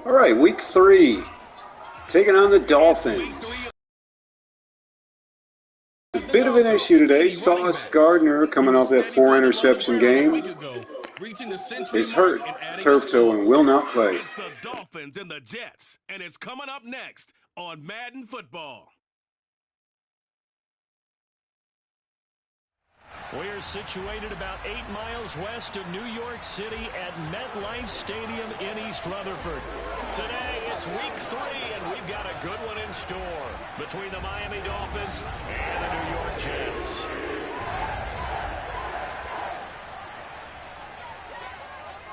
All right, week 3, taking on the Dolphins. A bit of an issue today. Sauce Gardner, coming off that 4-interception game, is hurt, turf toe, and will not play. It's the Dolphins and the Jets, and it's coming up next on Madden Football. We're situated about 8 miles west of New York City at MetLife Stadium in East Rutherford. Today, it's week 3, and we've got a good one in store between the Miami Dolphins and the New York Jets.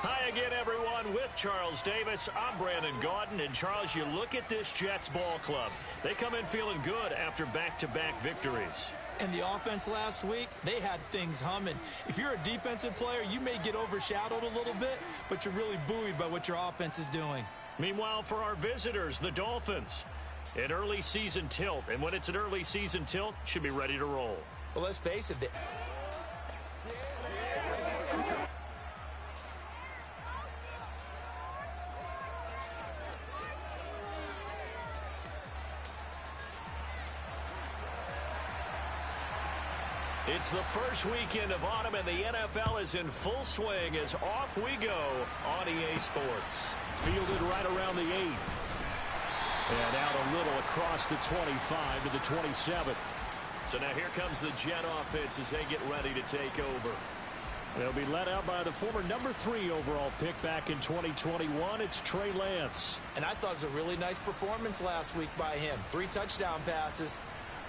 Hi again, everyone. With Charles Davis, I'm Brandon Gaudin. And, Charles, you look at this Jets ball club. They come in feeling good after back-to-back victories. And the offense last week, they had things humming. If you're a defensive player, you may get overshadowed a little bit, but you're really buoyed by what your offense is doing. Meanwhile, for our visitors, the Dolphins, an early season tilt. And when it's an early season tilt, should be ready to roll. Well, let's face it. It's the first weekend of autumn, and the NFL is in full swing as off we go on EA Sports. Fielded right around the 8. And out a little across the 25 to the 27. So now here comes the Jet offense as they get ready to take over. They'll be led out by the former number 3 overall pick back in 2021. It's Trey Lance. And I thought it was a really nice performance last week by him. 3 touchdown passes.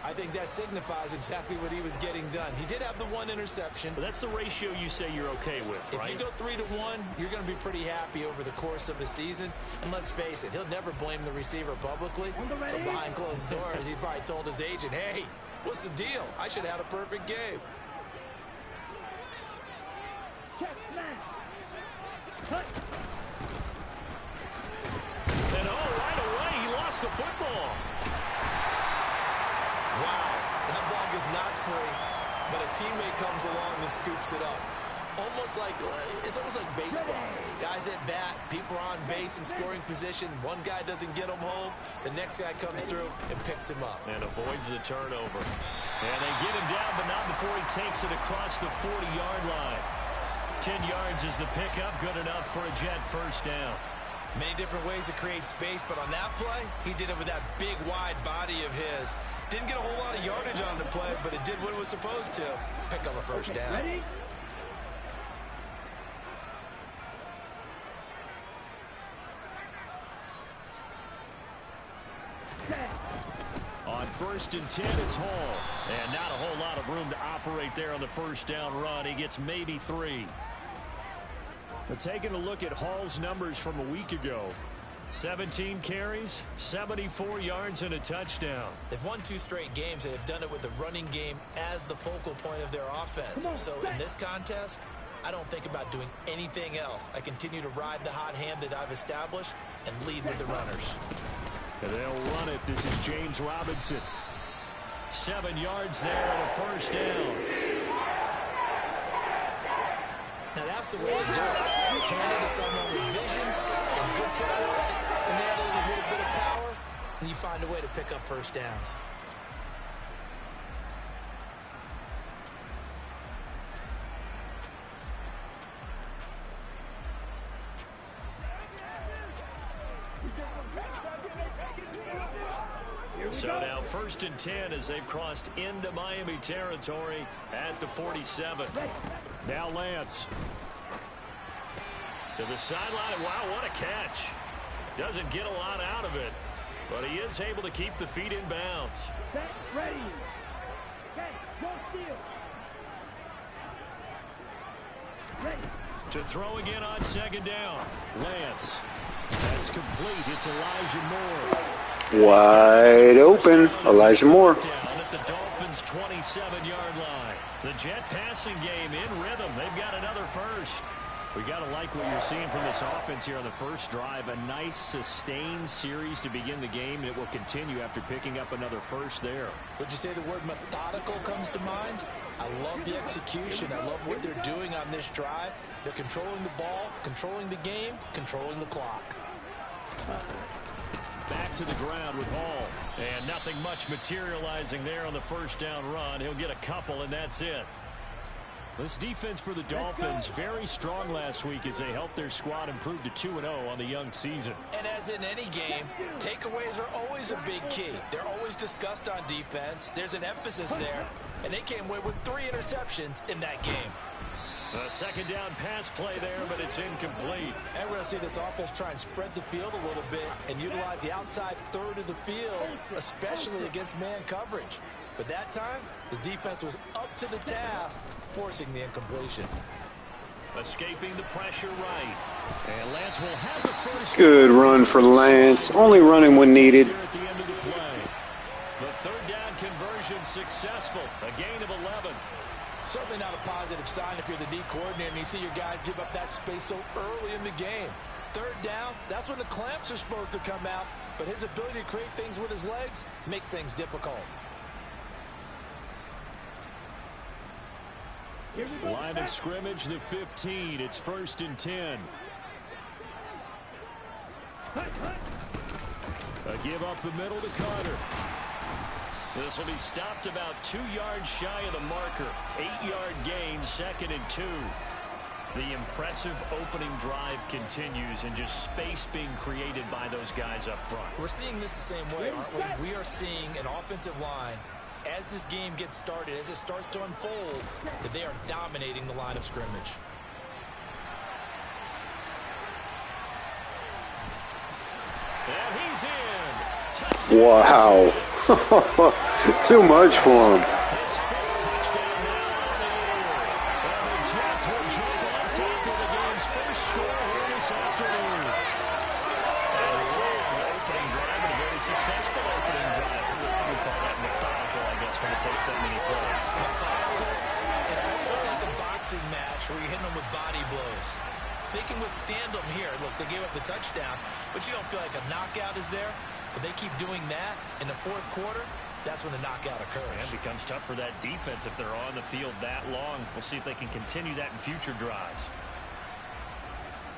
I think that signifies exactly what he was getting done. He did have the 1 interception. But that's the ratio you say you're okay with, right? If you go 3-to-1, you're going to be pretty happy over the course of the season. And let's face it, he'll never blame the receiver publicly. But behind closed doors, he probably told his agent, hey, what's the deal? I should have had a perfect game. And right away, he lost the football. Wow, that ball gets knocked free, but a teammate comes along and scoops it up. It's almost like baseball. Guys at bat, people are on base in scoring position. One guy doesn't get him home. The next guy comes through and picks him up. And avoids the turnover. And they get him down, but not before he takes it across the 40-yard line. 10 yards is the pickup, good enough for a Jet first down. Many different ways to create space, but on that play, he did it with that big, wide body of his. Didn't get a whole lot of yardage on the play, but it did what it was supposed to. Pick up a first down. Ready? On 1st and 10, it's Hall. And not a whole lot of room to operate there on the first down run. He gets maybe 3. But taking a look at Hall's numbers from a week ago, 17 carries, 74 yards, and a touchdown. They've won 2 straight games, and they've done it with the running game as the focal point of their offense. So in this contest, I don't think about doing anything else. I continue to ride the hot hand that I've established and lead with the runners. And they'll run it. This is James Robinson. 7 yards there and a first down. Now that's the way to do it. Hand it to someone with vision and good footwork, and add in a little bit of power, and you find a way to pick up first downs. So now 1st and 10 as they've crossed into Miami territory at the 47. Now Lance. To the sideline. Wow, what a catch. Doesn't get a lot out of it, but he is able to keep the feet in bounds. Set, ready. Okay, no steal. Ready. To throw again on 2nd down. Lance. That's complete. It's Elijah Moore. Wide open, Elijah Moore. Down at the Dolphins' 27-yard line. The Jet passing game in rhythm. They've got another first. We got to like what you're seeing from this offense here on the first drive. A nice sustained series to begin the game, and it will continue after picking up another first there. Would you say the word methodical comes to mind? I love the execution. I love what they're doing on this drive. They're controlling the ball, controlling the game, controlling the clock. Back to the ground with Hall. And nothing much materializing there on the first down run. He'll get a couple, and that's it. This defense for the Dolphins, very strong last week as they helped their squad improve to 2-0 on the young season. And as in any game, takeaways are always a big key. They're always discussed on defense. There's an emphasis there, and they came away with 3 interceptions in that game. A second down pass play there, but it's incomplete. And we're going to see this offense try and spread the field a little bit and utilize the outside third of the field, especially against man coverage. But that time, the defense was up to the task, forcing the incompletion. Escaping the pressure right. And Lance will have the first. Good run for Lance. Only running when needed. At the end of the play. The third down conversion successful. A gain of 11. Certainly not a positive sign if you're the D coordinator and you see your guys give up that space so early in the game. Third down, that's when the clamps are supposed to come out, but his ability to create things with his legs makes things difficult. Line of scrimmage, the 15. It's 1st and 10. A give up the middle to Carter. This will be stopped about 2 yards shy of the marker. 8-yard gain, 2nd and 2. The impressive opening drive continues and just space being created by those guys up front. We're seeing this the same way, aren't we? We are seeing an offensive line, as this game gets started, as it starts to unfold, that they are dominating the line of scrimmage. And he's in. Touchdown. Wow. Too much for him. His 5th touchdown now on the year. And the Jets will jump on top of the game's first score here this afternoon. A long opening drive and a very successful opening drive. We call that methodical, I guess, when it takes that many plays. Methodical and almost like a boxing match where you're hitting them with body blows. They can withstand them here. Look, they gave up the touchdown, but you don't feel like a knockout is there. But they keep doing that in the 4th quarter, that's when the knockout occurs. And it becomes tough for that defense if they're on the field that long. We'll see if they can continue that in future drives.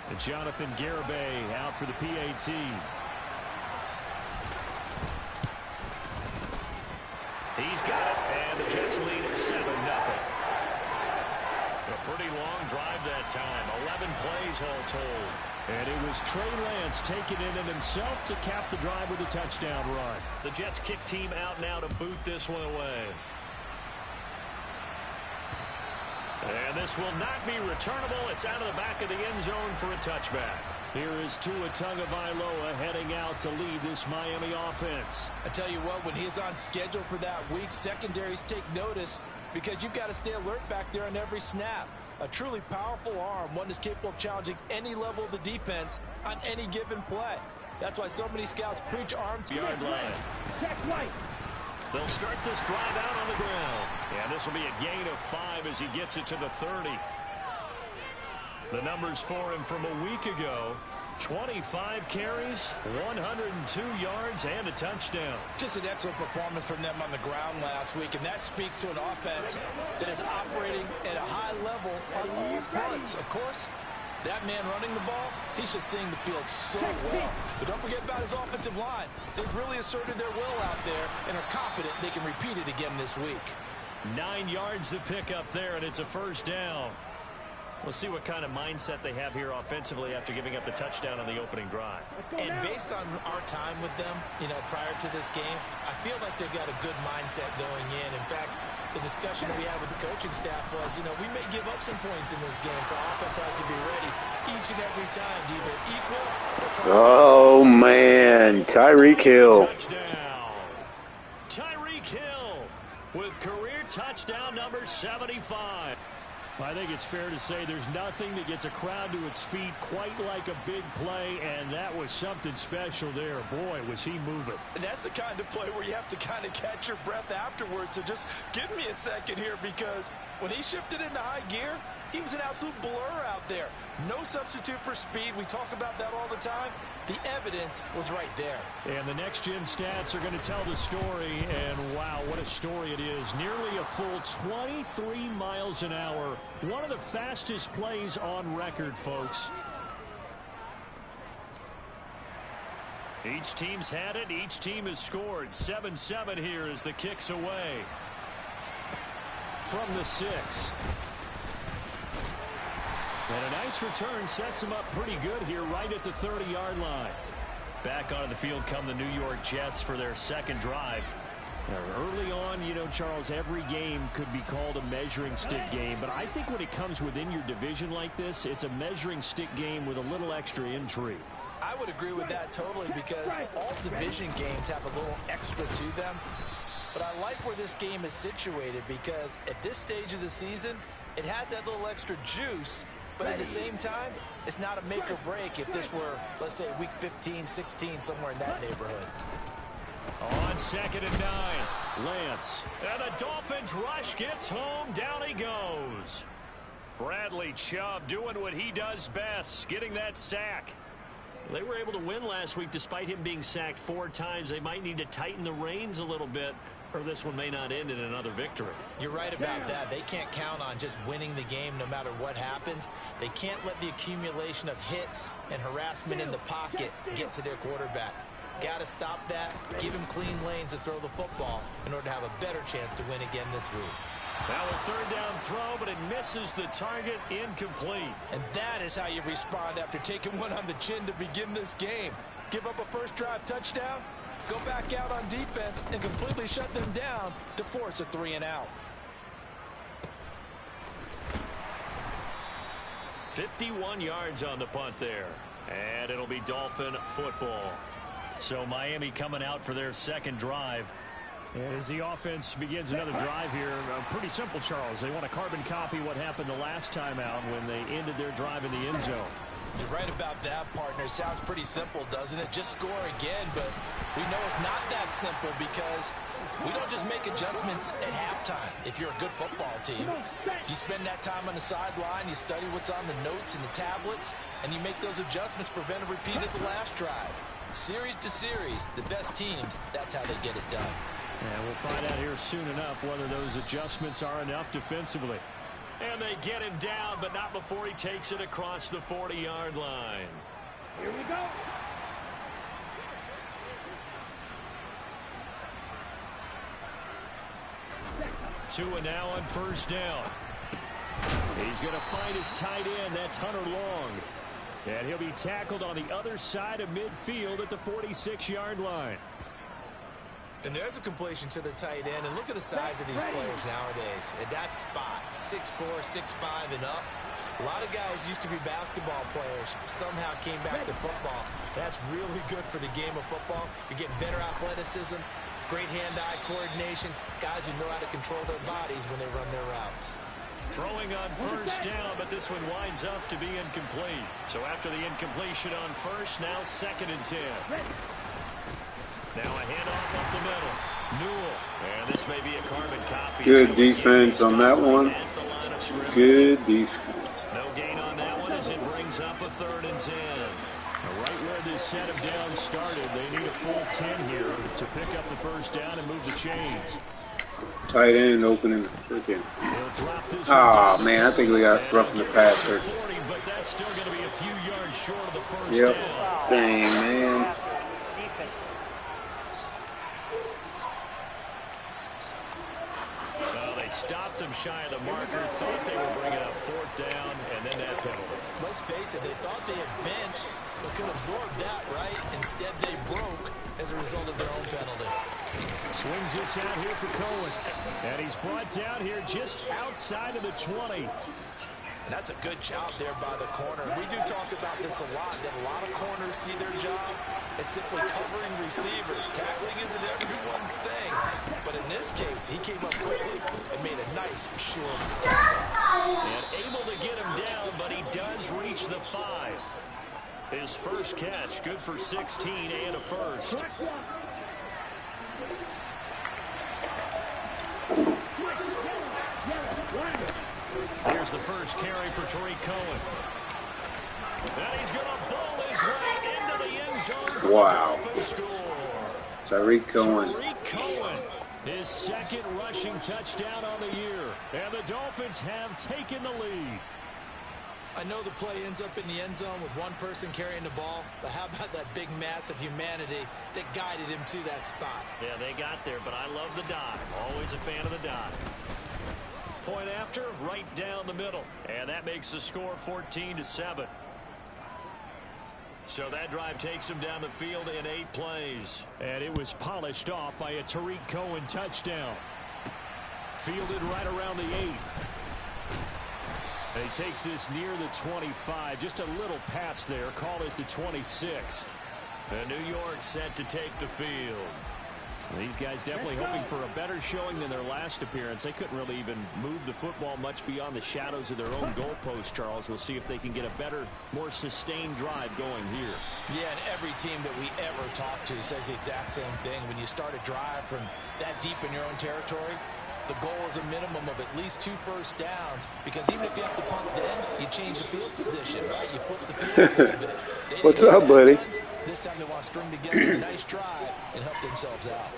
And Jonathan Garibay out for the PAT. He's got it, and the Jets lead at 7-0. A pretty long drive that time. 11 plays all told. And it was Trey Lance taking it in himself to cap the drive with a touchdown run. The Jets kick team out now to boot this one away. And this will not be returnable. It's out of the back of the end zone for a touchback. Here is Tua Tagovailoa heading out to lead this Miami offense. I tell you what, when he's on schedule for that week, secondaries take notice because you've got to stay alert back there on every snap. A truly powerful arm, one that's capable of challenging any level of the defense on any given play. That's why so many scouts preach arm to yard line. Check right. They'll start this drive out on the ground. And this will be a gain of 5 as he gets it to the 30. The numbers for him from a week ago: 25 carries, 102 yards, and a touchdown. Just an excellent performance from them on the ground last week, and that speaks to an offense that is operating at a high level on all fronts. Of course, that man running the ball, he's just seeing the field so well. But don't forget about his offensive line. They've really asserted their will out there and are confident they can repeat it again this week. 9 yards to pick up there, and it's a first down. We'll see what kind of mindset they have here offensively after giving up the touchdown on the opening drive. And based on our time with them, prior to this game, I feel like they've got a good mindset going in. In fact, the discussion that we had with the coaching staff was, we may give up some points in this game, so our offense has to be ready each and every time to either equal or try. Oh, man. Tyreek Hill. Touchdown. Tyreek Hill with career touchdown number 75. I think it's fair to say there's nothing that gets a crowd to its feet quite like a big play, and that was something special there. Boy, was he moving. And that's the kind of play where you have to kind of catch your breath afterwards. So just give me a second here, because when he shifted into high gear, he was an absolute blur out there. No substitute for speed. We talk about that all the time. The evidence was right there. And the next-gen stats are going to tell the story, and wow, what a story it is. Nearly a full 23 miles an hour. One of the fastest plays on record, folks. Each team's had it. Each team has scored. 7-7 here as the kick's away. From the 6. And a nice return sets them up pretty good here right at the 30-yard line. Back onto the field come the New York Jets for their second drive. Now, early on, you know, Charles, every game could be called a measuring stick game. But I think when it comes within your division like this, it's a measuring stick game with a little extra intrigue. I would agree with that totally because all division games have a little extra to them. But I like where this game is situated because at this stage of the season, it has that little extra juice. But at the same time, it's not a make or break if this were, let's say, week 15, 16, somewhere in that neighborhood. On 2nd and 9, Lance. And the Dolphins rush gets home. Down he goes. Bradley Chubb doing what he does best, getting that sack. They were able to win last week despite him being sacked 4 times. They might need to tighten the reins a little bit, or this one may not end in another victory. You're right about that. They can't count on just winning the game no matter what happens. They can't let the accumulation of hits and harassment in the pocket get to their quarterback. Got to stop that, give him clean lanes to throw the football in order to have a better chance to win again this week. Now a 3rd down throw, but it misses the target, incomplete. And that is how you respond after taking one on the chin to begin this game. Give up a first drive touchdown, go back out on defense, and completely shut them down to force a 3-and-out. 51 yards on the punt there. And it'll be Dolphin football. So Miami coming out for their second drive. And as the offense begins another drive here, pretty simple, Charles. They want to carbon copy what happened the last time out when they ended their drive in the end zone. You're right about that, partner. Sounds pretty simple, doesn't it? Just score again, but we know it's not that simple because we don't just make adjustments at halftime. If you're a good football team, you spend that time on the sideline, you study what's on the notes and the tablets, and you make those adjustments, prevent a repeat of the last drive. Series to series, the best teams, that's how they get it done. And we'll find out here soon enough whether those adjustments are enough defensively. And they get him down, but not before he takes it across the 40-yard line. Here we go. Tua now on 1st down. He's going to find his tight end. That's Hunter Long. And he'll be tackled on the other side of midfield at the 46-yard line. And there's a completion to the tight end. And look at the size of these players nowadays. At that spot, 6'4", 6'5", and up. A lot of guys used to be basketball players, somehow came back to football. That's really good for the game of football. You're getting better athleticism, great hand-eye coordination, guys who know how to control their bodies when they run their routes. Throwing on 1st down, but this one winds up to be incomplete. So after the incompletion on 1st, now 2nd and 10. Now a handoff up the middle. Newell. And this may be a carbon copy. Good defense on that one. Good defense. No gain on that one as it brings up a 3rd and 10. Now right where this set of downs started, they need a full 10 here to pick up the 1st down and move the chains. Tight end opening freaking. Oh man, I think we got roughing the passer. But that's still going to be a few yards short of the 1st Yep. down. Dang, man. Well, they stopped them shy of the marker, thought they were bringing up 4th down, and then that penalty. Let's face it, they thought they had bent, but could absorb that, right? Instead, they broke as a result of their own penalty. Swings this out here for Cohen. And he's brought down here just outside of the 20. And that's a good job there by the corner. We do talk about this a lot, that a lot of corners see their job as simply covering receivers. Tackling isn't everyone's thing. But in this case, he came up quickly and made a nice, sure tackle. And able to get him down, but he does reach the 5. His first catch, good for 16 and a first. Here's the first carry for Tariq Cohen. And he's going to bowl his way into the end zone for Wow. a score. Tariq Cohen. Tariq Cohen, his 2nd rushing touchdown on the year. And the Dolphins have taken the lead. I know the play ends up in the end zone with one person carrying the ball, but how about that big mass of humanity that guided him to that spot? Yeah, they got there, but I love the dive. Always a fan of the dive. Point after, right down the middle. And that makes the score 14-7. So that drive takes him down the field in 8 plays. And it was polished off by a Tariq Cohen touchdown. Fielded right around the 8. And he takes this near the 25. Just a little pass there. Call it the 26. And New York set to take the field. These guys definitely hoping for a better showing than their last appearance. They couldn't really even move the football much beyond the shadows of their own goalpost, Charles. We'll see if they can get a better, more sustained drive going here. Yeah, and every team that we ever talk to says the exact same thing. When you start a drive from that deep in your own territory, the goal is a minimum of at least 2 first downs, because even if you have to punt then, you change the field position, right? You flip the field a little bit. What's up, buddy? This time they want to string together a nice drive and help themselves out.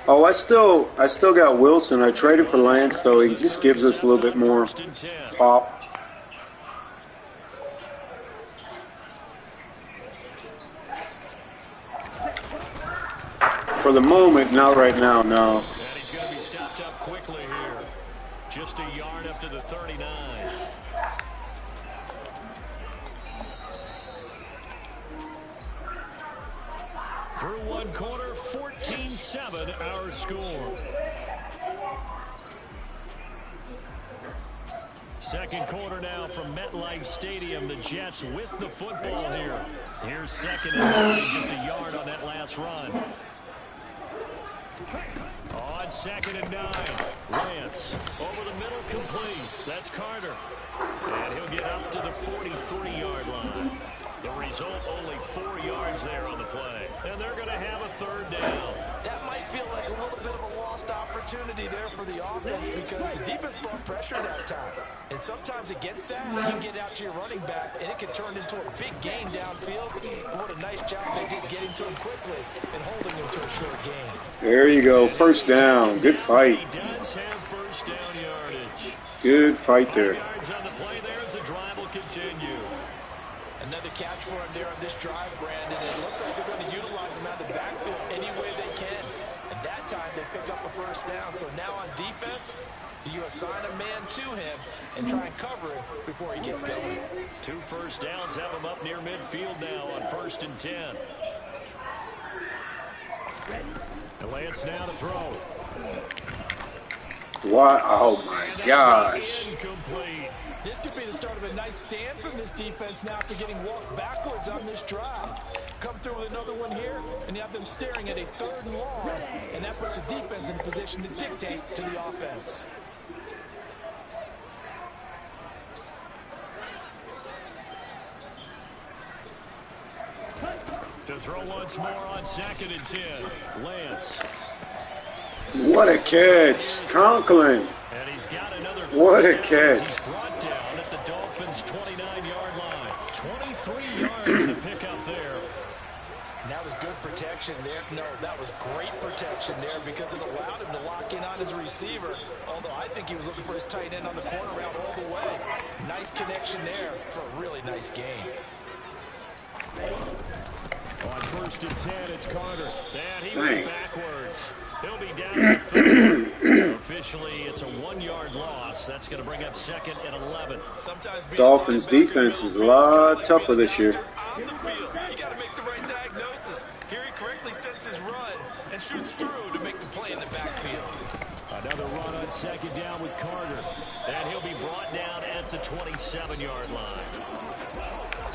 Oh, I still got Wilson. I traded for Lance, though. He just gives us a little bit more pop. For the moment, not right now, no. And he's going to be stopped up quickly here. Just a yard up to the 39. Through one quarter, 14-7 our score. Second quarter now from MetLife Stadium. The Jets with the football here. Here's 2nd and 9, just a yard on that last run. On 2nd and 9, Lance over the middle, complete. That's Carter. And he'll get up to the 43-yard line. The result, only 4 yards there on the play. And they're going to have a 3rd down. That might feel like a little bit of a lost opportunity there for the offense, because the defense brought pressure that time. And sometimes against that, you can get out to your running back, and it can turn into a big gain downfield. What a nice job they did getting to him quickly and holding him to a short gain. There you go. 1st down. Good fight. He does have 1st down yardage. Good fight there. 5 yards on the play there as the drive will continue. Another catch for him there on this drive, Brandon. It looks like they're going to utilize him out of the backfield any way they can. And that time they pick up a 1st down. So now on defense, do you assign a man to him and try and cover him before he gets going? 2 first downs have him up near midfield now on 1st and 10. And Lance now to throw. What? Oh, my gosh. Incomplete. This could be the start of a nice stand from this defense now after getting walked backwards on this drive. Come through with another one here, and you have them staring at a 3rd and long, and that puts the defense in a position to dictate to the offense. To throw once more on 2nd and 10. Lance. What a catch. Conklin. And he's got another. What a catch. He's brought down at the Dolphins' 29-yard line. 23 yards to pick up there. And that was good protection there. No, that was great protection there, because it allowed him to lock in on his receiver. Although I think he was looking for his tight end on the corner route all the way. Nice connection there for a really nice game. On 1st and 10, it's Carter. And he went backwards. He'll be down at the 30. Officially, it's a 1-yard loss. That's going to bring up 2nd and 11. Dolphins defense is a lot tougher this year. On the field, you got to make the right diagnosis. Here he correctly sets his run and shoots through to make the play in the backfield. Another run on 2nd down with Carter. And he'll be brought down at the 27-yard line.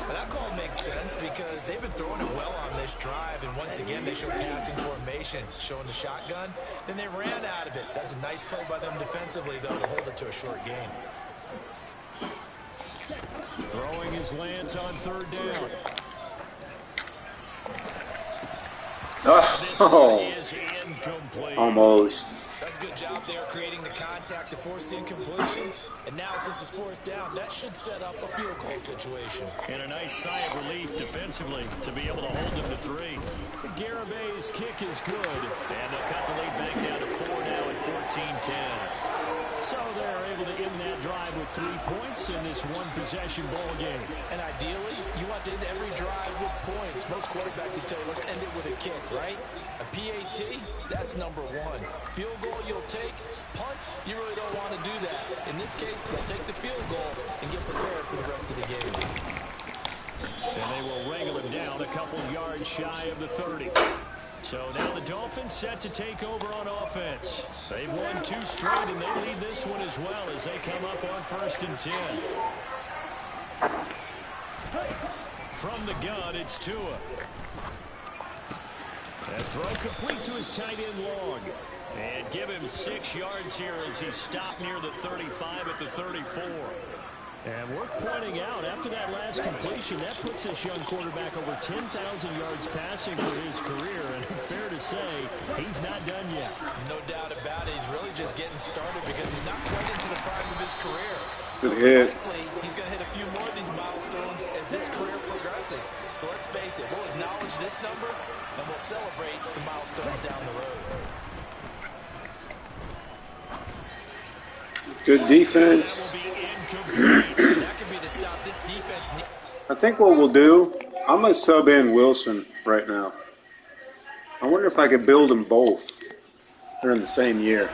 But that call makes sense, because they've been throwing it well on this drive, and once again they showed passing formation, showing the shotgun. Then they ran out of it. That's a nice play by them defensively, though, to hold it to a short game. Throwing his Lance on 3rd down. Oh, Is incomplete. almost. That's good job there creating the contact to force the incompletion. And now, since it's fourth down, that should set up a field goal situation. And a nice sigh of relief defensively to be able to hold them to 3. Garabay's kick is good. And they'll cut the lead back down to 4 now at 14-10. So they're able to end that drive with 3 points in this one-possession ball game. And ideally, you want to end every drive with points. Most quarterbacks would tell you, let's end it with a kick, right? A PAT, that's number 1. Field goal you'll take. Punts, you really don't want to do that. In this case, they'll take the field goal and get prepared for the rest of the game. And they will wrangle him down a couple yards shy of the 30. So now the Dolphins set to take over on offense. They've won 2 straight, and they lead this one as well as they come up on 1st and 10. From the gun, it's Tua. That throw complete to his tight end Long. And give him 6 yards here as he stopped near the 35 at the 34. And worth pointing out, after that last completion, that puts this young quarterback over 10,000 yards passing for his career. And fair to say, he's not done yet. No doubt about it. He's really just getting started because he's not quite into the prime of his career. Good hit. Likely, he's going to hit a few more of these milestones as this career progresses. So let's face it, we'll acknowledge this number, and we'll celebrate the milestones down the road. Good defense. I think what we'll do, I'm going to sub in Wilson right now. I wonder if I could build them both. They're in the same year.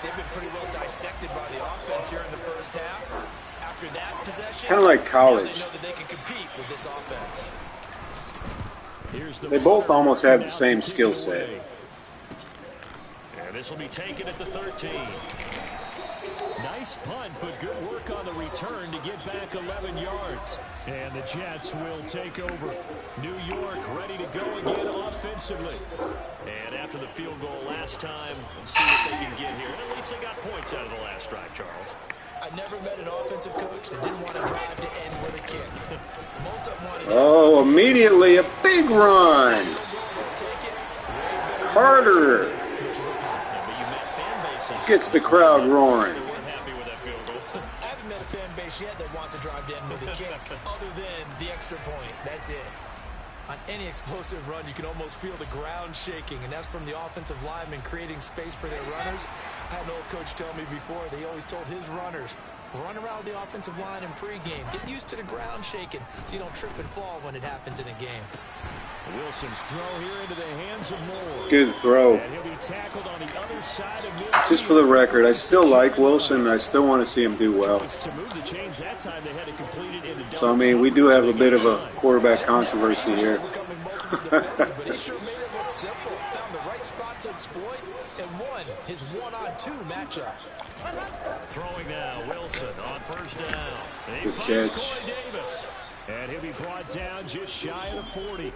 They've been pretty well dissected by the offense here in the first half. After that possession, kind of like college. They know that they can compete with this offense. They both almost have the same skill set. And this will be taken at the 13. Nice punt, but good work on the return to get back 11 yards. And the Jets will take over. New York ready to go again offensively. And after the field goal last time, let's see what they can get here. At least they got points out of the last drive, Charles. I never met an offensive coach that didn't want to drive to end with a kick. Most of them wanted Oh, immediately a big run. Carter gets the crowd roaring. Yet that wants to drive down with a kick other than the extra point. That's it. On any explosive run, you can almost feel the ground shaking, and that's from the offensive linemen creating space for their runners. I had an old coach tell me before, they always told his runners, run around the offensive line in pregame. Get used to the ground shaking so you don't trip and fall when it happens in a game. Wilson's throw here into the hands of Moore. Good throw. And he'll be tackled on the other side of midfield. Just for the record, I still like Wilson. I still want to see him do well. So, I mean, we do have a bit of a quarterback controversy here. But he sure made it look simple. Found the right spot to exploit and won his one-on-two matchup. Throwing now, Wilson on first down. He Good finds catch. Corey Davis. And he'll be brought down just shy of the 40.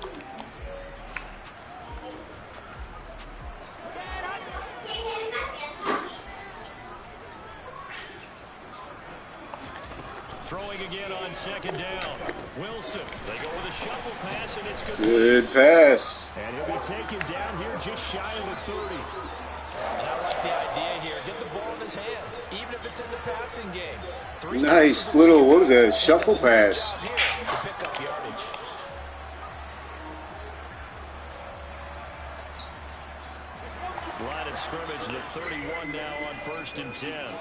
Throwing again on second down. Wilson, they go with a shuffle pass, and it's good pass. And he'll be taken down here just shy of the 30. And I like the idea here. Get the ball in his hands, even if it's in the passing game. Nice little, what was that, shuffle pass. Here to pick up yardage. Line of scrimmage, the 31 now on 1st and 10.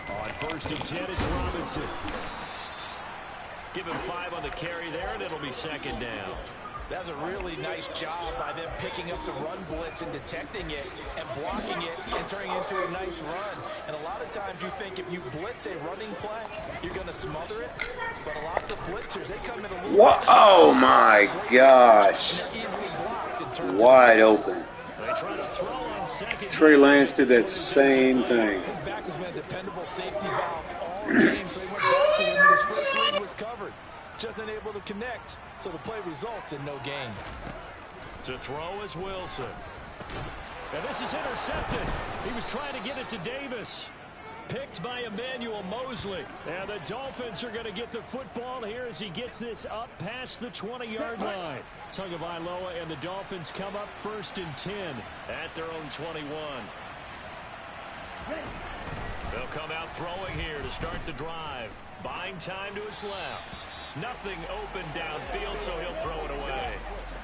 On 1st and 10, it's Robinson. Give him 5 on the carry there, and it'll be second down. That's a really nice job by them picking up the run blitz and detecting it and blocking it and turning it into a nice run. And a lot of times you think if you blitz a running play, you're going to smother it. But a lot of the blitzers, they come in a little What? Oh, my gosh. easily blocked and turned Wide open. They try to throw on second. Trey Lance did that same thing. His back has been a dependable safety valve all game, so he went back to him when his first read was covered. Just unable to connect, so the play results in no gain. To throw is Wilson. And this is intercepted. He was trying to get it to Davis. Picked by Emmanuel Mosley. And the Dolphins are going to get the football here as he gets this up past the 20-yard line. Tagovailoa and the Dolphins come up 1st and 10 at their own 21. They'll come out throwing here to start the drive. Buying time to his left. Nothing open downfield, so he'll throw it away.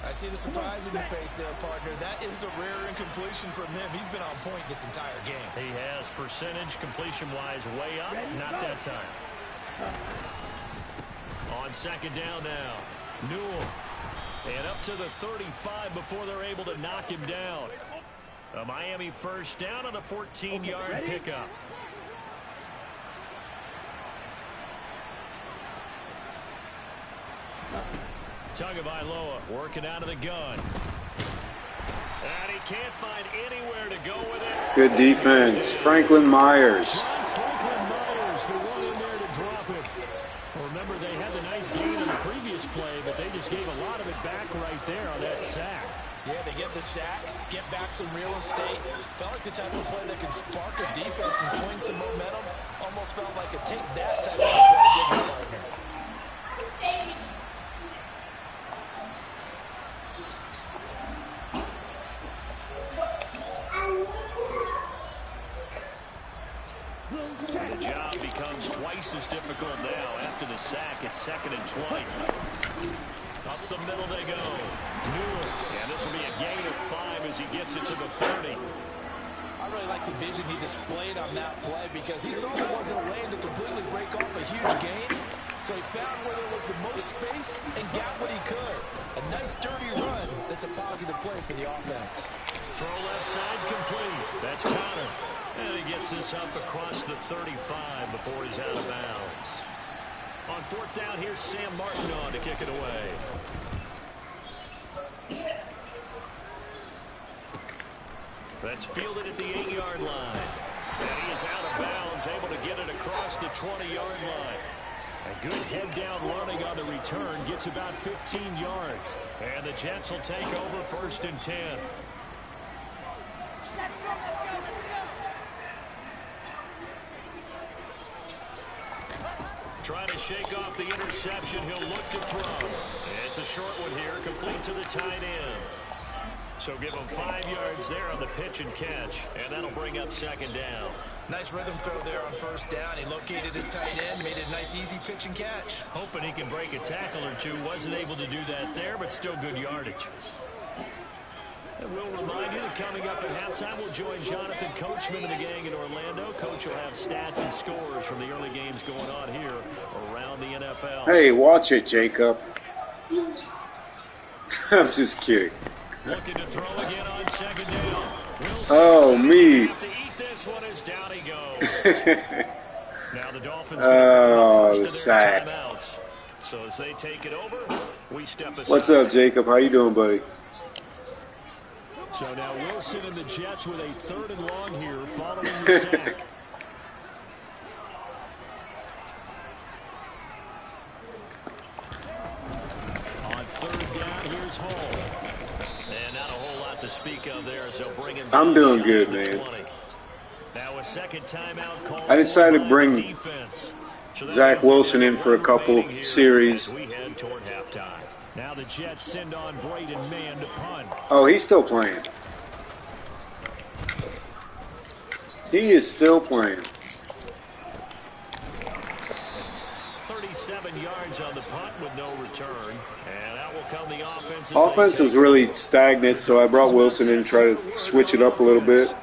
I see the surprise in your face there, partner. That is a rare incompletion from him. He's been on point this entire game. He has percentage completion-wise way up. Not that time. On 2nd down now. Newell. And up to the 35 before they're able to knock him down. A Miami 1st down on a 14-yard pickup. Tagovailoa working out of the gun. And he can't find anywhere to go with it. Good defense. Franklin Myers. Franklin Myers, the one in there to drop it. Well, remember, they had the nice gain in the previous play, but they just gave a lot of it back right there on that sack. Yeah, they get the sack, get back some real estate. Felt like the type of play that can spark a defense and swing some momentum. Almost felt like a take that type of play. The job becomes twice as difficult now after the sack. It's 2nd and 20. Up the middle they go. Newell. And this will be a gain of 5 as he gets it to the 30. I really like the vision he displayed on that play because he saw there wasn't a lane to completely break off a huge gain. So he found where there was the most space and got what he could. A nice dirty run that's a positive play for the offense. Throw left side complete. That's Connor. And he gets this up across the 35 before he's out of bounds. On 4th down, here's Sam Martin on to kick it away. That's fielded at the 8-yard line. And he is out of bounds, able to get it across the 20-yard line. A good head-down running on the return, gets about 15 yards. And the Jets will take over 1st and 10. Trying to shake off the interception. He'll look to throw. It's a short one here, complete to the tight end. So give him 5 yards there on the pitch and catch, and that'll bring up 2nd down. Nice rhythm throw there on 1st down. He located his tight end, made it a nice, easy pitch and catch. Hoping he can break a tackle or two. Wasn't able to do that there, but still good yardage. And we'll remind you that coming up at halftime, we'll join Jonathan Coachman and the gang in Orlando. Coach will have stats and scores from the early games going on here around the NFL. Hey, watch it, Jacob. I'm just kidding. Looking to throw again on 2nd down. Oh, me. To eat this one as down he goes. Now the Dolphins the sack. Timeouts. So as they take it over, we step aside. What's up, Jacob? How you doing, buddy? So now Wilson and the Jets with a 3rd and long here following the sack. On 3rd down, here's Hall. And not a whole lot to speak of there, so bring him down. I'm doing good, man. 20. Now a second timeout call. I decided to bring Zach Wilson in for a couple series. We head toward halftime. Now the Jets send on Braden Mann to punt. Oh, he's still playing. He is still playing. 37 yards on the punt with no return. And out will come the offense. Offense was really stagnant, so I brought Wilson in to try to switch it up a little bit.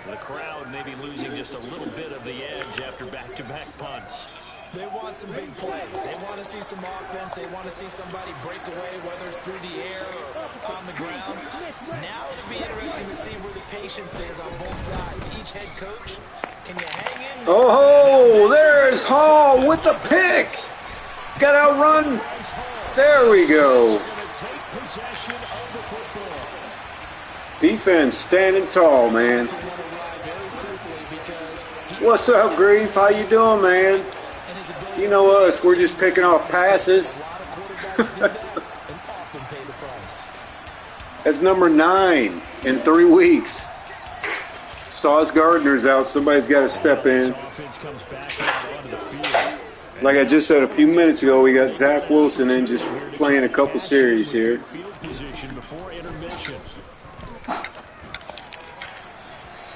The crowd maybe losing just a little bit of the edge after back-to-back punts. They want some big plays. They want to see some offense. They want to see somebody break away, whether it's through the air or on the ground. Now it'll be interesting to see where the patience is on both sides. Each head coach, can you hang in? Oh, there's Hall with the pick. He's got to outrun. There we go. Defense standing tall, man. What's up, Grief? How you doing, man? You know us, we're just picking off passes. That's number 9 in 3 weeks. Sauce Gardner's out. Somebody's got to step in. Offense comes back out onto the field. Like I just said a few minutes ago, we got Zach Wilson in just playing a couple series here. Field position before intermission.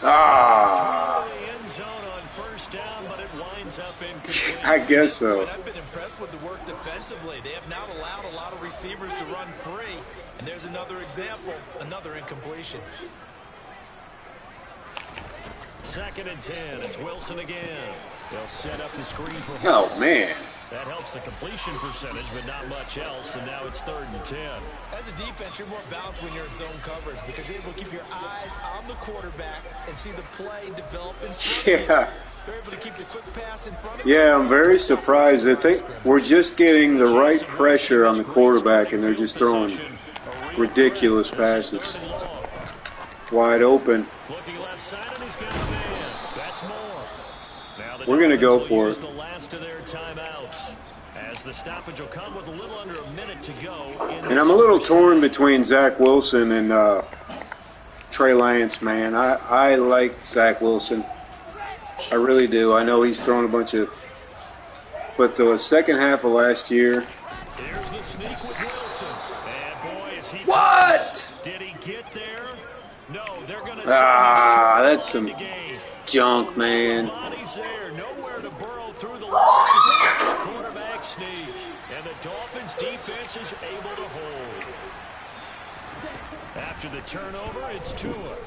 Ah, End zone on first down, but it winds up incomplete. I guess so. And I've been impressed with the work defensively. They have not allowed a lot of receivers to run free. And there's another example, another incompletion. 2nd and 10. It's Wilson again. They'll set up the screen for him. Oh, man. That helps the completion percentage, but not much else, and now it's 3rd and 10. As a defense, you're more balanced when you're in zone coverage because you're able to keep your eyes on the quarterback and see the play develop in front of you. Yeah. They're able to keep the quick pass in front of you. Yeah, I'm very surprised. I think we're just getting the right pressure on the quarterback, and they're just throwing ridiculous passes. Wide open. Looking left side, and he's got a man. That's more. Now the We're going to go Dolphins will for use it. the last of their timeouts, as the stoppage will come with a little under a minute to go. And I'm a little torn between Zach Wilson and Trey Lance, man. I like Zach Wilson. I really do. I know he's thrown a bunch of... But the second half of last year... Here's the sneak with Wilson. And boy, is he... What? Did he get there? No, they're going to... That's some junk, man. Bodies there, nowhere to burrow through the line. The quarterback sneak. And the Dolphins defense is able to hold. After the turnover, it's Tua.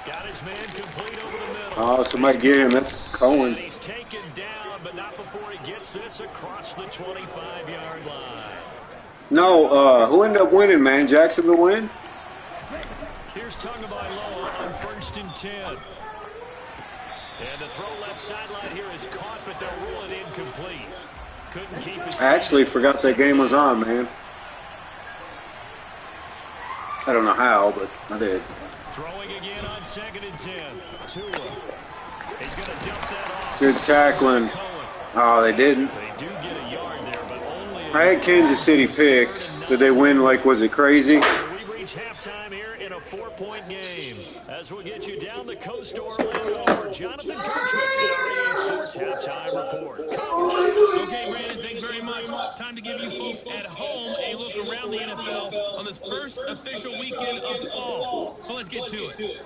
Got his man complete over the middle. Oh, somebody get him. That's Cohen. And he's taken down, but not before he gets this across the 25-yard line. No, who ended up winning, man? Jacksonville win? Here's Tagovailoa on 1st and 10. And the throw left sideline here is caught, but they'll rule it incomplete. Couldn't keep his... I actually forgot that game was on, man. I don't know how, but I did. Throwing again on 2nd and 10. Tua. He's going to dump that off. Good tackling. Oh, they didn't. They do get a yard there, but only... I had Kansas City picked. Did they win like, was it crazy? So we've reached halftime here in a 4-point game. As we'll get you down the coast to Orlando for Jonathan Coachman at our EA Sports Halftime Report. Coach. Okay, Brandon, thanks very much. Time to give you folks at home a look around the NFL on this first official weekend of fall. So let's get to it.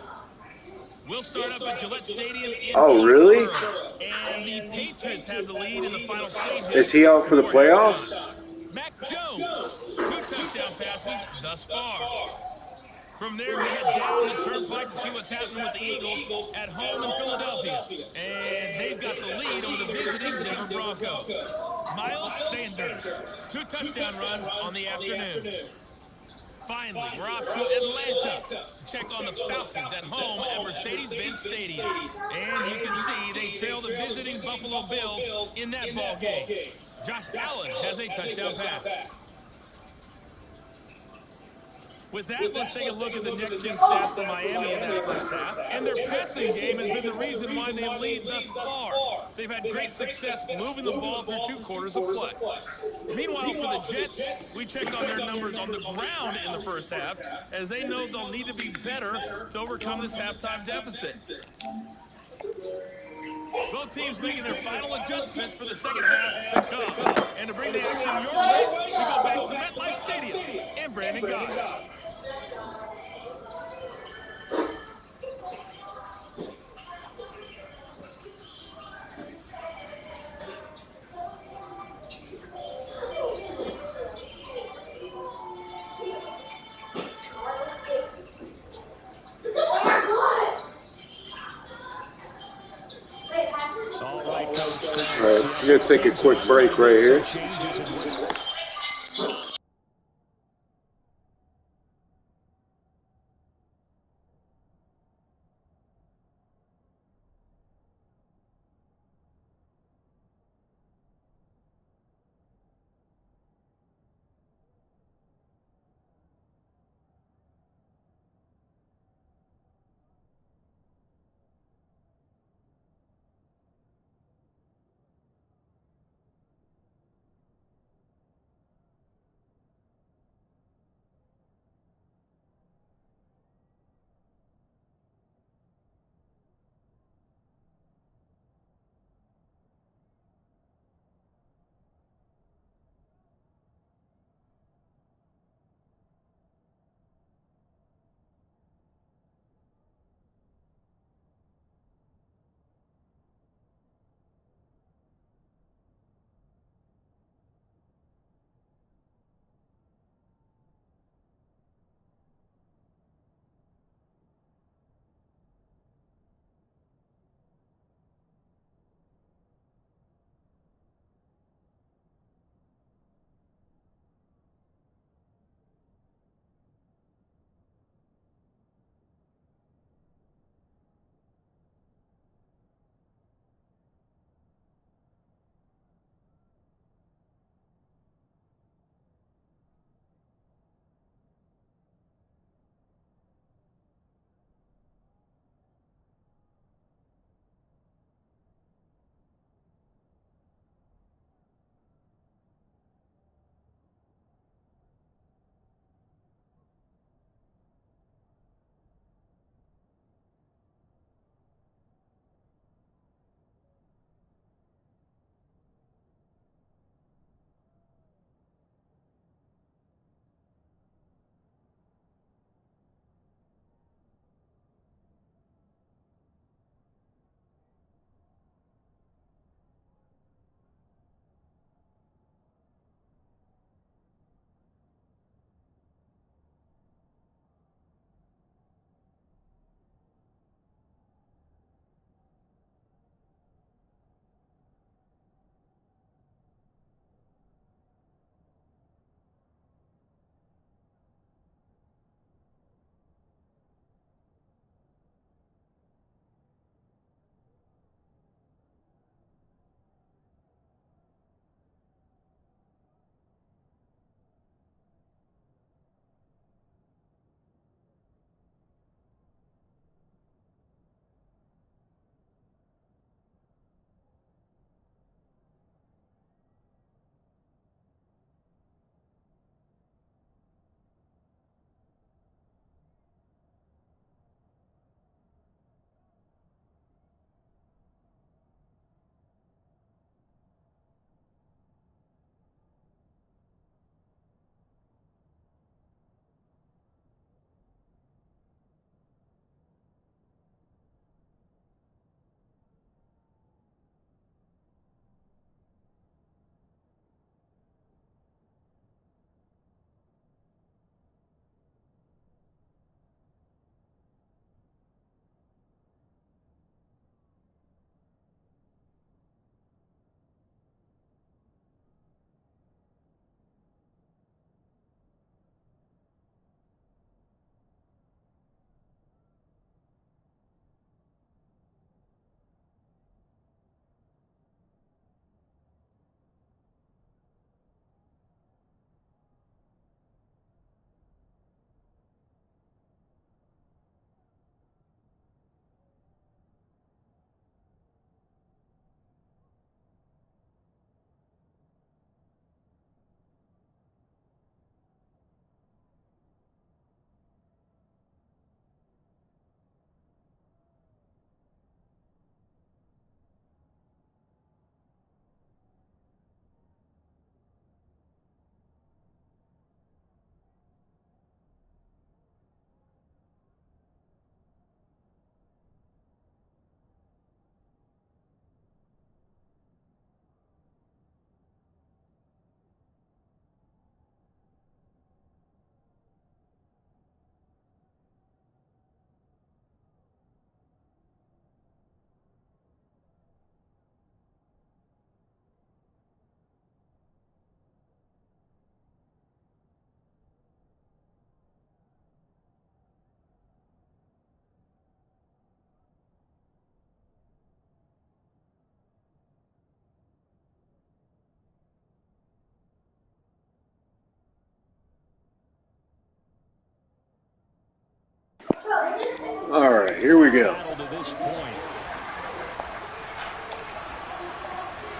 We'll start up at Gillette Stadium in really? Foxborough. And the Patriots have the lead in the final stages. Is he out for the playoffs? Mac Jones, 2 touchdown passes thus far. From there, we head down the turnpike to see what's happening with the Eagles at home in Philadelphia. And they've got the lead over the visiting Denver Broncos. Miles Sanders, 2 touchdown runs on the afternoon. Finally, we're off to Atlanta to check on the Falcons at home at Mercedes-Benz Stadium. And you can see they trail the visiting Buffalo Bills in that ball game. Josh Allen has a touchdown pass. With that, let's take a look at the next-gen stats for Miami in that first half. And their passing game has been the reason why they lead thus far. They've had great success moving the ball through 2 quarters of play. Meanwhile, for the Jets, we checked on their numbers on the ground in the first half, as they know they'll need to be better to overcome this halftime deficit. Both teams making their final adjustments for the second half to come. And to bring the action your way, we go back to MetLife Stadium and Brandon Gott. All right, we're going to take a quick break right here. All right, here we go. To this point.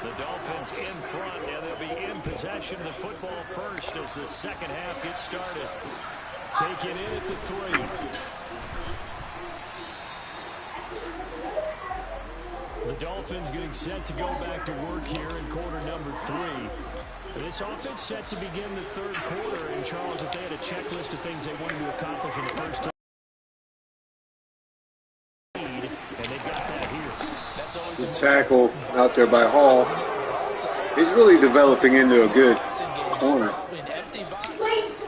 The Dolphins in front, and they'll be in possession of the football first as the second half gets started. Take it in at the 3. The Dolphins getting set to go back to work here in quarter number 3. This offense set to begin the third quarter. And Charles, if they had a checklist of things they wanted to accomplish in the first time, and they got that here. The tackle out there by Hall. He's really developing into a good corner.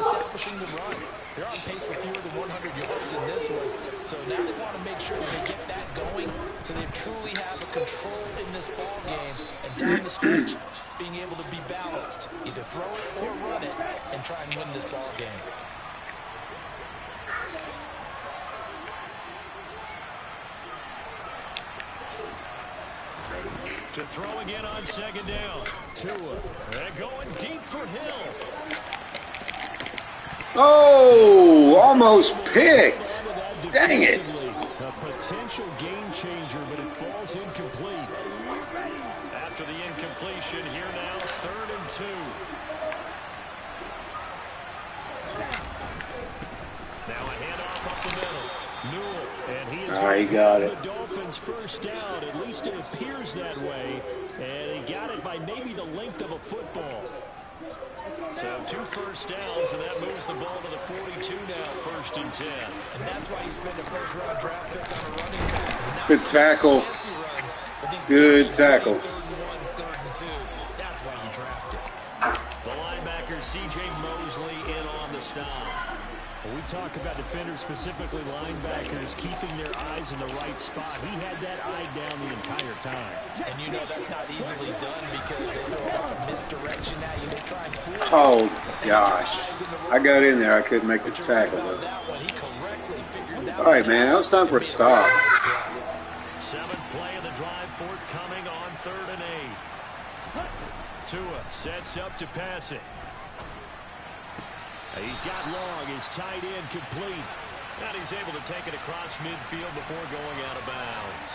Establishing the run. They're on pace for fewer than 100 yards in this one. So now they want to make sure that they get that going so they truly have a control in this ball game. And down the stretch, being able to be balanced. Either throw it or run it and try and win this ball game. To throw again on second down. Tua. They're going deep for Hill. Oh, almost picked. Dang it. A potential game changer, but it falls incomplete. After the incompletion, here now, 3rd and 2. Now a handoff up the middle. Newell, and he is He got it. The Dolphins first down, at least it appears that way, and he got it by maybe the length of a football. So 2 first downs, and that moves the ball to the 42 now, 1st and 10. And that's why he spent a first-round draft pick on a running back. Good tackle. Good tackle. 3rd and 1s, 3rd and 2s. That's why he drafted. The linebacker, C.J. Mosley, in on the stop. When we talk about defenders, specifically linebackers, keeping their eyes in the right spot. He had that eye down the entire time. And you know that's not easily done because they throw a lot of misdirection at you. They try and fool you. Oh, gosh. I got in there. I couldn't make the tackle. That one, he correctly figured out. All right, man. Now it's time for a stop. 7th play of the drive, forthcoming on 3rd and 8. Tua sets up to pass it. He's got long, his tight end complete. And he's able to take it across midfield before going out of bounds.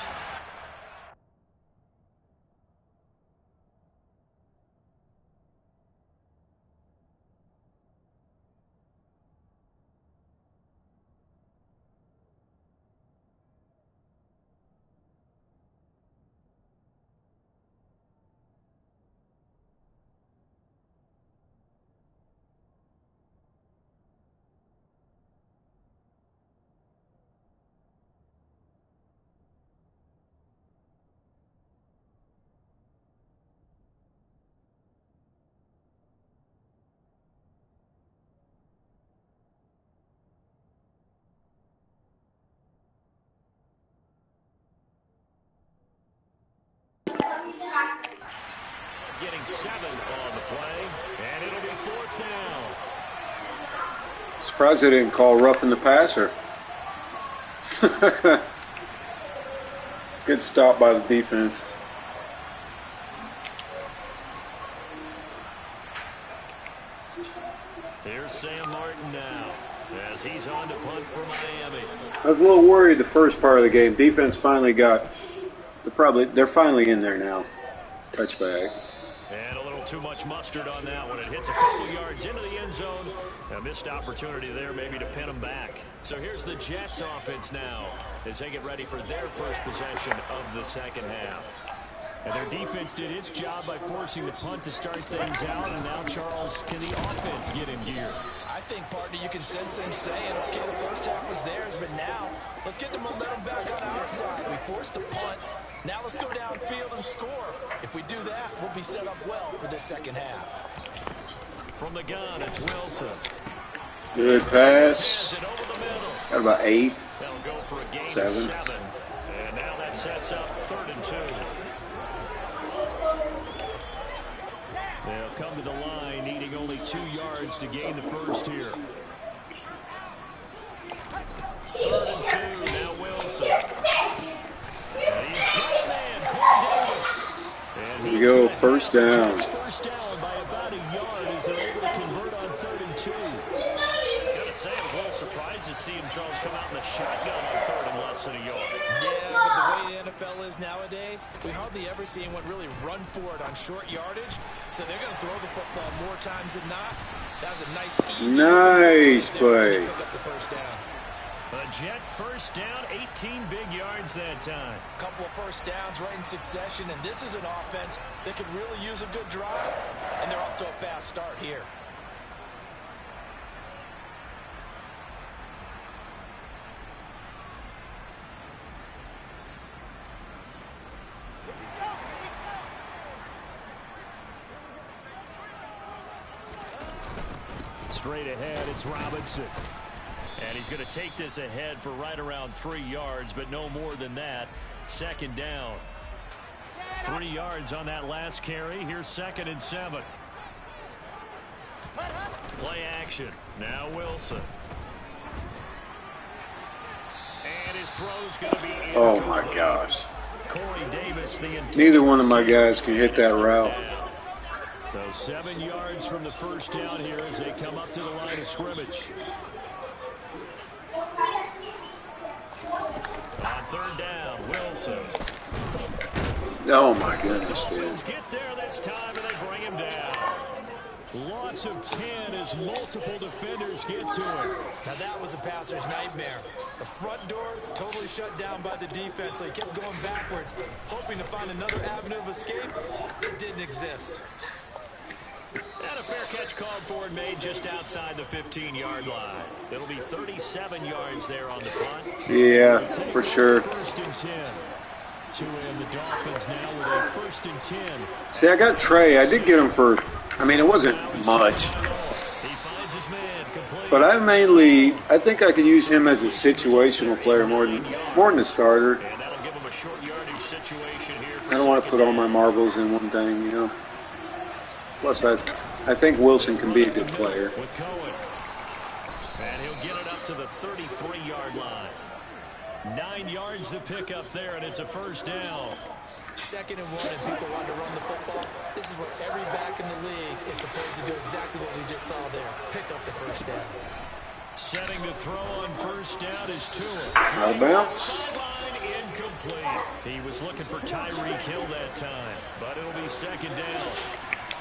Getting 7 on the play, and it'll be 4th down. Surprised they didn't call roughing the passer. Good stop by the defense. Here's Sam Martin now, as he's on to punt for Miami. I was a little worried the first part of the game. Defense finally got. They're finally in there now. Touchback. And a little too much mustard on that one. It hits a couple yards into the end zone. A missed opportunity there maybe to pin them back. So here's the Jets offense now as they get ready for their first possession of the second half. And their defense did its job by forcing the punt to start things out. And now, Charles, can the offense get in gear? I think, partner, you can sense them saying, okay, the first half was theirs, but now let's get the momentum back on our side. We forced a punt. Now let's go downfield and score. If we do that, we'll be set up well for the second half. From the gun, it's Wilson. Good pass. Got about 8. That'll go for a gain 7. of 7. And now that sets up 3rd and 2. They'll come to the line, needing only 2 yards to gain the first here. 3rd and 2, now Wilson. And he's got a man, Corey Davis. And Here we go, first down. First down by about a yard as they're able to convert on 3rd and 2. Gotta say, I was a little surprised to see him, Charles, come out in the shotgun on 3rd and NFL is nowadays, we hardly ever see anyone really run for it on short yardage. So they're going to throw the football more times than not. That was a nice play. Pick up the first down. A Jet first down, 18 big yards that time. A couple of first downs right in succession, and this is an offense that could really use a good drive. And they're off to a fast start here. Straight ahead, it's Robinson. And he's going to take this ahead for right around 3 yards, but no more than that. Second down. 3 yards on that last carry. Here's 2nd and 7. Play action. Now Wilson. And his throw's going to be incomplete. Oh, my gosh. Corey Davis, Neither one of my guys can hit that route. So 7 yards from the first down here as they come up to the line of scrimmage. On 3rd down, Wilson. Oh my goodness, dude. Get there this time and they bring him down. Loss of 10 as multiple defenders get to him. Now that was a passer's nightmare. The front door totally shut down by the defense, so he kept going backwards, hoping to find another avenue of escape. It didn't exist. And a fair catch called for and made just outside the 15-yard line. It'll be 37 yards there on the punt. Yeah, for sure. 1st and 10. To him, the Dolphins now with a 1st and 10. See, I got Trey. I did get him for, I mean, it wasn't much. He finds his man complete. But I think I could use him as a situational player more than a starter. And that'll give him a short yardage situation here. I don't want to put all my marbles in one thing, you know. Plus, I think Wilson can be a good player. With Cohen. And he'll get it up to the 33-yard line. 9 yards to pick up there, and it's a 1st down. 2nd and 1, and people want to run the football. This is what every back in the league is supposed to do, exactly what we just saw there. Pick up the 1st down. Setting to throw on 1st down is Tua. Out of bounds. Sideline incomplete. He was looking for Tyreek Hill that time, but it'll be 2nd down.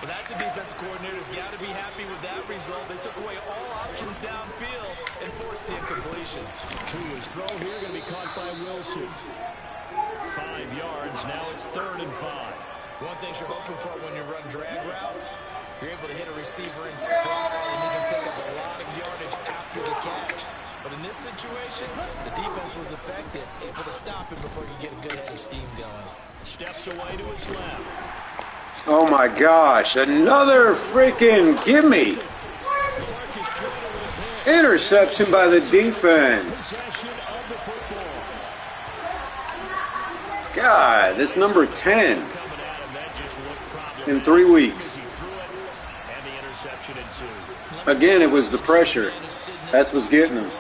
Well, that's a defensive coordinator's got to be happy with that result. They took away all options downfield and forced the incompletion. Tua's throw here going to be caught by Wilson. 5 yards. Now it's 3rd and 5. One thing you're hoping for when you run drag routes, you're able to hit a receiver in stride, and you can pick up a lot of yardage after the catch. But in this situation, the defense was effective, able to stop him before you get a good head of steam going. Steps away to his left. Oh my gosh, another freaking gimme. Interception by the defense. God, that's number 10 in 3 weeks. Again, it was the pressure. That's what's getting them.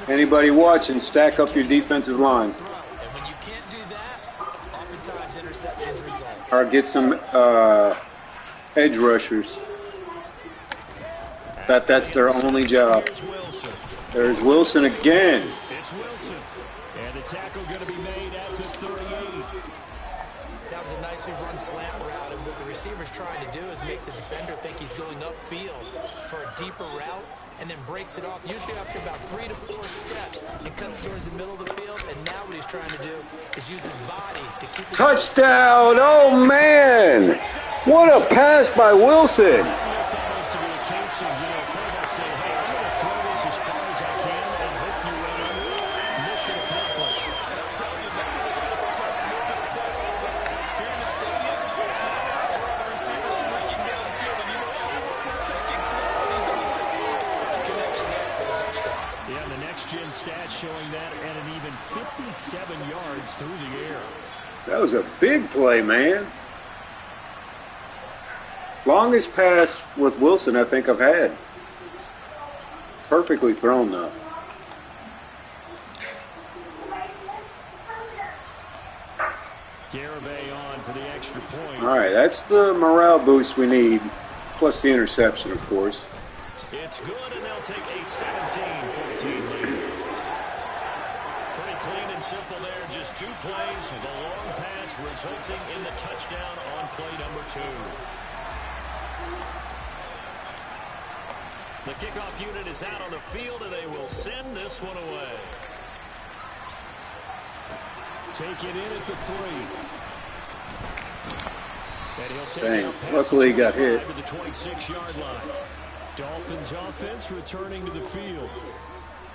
Anybody watching, stack up your defensive line. Or get some edge rushers. That's their only job. There's Wilson again. It's Wilson. And the tackle going to be made at the 38. That was a nicely run slant route, and what the receiver's trying to do is make the defender think he's going upfield for a deeper route, and then breaks it off, usually after about 3 to 4 steps, and cuts towards the middle of the field. And now what he's trying to do is use his body to keep the touchdown! Oh man! What a pass by Wilson! Showing that at an even 57 yards through the air. That was a big play, man. Longest pass with Wilson I think I've had. Perfectly thrown, though. Garibay on for the extra point. All right, that's the morale boost we need, plus the interception, of course. It's good, and they'll take a 17-14 lead. Pretty clean and simple there. Just 2 plays. The long pass resulting in the touchdown on play number 2. The kickoff unit is out on the field, and they will send this one away. Take it in at the 3. And he'll take it out past Luckily he got hit. to the 26-yard line. Dolphins offense returning to the field.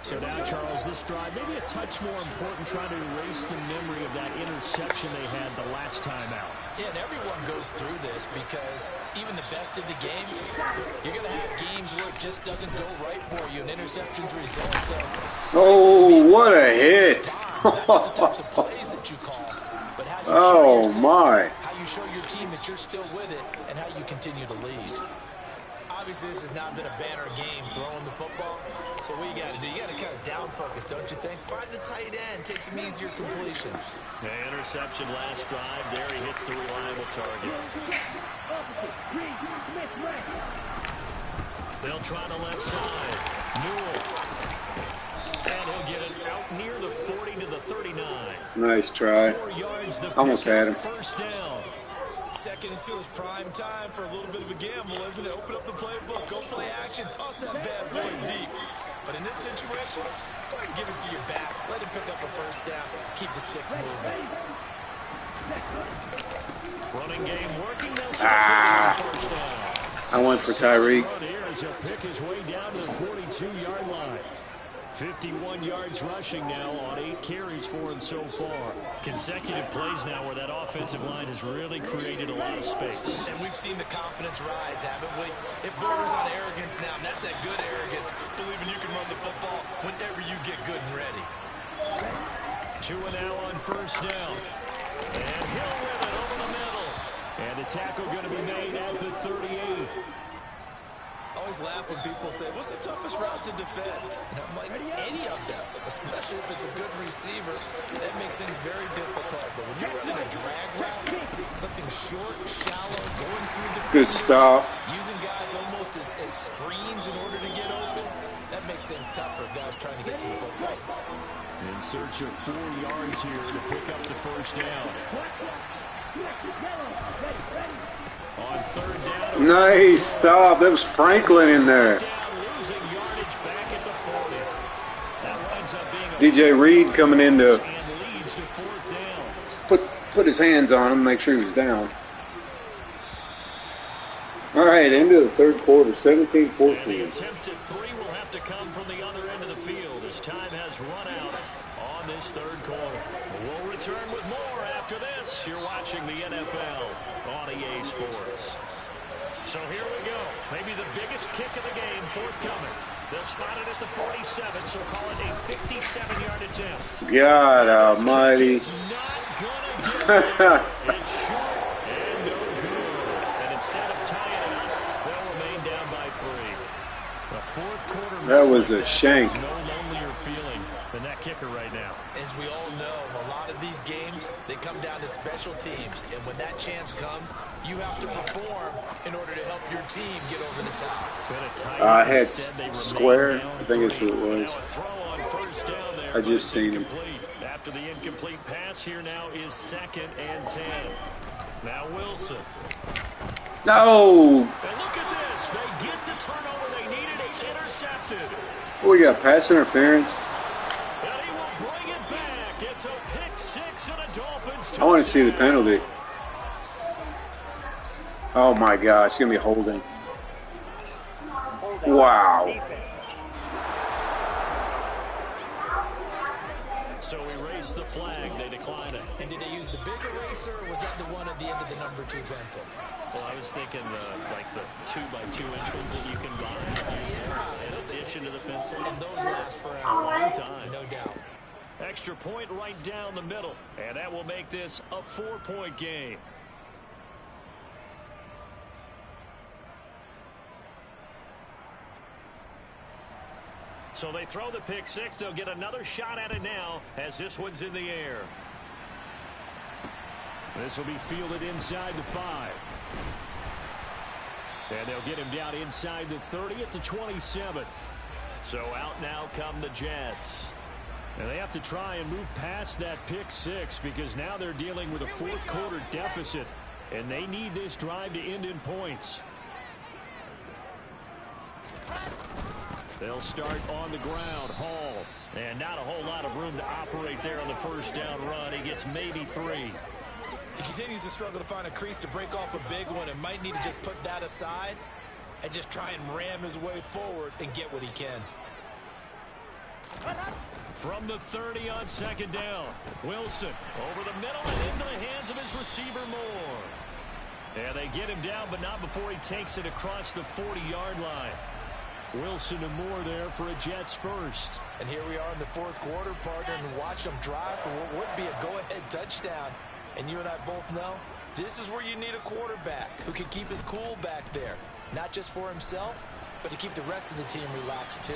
So now, Charles, this drive maybe a touch more important, trying to erase the memory of that interception they had the last time out. Yeah, and everyone goes through this because even the best in the game, you're going to have games where it just doesn't go right for you, and interceptions result. So, oh, what a hit! the types of plays that you call, but how you Oh my! how you show your team that you're still with it, and how you continue to lead. Obviously, this has not been a banner game throwing the football. So what you got to do, you got to kind of down focus, don't you think? Find the tight end, take some easier completions. The interception last drive. There he hits the reliable target. They'll try the left side. Newell. And he'll get it out near the 40 to the 39. Nice try. 4 yards. Almost had him. First down. Second and 2 is prime time for a little bit of a gamble, isn't it? Open up the playbook, go play action, toss that bad boy deep. But in this situation, go ahead and give it to your back. Let him pick up a first down. Keep the sticks moving. Running game working. First down. I went for Tyreek. Here as he'll pick his way down to the 42-yard line. 51 yards rushing now on 8 carries for him so far. Consecutive plays now where that offensive line has really created a lot of space. And we've seen the confidence rise, haven't we? It borders on arrogance now, and that's that good arrogance, believing you can run the football whenever you get good and ready. 2 and now on first down. And Hill with it over the middle. And the tackle going to be made at the 38. I always laugh when people say, what's the toughest route to defend? And I'm like, any of them, especially if it's a good receiver. That makes things very difficult. But when you're running a drag route, something short, shallow, going through the Good stuff. using guys almost as screens in order to get open, that makes things tough for guys trying to get to the football. In search of 4 yards here to pick up the first down. On third down. Nice stop. That was Franklin in there. Losing yardage back at the 40. That winds up being a DJ Reed coming in to and leads to fourth down. put his hands on him, make sure he was down. All right, into the third quarter, 17-14. And the attempt at 3 will have to come from the other end of the field as time has run out on this third quarter. We'll return with more after this. You're watching the NFL on EA Sports. So here we go. Maybe the biggest kick of the game forthcoming. They'll spot it at the 47, so call it a 57-yard attempt. God almighty. It's not going to get it. It's short and no good. And instead of tying it up, they'll remain down by 3. The fourth quarter. That was a shank. No lonelier feeling than that kicker right now. As we all know, a lot of these games, they come down to special teams. And when that chance comes, you have to perform in order to help your team get over the top. I had square. I think that's who it was. Now a throw on first down there, I just seen him. After the incomplete pass, here now is 2nd and 10. Now Wilson. No. And look at this. They get the turnover they needed. It's intercepted. Oh, we got pass interference. And he will bring it back. It's a pick 6 and a Dolphins touchdown. I want to see the penalty. Oh my gosh, it's gonna be holding. Wow. So erase the flag. They decline it. And did they use the big eraser, or was that the one at the end of the number 2 pencil? Well, I was thinking like the 2x2 inch ones that you can buy in addition to the pencil. And those last for A long time. no doubt. Extra point right down the middle. And that will make this a 4-point game. So they throw the pick 6. They'll get another shot at it now as this one's in the air. This will be fielded inside the 5. And they'll get him down inside the 30 at the 27. So out now come the Jets. And they have to try and move past that pick six because now they're dealing with a fourth quarter deficit, and they need this drive to end in points. They'll start on the ground. Hall. And not a whole lot of room to operate there on the first down run. He gets maybe 3. He continues to struggle to find a crease to break off a big one and might need to just put that aside and just try and ram his way forward and get what he can. From the 30 on second down, Wilson over the middle and into the hands of his receiver Moore. And they get him down, but not before he takes it across the 40-yard line. Wilson and Moore there for a Jets first. And here we are in the fourth quarter, partner, and watch them drive for what would be a go-ahead touchdown. And you and I both know this is where you need a quarterback who can keep his cool back there, not just for himself, but to keep the rest of the team relaxed too.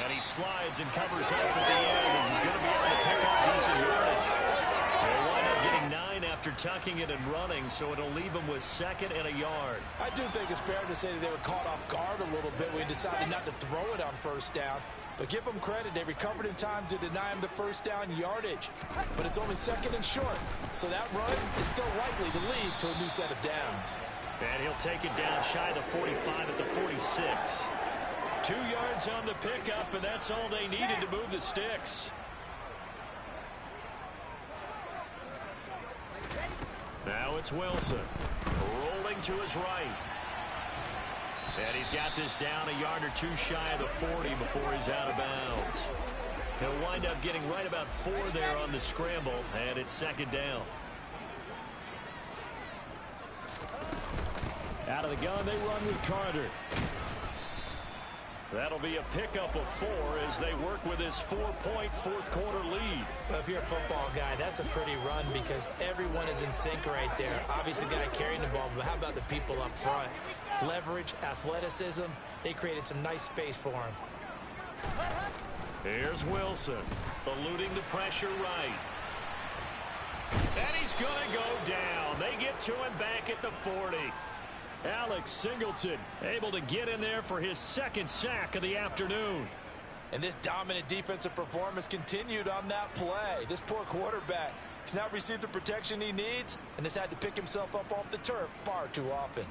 And he slides and covers up at the end as he's going to be able to pick up decent yardage. They'll wind up getting 9 after tucking it and running, so it'll leave him with 2nd and a yard. I do think it's fair to say that they were caught off guard a little bit when he decided not to throw it on first down. But give them credit, they recovered in time to deny him the first down yardage. But it's only 2nd and short, so that run is still likely to lead to a new set of downs. And he'll take it down shy of the 45 at the 46. 2 yards on the pickup, and that's all they needed to move the sticks. Now it's Wilson, rolling to his right. And he's got this down a yard or 2 shy of the 40 before he's out of bounds. He'll wind up getting right about 4 there on the scramble, and it's 2nd down. Out of the gun, they run with Carter. That'll be a pickup of 4 as they work with his 4-point fourth quarter lead. Well, if you're a football guy, that's a pretty run because everyone is in sync right there. Obviously, the guy carrying the ball, but how about the people up front? Leverage, athleticism, they created some nice space for him. Here's Wilson, eluding the pressure right. And he's going to go down. They get to him back at the 40. Alex Singleton able to get in there for his 2nd sack of the afternoon. And this dominant defensive performance continued on that play. This poor quarterback has not received the protection he needs and has had to pick himself up off the turf far too often.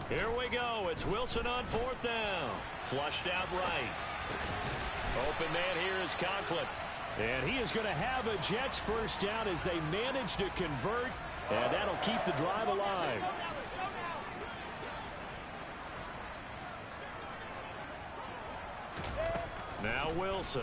Here we go. It's Wilson on 4th down. Flushed out right. Open man here is Conklin. And he is going to have a Jets first down as they manage to convert. And that'll keep the drive alive. Now Wilson.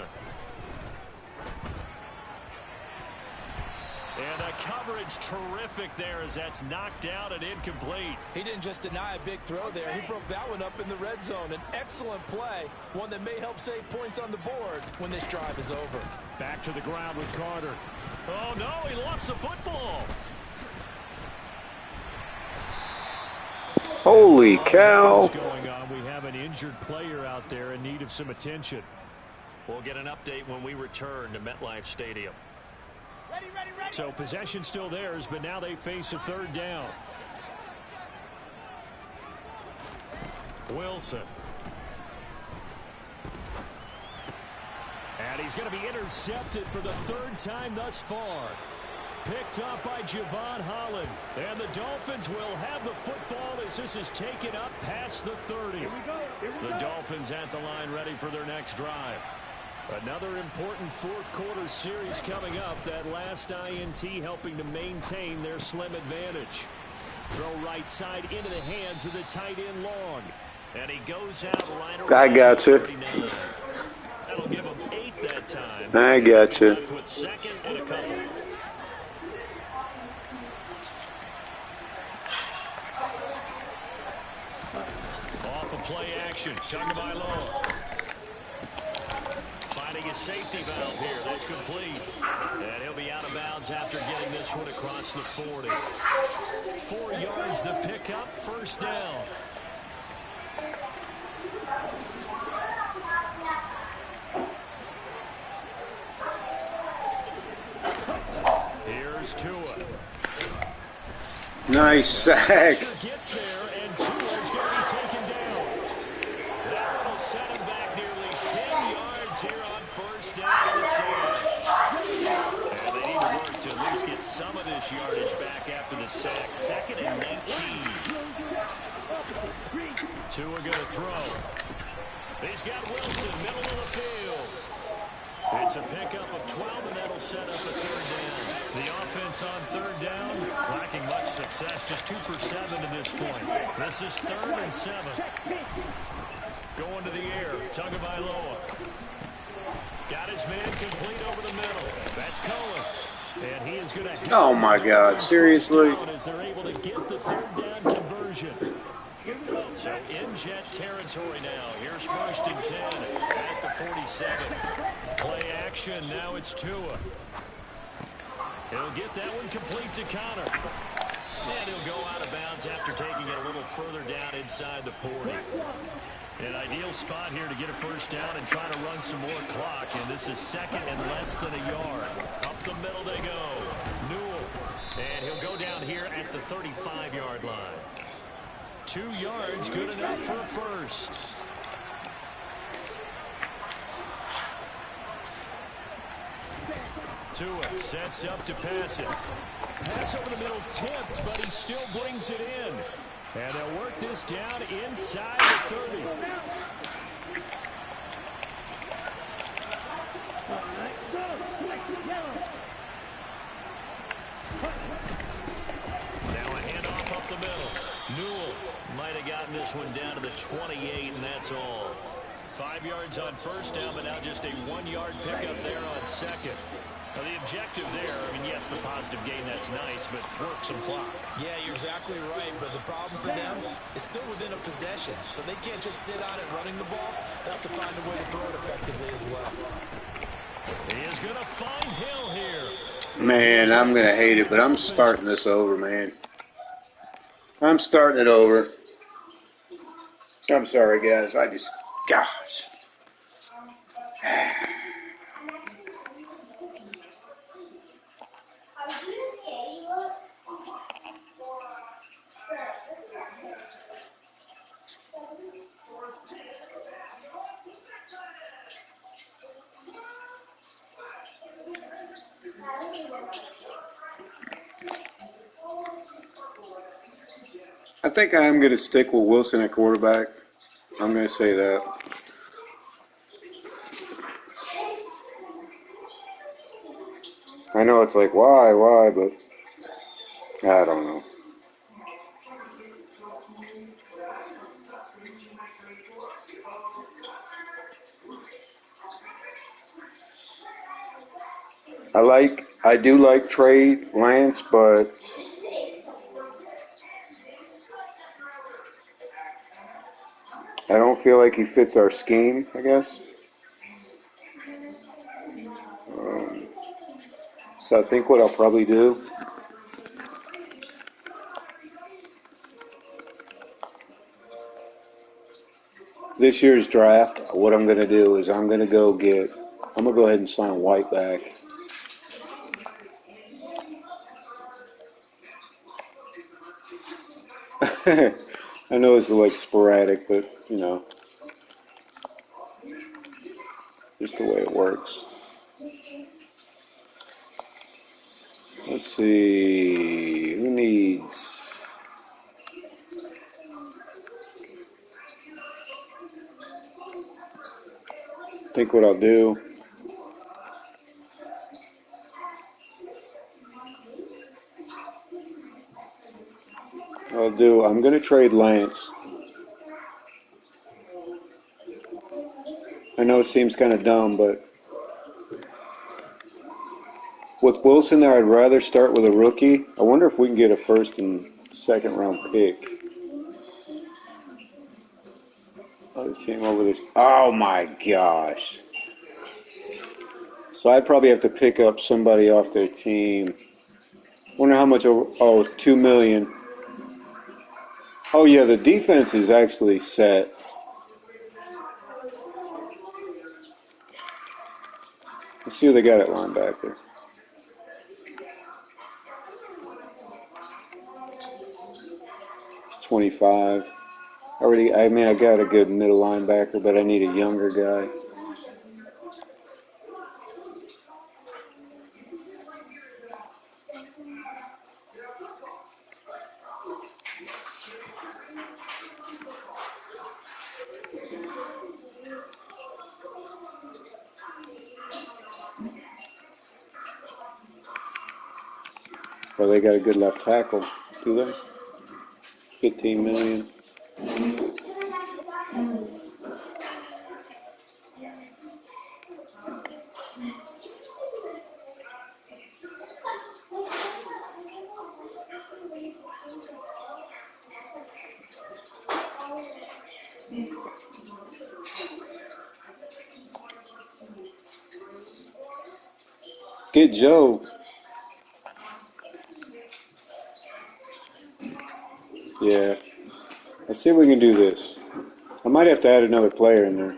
And the coverage terrific there as that's knocked out and incomplete. He didn't just deny a big throw there. He broke that one up in the red zone. An excellent play, one that may help save points on the board when this drive is over. Back to the ground with Carter. Oh, no, he lost the football. Holy cow. What's going on? We have an injured player out there in need of some attention. We'll get an update when we return to MetLife Stadium. So possession still theirs, but now they face a 3rd down. Wilson. And he's going to be intercepted for the 3rd time thus far. Picked up by Javon Holland. And the Dolphins will have the football as this is taken up past the 30. Here we go. The Dolphins at the line ready for their next drive. Another important fourth quarter series coming up. That last INT helping to maintain their slim advantage. Throw right side into the hands of the tight end Long. And he goes out right around. I got you. That'll give him 8 that time. I got you. Left with 2nd and a couple. Off a play action. Tugged by Long. Finding a safety valve here. That's complete. And he'll be out of bounds after getting this one across the 40. 4 yards the pickup. First down. Here's Tua. Nice sack. Gets there, and Tua's going to be taken down. That one will set him back nearly 10 yards here on first down in the sack. And they need to work to at least get some of this yardage back after the sack. 2nd and 19. Tua going to throw. He's got Wilson, middle of the field. It's a pickup of 12, and that'll set up a 3rd down. The offense on 3rd down, lacking much success, just 2 for 7 to this point. This is 3rd and 7. Going to the air, Tagovailoa. Got his man complete over the middle. That's Cullen. And he is going to... Oh, my God. Seriously? As they're able to get the 3rd down conversion. So in Jet territory now. Here's 1st and 10 at the 47. Play action. Now it's Tua. He'll get that one complete to Connor. And he'll go out of bounds after taking it a little further down inside the 40. An ideal spot here to get a 1st down and try to run some more clock. And this is 2nd and less than a yard. Up the middle they go. Newell. And he'll go down here at the 35-yard line. 2 yards, good enough for a 1st. Tua sets up to pass it. Pass over the middle tipped, but he still brings it in. And they'll work this down inside the 30. Now a handoff up the middle. Newell might have gotten this one down to the 28, and that's all. 5 yards on 1st down, but now just a 1-yard pickup there on 2nd. Now the objective there, I mean, yes, the positive gain, that's nice, but work some clock. Yeah, you're exactly right, but the problem for them is still within a possession, so they can't just sit on it running the ball. They'll have to find a way to throw it effectively as well. He is going to find Hill here. Man, I'm going to hate it, but I'm starting this over, man. I'm starting it over. I'm sorry, guys. I just, gosh. I think I am going to stick with Wilson at quarterback. I'm going to say that. I know it's like, why, but I don't know. I do like Trey Lance, but I don't feel like he fits our scheme, I guess. So I think what I'll probably do this year's draft, what I'm going to do is I'm going to go ahead and sign White back. I know it's like sporadic, but you know, just the way it works. Let's see, who needs? I think what I'll do, I'm going to trade Lance. I know it seems kind of dumb, but with Wilson there, I'd rather start with a rookie. I wonder if we can get a 1st and 2nd round pick. Other team over this. Oh my gosh. So I'd probably have to pick up somebody off their team. Wonder how much over, $2 million. Oh yeah, the defense is actually set. Let's see who they got at linebacker. 25. I mean, I got a good middle linebacker, but I need a younger guy. Well, they got a good left tackle, do they? 15 million. Get Joe. Yeah. Let's see if we can do this. I might have to add another player in there.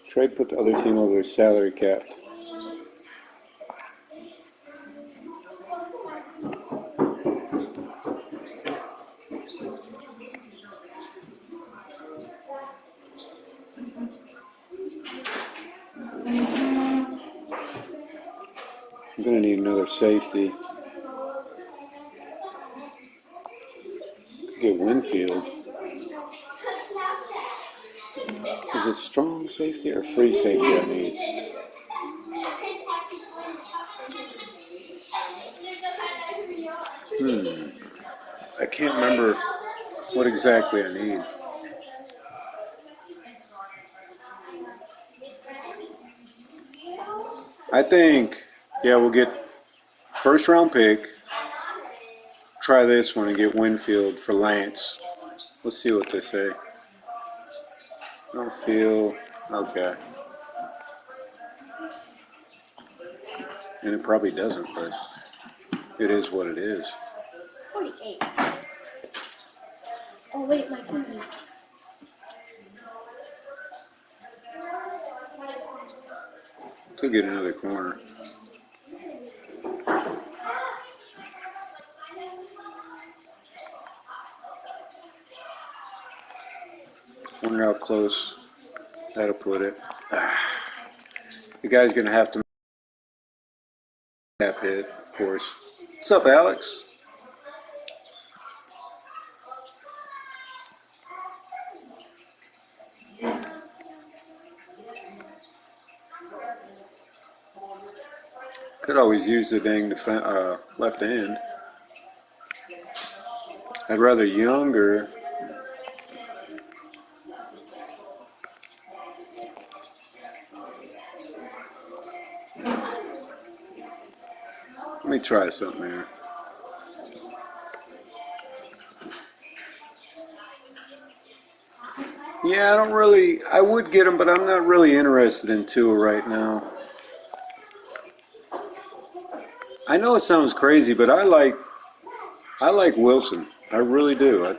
Trade put the other team over their salary cap. I'm going to need another safety. Get Winfield. Is it strong safety or free safety I need? I can't remember what exactly I need. I think, yeah, we'll get first round pick. Try this one and get Winfield for Lance. Let's see what they say. Don't feel okay. And it probably doesn't, but it is what it is. 48. Oh, wait, my goodness. Could get another corner. Wonder how close that'll put it. The guy's going to have to make that hit, of course. What's up, Alex? Could always use the dang left end. I'd rather younger. Let me try something here. Yeah, I would get him, but I'm not really interested in Tua right now. I know it sounds crazy, but I like Wilson. I really do.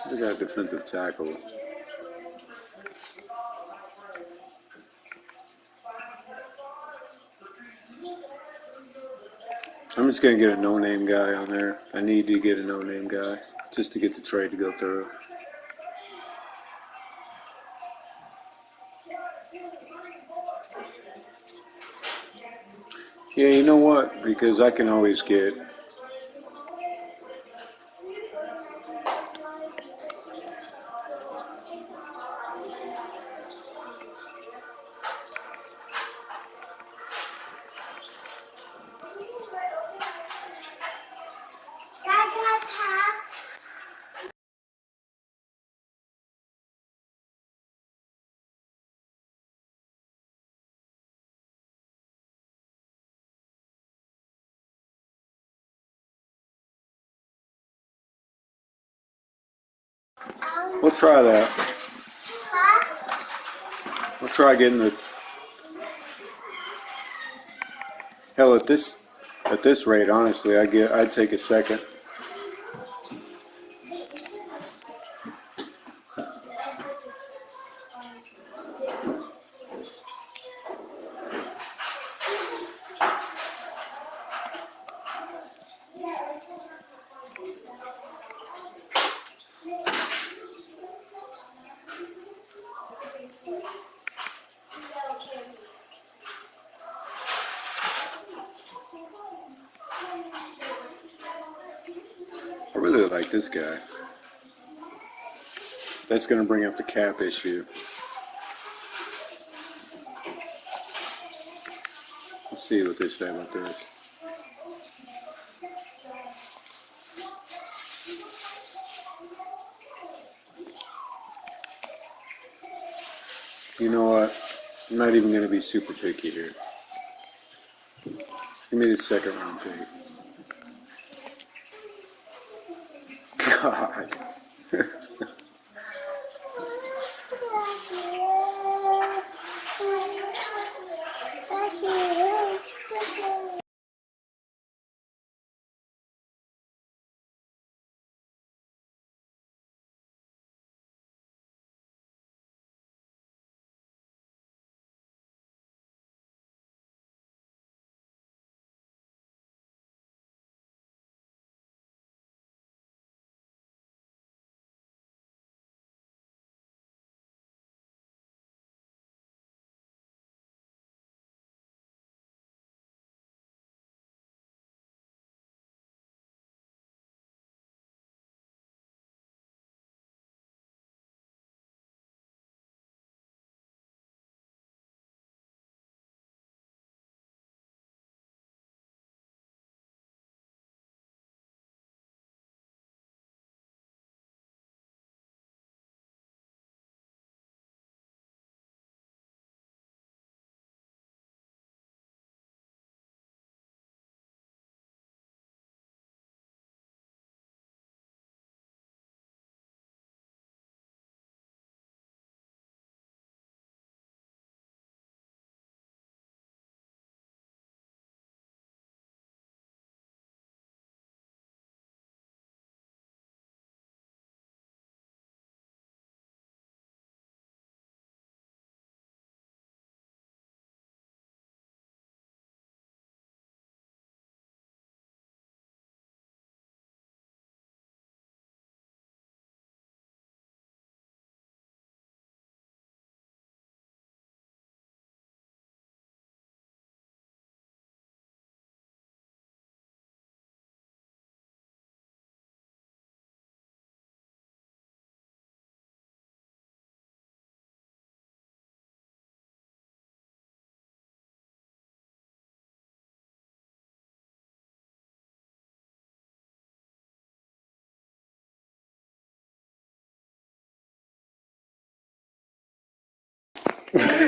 They got a defensive tackle. I'm just going to get a no-name guy on there. I need to get a no-name guy just to get the trade to go through. Yeah, you know what? Because I can always get... We'll try that. We'll try getting the... Hell, at this rate, honestly, I'd take a second. I really like this guy. That's going to bring up the cap issue. Let's see what they say about this. You know what? I'm not even going to be super picky here. Give me the second round pick. God.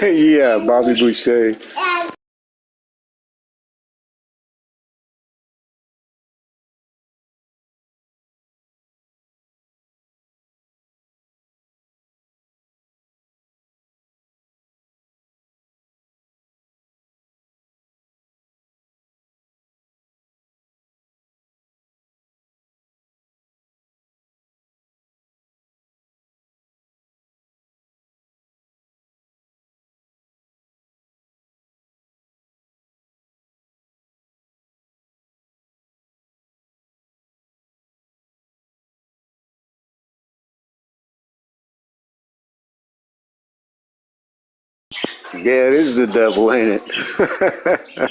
Yeah, Bobby Boucher. Yeah, it is the devil, ain't it?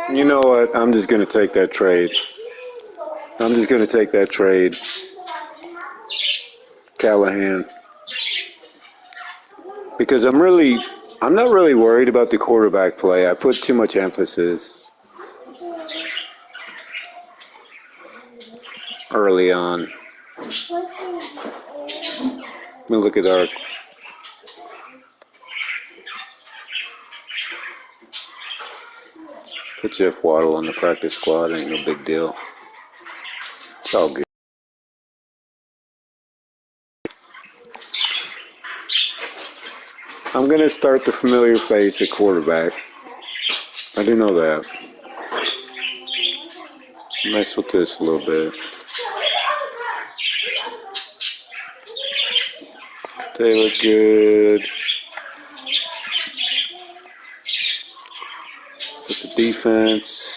You know what? I'm just going to take that trade. I'm just going to take that trade. Callahan. Because I'm not really worried about the quarterback play. I put too much emphasis early on. Let me look at our. Put Jeff Waddle on the practice squad. Ain't no big deal. It's all good. I'm going to start the familiar face at quarterback. I do know that. Mess with this a little bit. They look good. With the defense.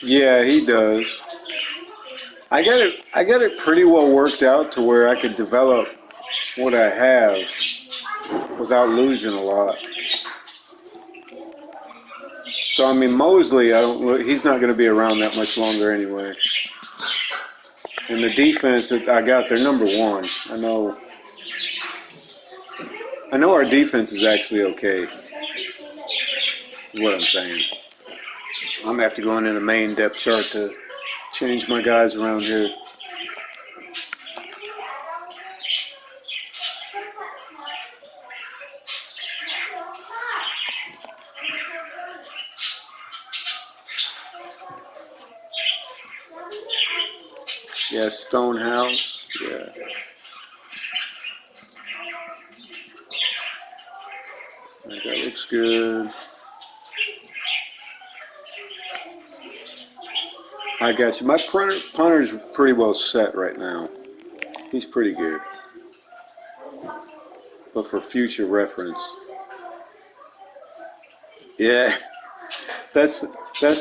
Yeah, he does. I got it pretty well worked out to where I could develop what I have without losing a lot. So I mean Mosley, he's not going to be around that much longer anyway. And the defense that I got, they're number one. I know our defense is actually okay. Is what I'm saying. I'm gonna have to go into the main depth chart to change my guys around here. Yeah, Stonehouse. Yeah. That looks good. I got you. My punter's pretty well set right now. He's pretty good. But for future reference. Yeah. That's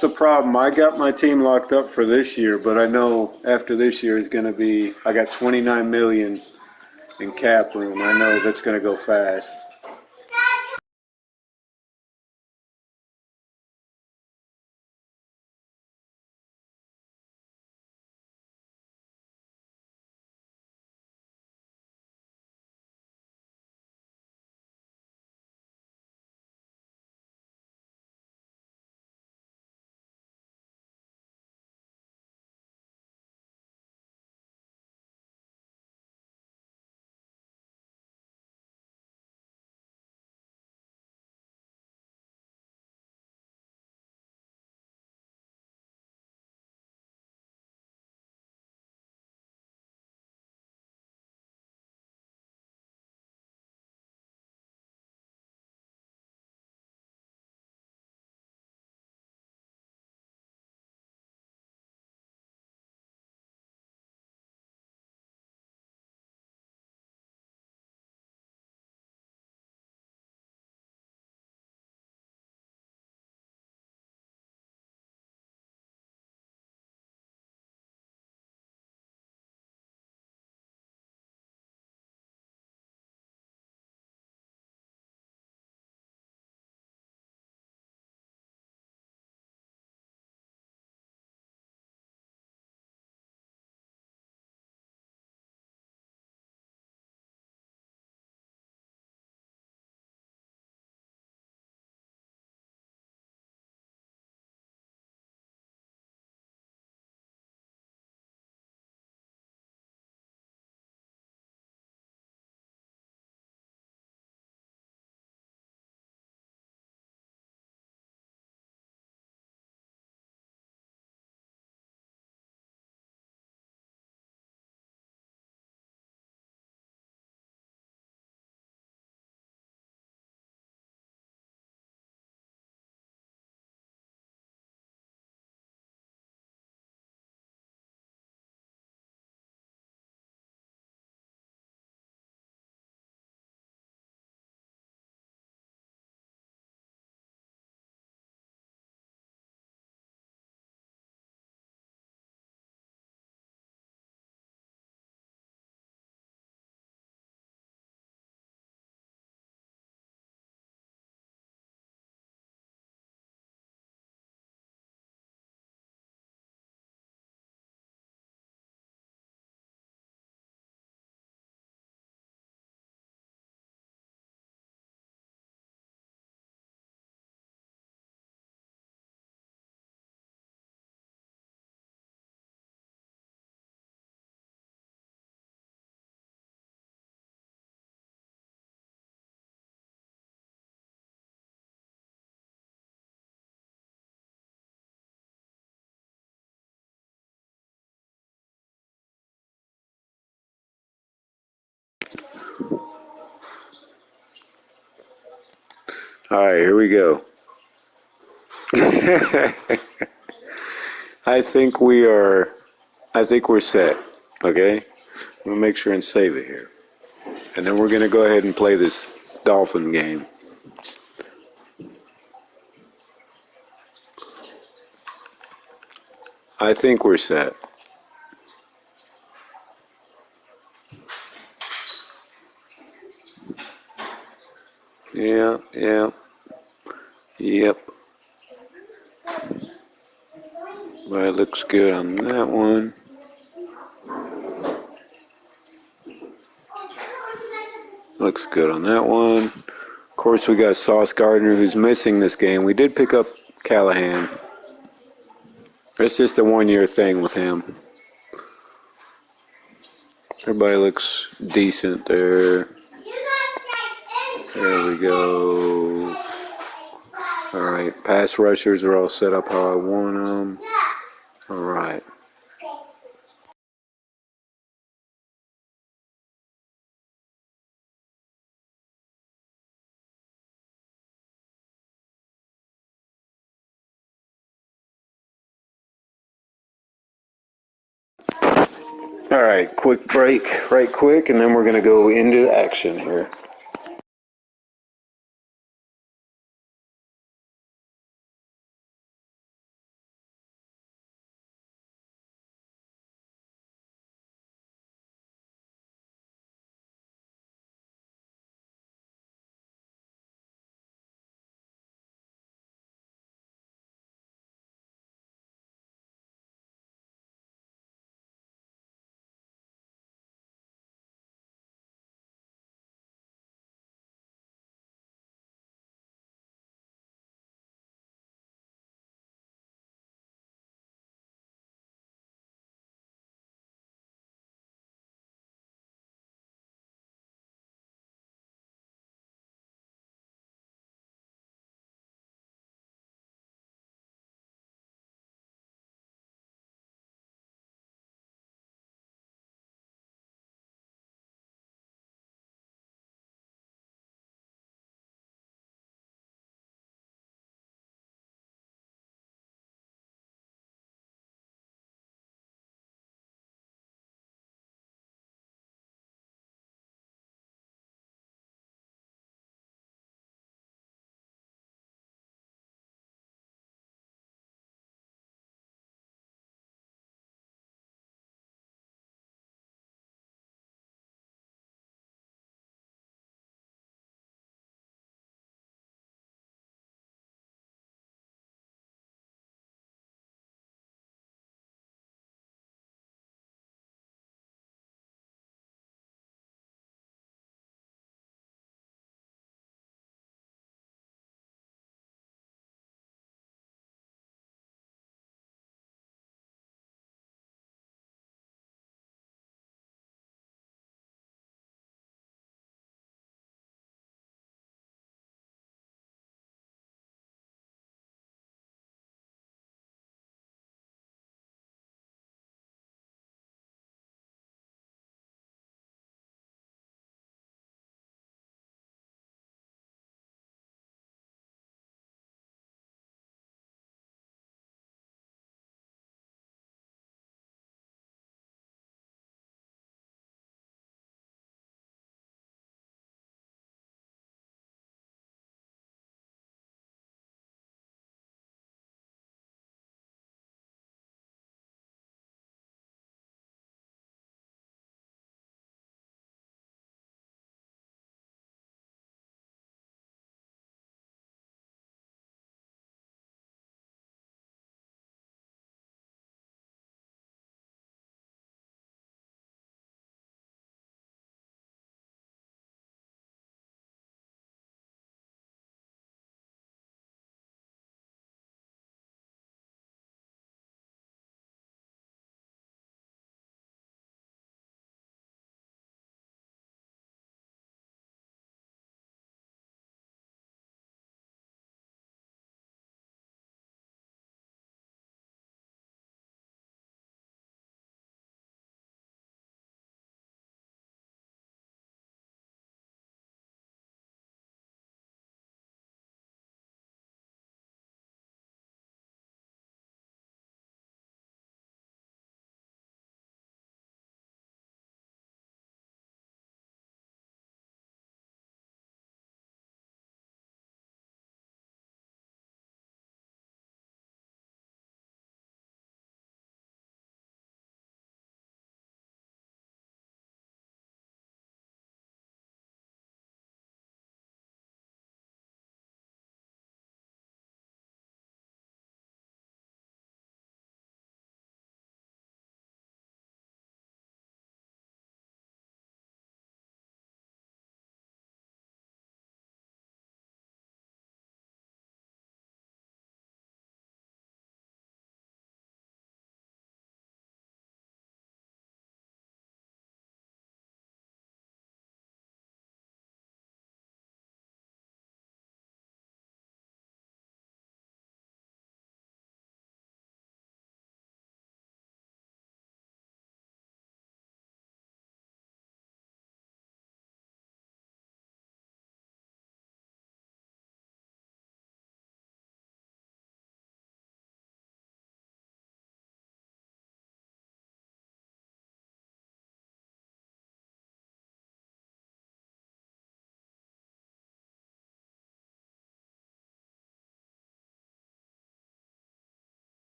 the problem. I got my team locked up for this year, but I know after this year is going to be. I got 29 million in cap room. I know that's going to go fast. All right, here we go. I think we're set. Okay? I'm going to make sure and save it here. And then we're going to go ahead and play this Dolphin game. I think we're set. Yeah. Yep. Well, it looks good on that one. Looks good on that one. Of course, we got Sauce Gardner, who's missing this game. We did pick up Callahan. It's just a one-year thing with him. Everybody looks decent there. There we go. All right, pass rushers are all set up how I want them. All right. All right, quick break, right quick, and then we're going to go into action here.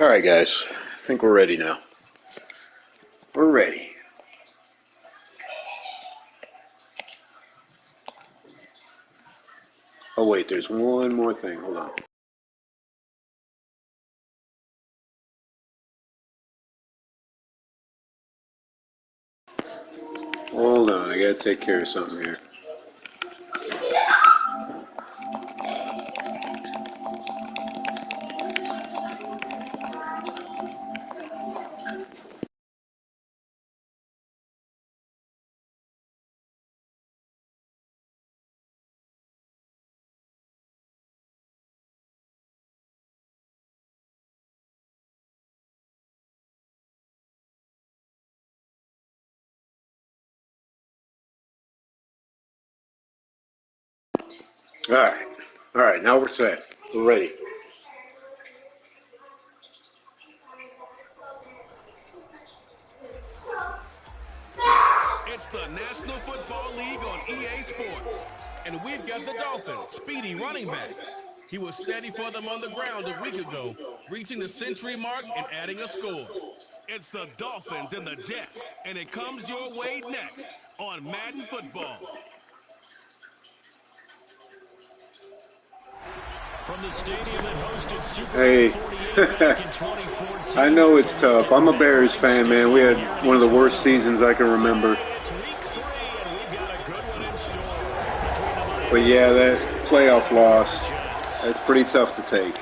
All right, guys. I think we're ready now. We're ready. Oh, wait. There's one more thing. Hold on. Hold on. I got to take care of something here. All right. All right. Now we're set. We're ready. It's the National Football League on EA Sports. And we've got the Dolphins, speedy running back. He was steady for them on the ground a week ago, reaching the century mark and adding a score. It's the Dolphins and the Jets, and it comes your way next on Madden Football. From the stadium that hosted Super Hey, Bowl 48 back in 2014. I know it's tough. I'm a Bears fan, man. We had one of the worst seasons I can remember. It's week 3, and we've got a good one in store. But yeah, that playoff loss, that's pretty tough to take.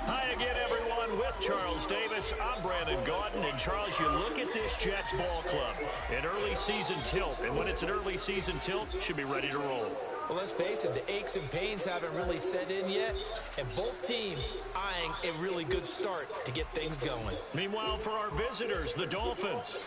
Hi again, everyone, with Charles Davis. I'm Brandon Gordon, and Charles, you look at this Jets ball club, an early season tilt, and when it's an early season tilt, should be ready to roll. Well, let's face it, the aches and pains haven't really set in yet, and both teams eyeing a really good start to get things going. Meanwhile, for our visitors, the Dolphins.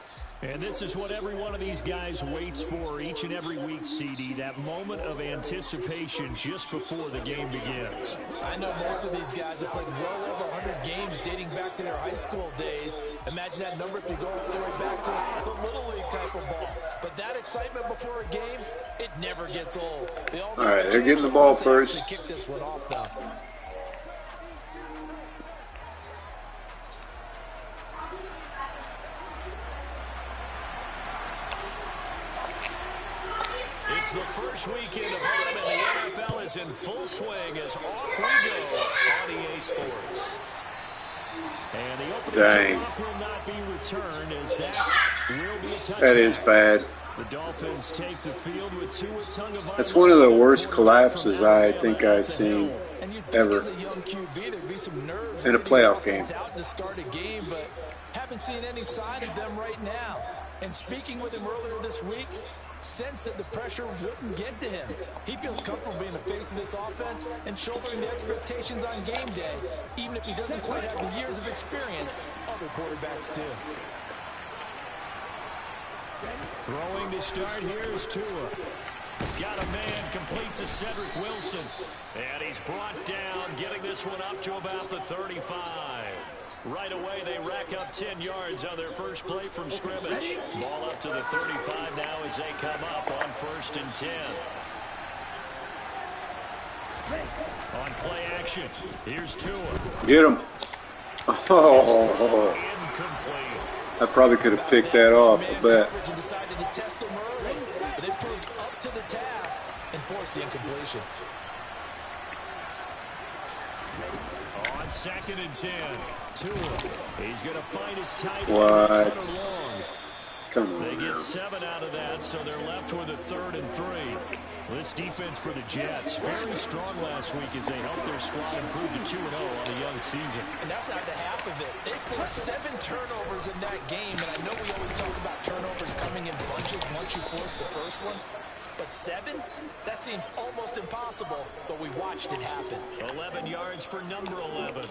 And this is what every one of these guys waits for each and every week, CD, that moment of anticipation just before the game begins. I know most of these guys have played well over 100 games dating back to their high school days. Imagine that number if you go all the way back to the Little League type of ball. But that excitement before a game, it never gets old. All right, they're getting the ball first. Kick this one off, though. It's the first weekend of autumn, and the NFL is in full swing as off we go on EA Sports. And the opening kickoff will not be returned, as that will be a touchdown. That is bad. The Dolphins take the field with Tua Tagovailoa. That's one of the worst collapses I think I've seen ever in a playoff game. Out to start a game, but haven't seen any sign of them right now. And speaking with him earlier this week, sensed that the pressure wouldn't get to him. He feels comfortable being the face of this offense and shouldering the expectations on game day, even if he doesn't quite have the years of experience other quarterbacks do. Throwing to start here is Tua. Got a man complete to Cedric Wilson. And he's brought down, getting this one up to about the 35. Right away, they rack up 10 yards on their first play from scrimmage. Ball up to the 35 now as they come up on 1st and 10. On play action, here's Tua. Get him. Oh, Incomplete. I probably could have picked that off, I bet. Decided to test him early, but it proved up to the task and forced the incompletion. On 2nd and 10, Tua. He's going to find his tight end. What? Come They on get now. 7 out of that, so they're left with a 3rd and 3. This defense for the Jets, very strong last week as they helped their squad improve to 2-0 on a young season. And that's not the half of it. They forced 7 turnovers in that game, and I know we always talk about turnovers coming in bunches once you force the first one. But 7? That seems almost impossible, but we watched it happen. 11 yards for number 11.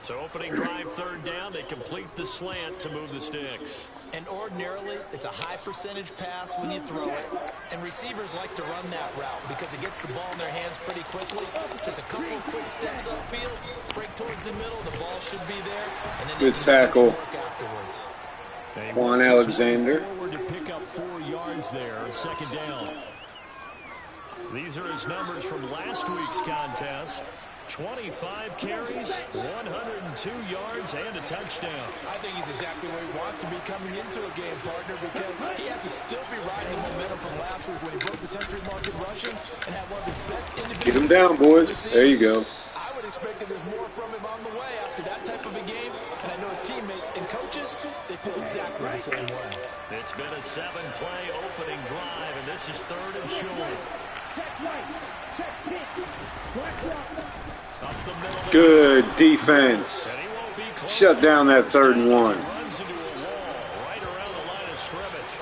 So opening drive, 3rd down, they complete the slant to move the sticks. And ordinarily, it's a high percentage pass when you throw it. And receivers like to run that route because it gets the ball in their hands pretty quickly. Just a couple of quick steps upfield, break towards the middle, the ball should be there. And then Good tackle. Afterwards. Juan Alexander. Forward to pick up 4 yards there, 2nd down. These are his numbers from last week's contest. 25 carries, 102 yards, and a touchdown. I think he's exactly where he wants to be coming into a game, partner, because he has to still be riding the momentum from last week when he broke the century mark in rushing and had one of his best individual. Get him down, boys. There you go. I would expect that there's more from him on the way after that type of a game, and I know his teammates and coaches, they feel exactly the same way. It's been a 7-play opening drive, and this is 3rd and short. Good defense. Shut down that 3rd and 1. Runs into a wall right around the line of scrimmage.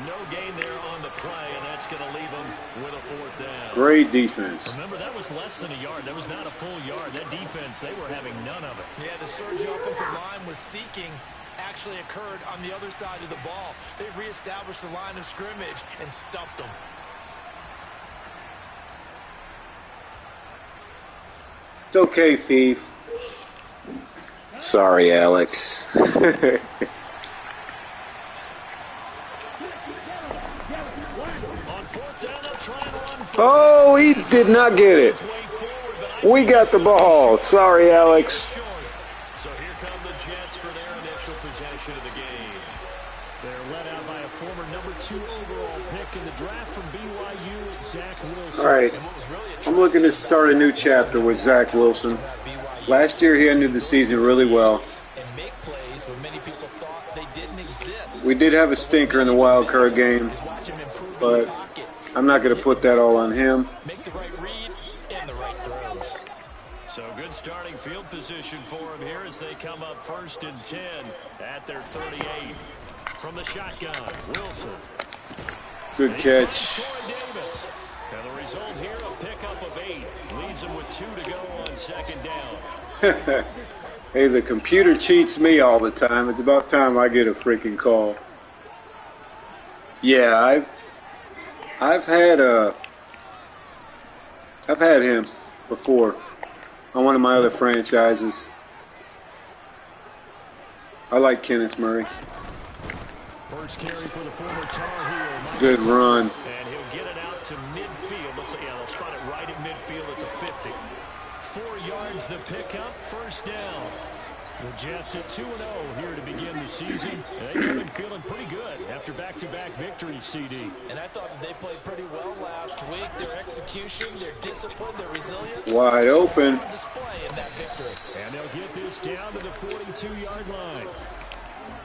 No gain there on the play, and that's going to leave him with a 4th down. Great defense. Remember, that was less than a yard. That was not a full yard. That defense, they were having none of it. Yeah, the surge the offensive line was seeking actually occurred on the other side of the ball. They reestablished the line of scrimmage and stuffed them. It's okay, Thief. Sorry, Alex. Oh, he did not get it. We got the ball. Sorry, Alex. So here come the Jets for their initial possession of the game. They're led out by a former #2 overall pick in the draft from BYU, Zach Wilson. All right. I'm looking to start a new chapter with Zach Wilson. Last year, he ended the season really well. We did have a stinker in the wild card game, but I'm not going to put that all on him. Make the right read and the right throws. So good starting field position for him here as they come up 1st and 10 at their 38. From the shotgun, Wilson. Good catch. And the result here, a pickup of 8. Leaves him with 2 to go on 2nd down. Hey, the computer cheats me all the time. It's about time I get a freaking call. Yeah, I've had him before on one of my other franchises. I like Kenneth Murray. First carry for the former Tar Heel. Good run. And he'll get it out to midfield. Let's say, yeah, they'll spot it right at midfield at the 50. 4 yards the pickup, 1st down. The Jets at 2-0 here to begin the season. They've been feeling pretty good after back-to-back victories, CD. And I thought that they played pretty well last week. Their execution, their discipline, their resilience. Wide open. On display in that victory. And they'll get this down to the 42-yard line.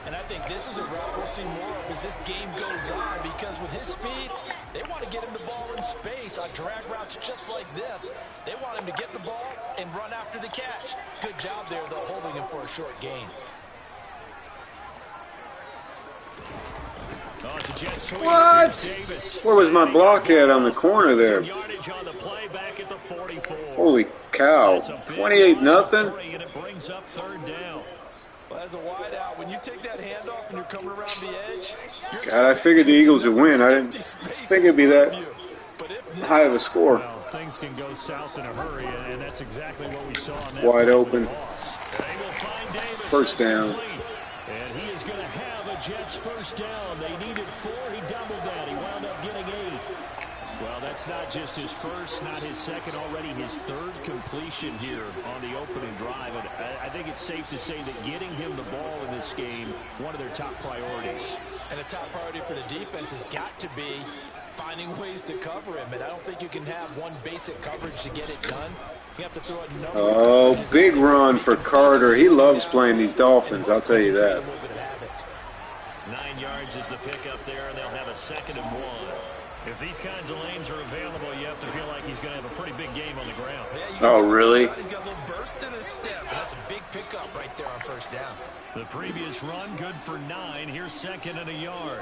And I think this is a route we'll see more of as this game goes on, because with his speed, they want to get him the ball in space on drag routes just like this. They want him to get the ball and run after the catch. Good job there, though, holding him for a short gain. What? Where was my block at on the corner there? Holy cow. 28-0? And it brings up 3rd down. Well, as a wideout, when you take that handoff and you're coming around the edge, God, I figured the Eagles would win. I didn't think it'd be that high of a score. Well, things can go south in a hurry, and that's exactly what we saw on that. Wide open. 1st down. And he is going to have a Jets 1st down. They needed 4. He doubled that. He wound up getting 8. Well, that's not just his first, not his second, already his 3rd completion here on the opening drive. And I think it's safe to say that getting him the ball in this game, one of their top priorities. And a top priority for the defense has got to be finding ways to cover him. And I don't think you can have one basic coverage to get it done. You have to throw a number. Oh, big run for Carter. He loves playing these Dolphins, I'll tell you that. 9 yards is the pickup there, and they'll have a 2nd and 1. If these kinds of lanes are available, you have to feel like he's going to have a pretty big game on the ground. Oh, really? He's got a little burst in his step, and that's a big pickup right there on 1st down. The previous run, good for 9. Here's 2nd and a yard.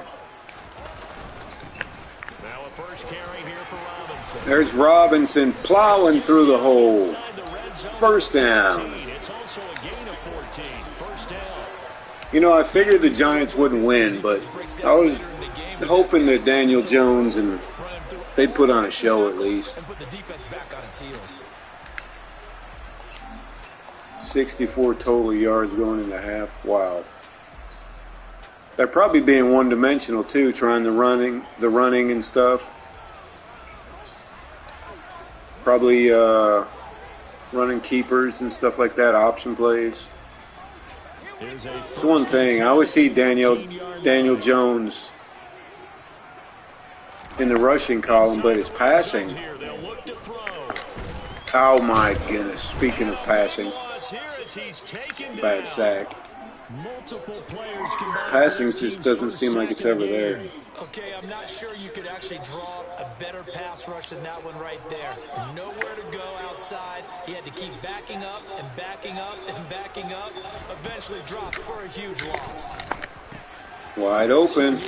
Now a first carry here for Robinson. There's Robinson plowing through the hole. 1st down. It's also a gain of 14. 1st down. You know, I figured the Giants wouldn't win, but I was hoping that Daniel Jones and they'd put on a show at least. 64 total yards going into half. Wow. They're probably being one-dimensional too, trying the running and stuff. Probably running keepers and stuff like that, option plays. Here's a It's one thing. I always see Daniel Jones in the rushing column, but his passing. Oh my goodness. Speaking of passing, bad sack. Passing just doesn't seem like it's ever there. Okay, I'm not sure you could actually draw a better pass rush than that one right there. Nowhere to go outside. He had to keep backing up and backing up and backing up. Eventually dropped for a huge loss. Wide open.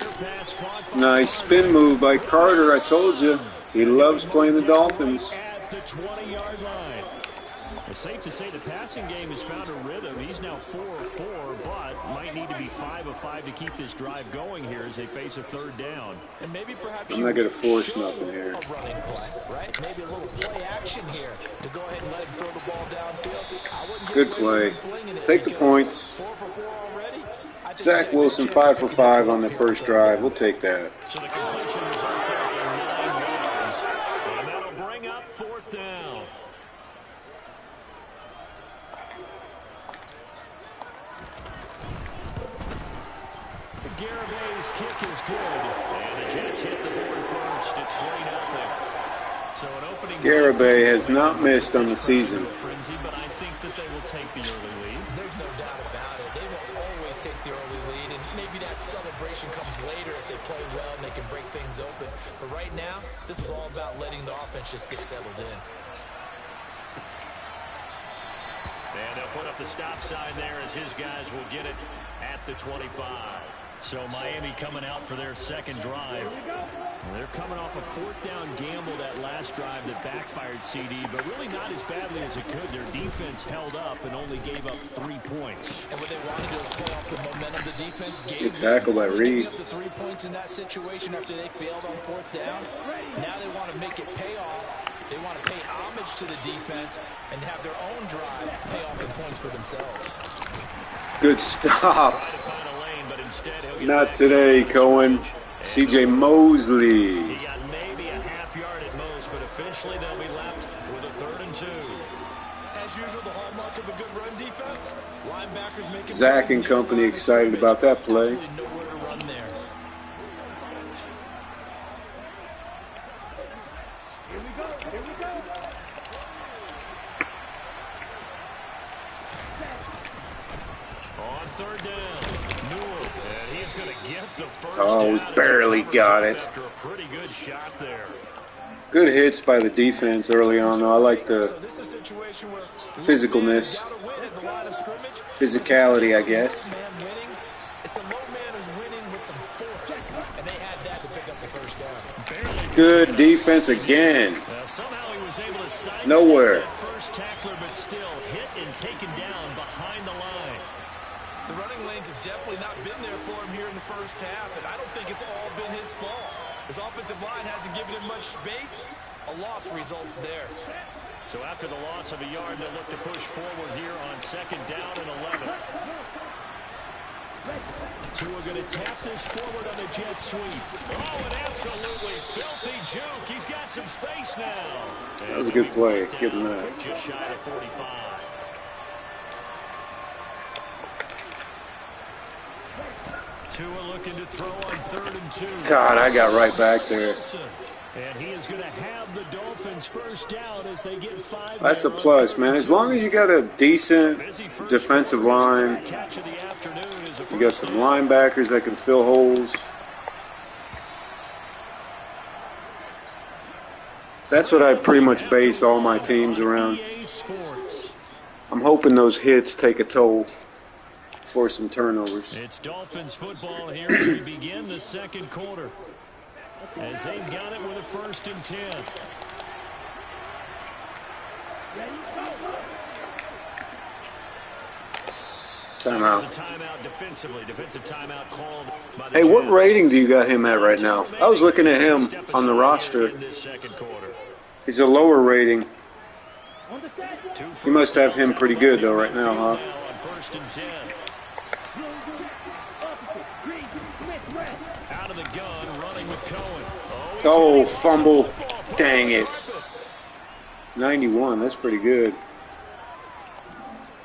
Nice spin move by Carter. I told you. He loves playing the Dolphins. At the 20-yard line. It's safe to say the passing game has found a rhythm. He's now 4 of 4, but might need to be 5 of 5 to keep this drive going here as they face a third down. And maybe perhaps I'm not going to force nothing here. A running play, right? Maybe a little play action here to go ahead and let him throw the ball downfield. Good play. Take the points. 4 for 4 already. Zach Wilson 5 for 5 on the first drive. We'll take that. So the completion results in 9 yards, and that'll bring up 4th down. Garabay's kick is good, and the Jets hit the board first. It's 3-0. So an opening. Garabay has not missed on the season. Frenzy, but I think that they will take the early lead. There's no doubt about it. They will always take the early lead, and maybe that celebration comes later if they play well and they can break things open. But right now, this is all about letting the offense just get settled in. And they'll put up the stop sign there as his guys will get it at the 25. So Miami coming out for their second drive. They're coming off a 4th down gamble that last drive that backfired CD, but really not as badly as it could. Their defense held up and only gave up 3 points. And what they wanted to do is play off the momentum the defense gave. Good tackle by Reed. Up the 3 points in that situation after they failed on 4th down. Now they want to make it pay off. They want to pay homage to the defense and have their own drive pay off the points for themselves. Good stop. Not today, Cohen. C.J. Mosley. He got maybe a half yard at most, but officially they'll be left with a 3rd and 2. As usual, the hallmark of a good run defense. Linebackers making Zach and company excited about that play. absolutely nowhere to run there. Here we go. Here we go. On 3rd down, Newell, and he's going to get the first Oh, down. we barely got it. After a pretty good shot there. Good hits by the defense early on, though. I like the So this is a situation where physicalness, gotta win at the line of scrimmage. physicality, I guess. Man winning. It's the low man who's winning with some force, and they had that to pick up the first down. Good defense again. Somehow he was able to sidestep Nowhere. that first tackler, but still hit and taken down behind the line. The running lanes have definitely not been there for him here in the first half, and I don't think it's all been his fault. His offensive line hasn't given him much space. A loss results there. So after the loss of a yard, they'll look to push forward here on 2nd down and 11. Tua going to tap this forward on the jet sweep. Oh, an absolutely filthy juke. He's got some space now. That was a good play. Give him that. Just shy of 45. Tua looking to throw on 3rd and 2. God, I got right back there. And he is going to have the Dolphins first down as they get 5. That's a plus, man. As long as you got a decent defensive line, you got some linebackers that can fill holes. That's what I pretty much base all my teams around. I'm hoping those hits take a toll for some turnovers. It's Dolphins football here as we begin the second quarter. As they've got it with a 1st and 10. Timeout. There's a timeout defensively. Defensive timeout called by the Hey, what Jets. rating do you got him at right now? I was looking at him on the roster. In this second quarter. He's a lower rating. You must have him pretty good, though, right now, huh? On 1st and 10. Out of the gun, running with Cohen. Oh, fumble. Dang it. 91, that's pretty good.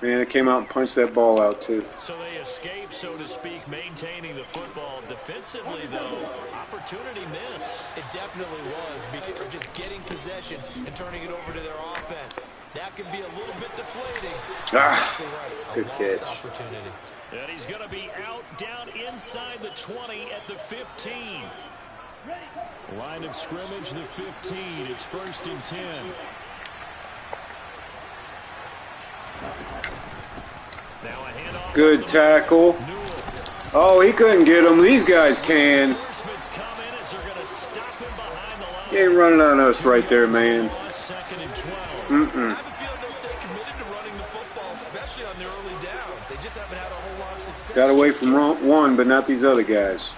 Man, it came out and punched that ball out, too. So they escape, so to speak, maintaining the football. Defensively, though, opportunity miss. It definitely was, because just getting possession and turning it over to their offense. That can be a little bit deflating. Exactly right. Good lost catch. Opportunity. And he's going to be out down inside the 20 at the 15. Line of scrimmage, the 15. It's 1st and 10. Now a handoff. Good tackle. Oh, he couldn't get him. These guys can. He ain't running on us right there, man. I have a feeling they'll stay committed to running the football, especially on their early downs. They just haven't had a whole lot of success. Got away from one, but not these other guys.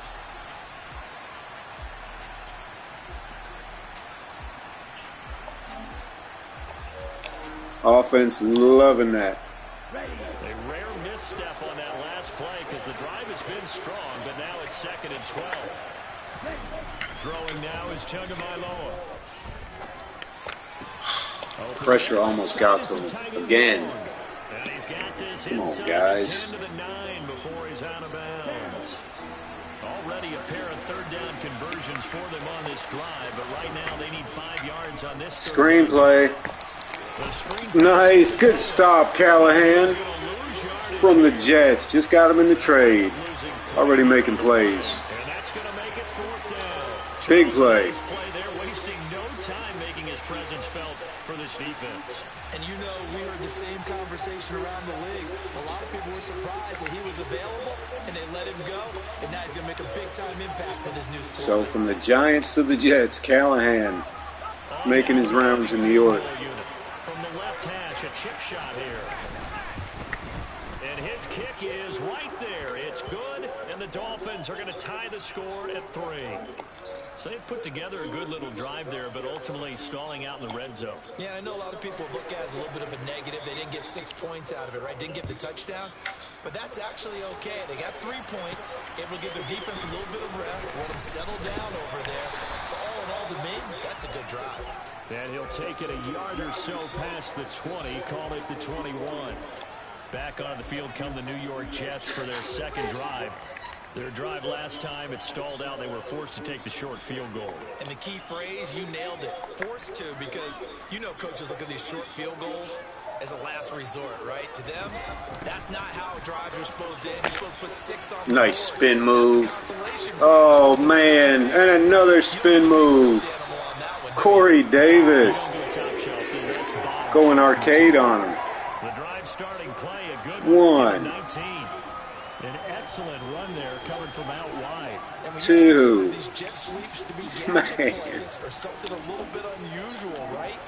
Offense loving that. A rare misstep on that last play because the drive has been strong, but now it's 2nd and 12. Throwing now is Tagovailoa. Pressure almost got to him again. And he's got this Come on, inside guys. the 10 to the 9 before he's out of bounds. Already a pair of 3rd down conversions for them on this drive, but right now they need 5 yards on this Screenplay. Nice. Good stop, Callahan. From the Jets. Just got him in the trade. Already making plays. And that's going to make it 4th down. Big play. They're wasting no time making his presence felt for this defense. And you know, we heard the same conversation around the league. A lot of people were surprised that he was available, and they let him go. And now he's going to make a big-time impact with his new squad. So from the Giants to the Jets, Callahan making his rounds in New York. From the left hash, a chip shot here. And his kick is right there. It's good, and the Dolphins are going to tie the score at 3. So they put together a good little drive there, but ultimately stalling out in the red zone. Yeah, I know a lot of people look at it as a little bit of a negative. They didn't get 6 points out of it, right? Didn't get the touchdown. But that's actually okay. They got 3 points. Able to give their defense a little bit of rest, let them settle down over there. So all in all, to me, that's a good drive. And he'll take it a yard or so past the 20, call it the 21. Back on the field come the New York Jets for their 2nd drive. Their drive last time, it stalled out. They were forced to take the short field goal. And the key phrase, you nailed it, forced to, because you know coaches look at these short field goals as a last resort, right? To them, that's not how drives are supposed to end. You're supposed to put 6 on the Nice board. spin move. Oh, man. And another spin move. Corey Davis. Going arcade on him. The drive starting play, a good 1. 19. An excellent run there coming from out wide. 2. These jet sweeps to be Man. plays or something a little bit unusual, right?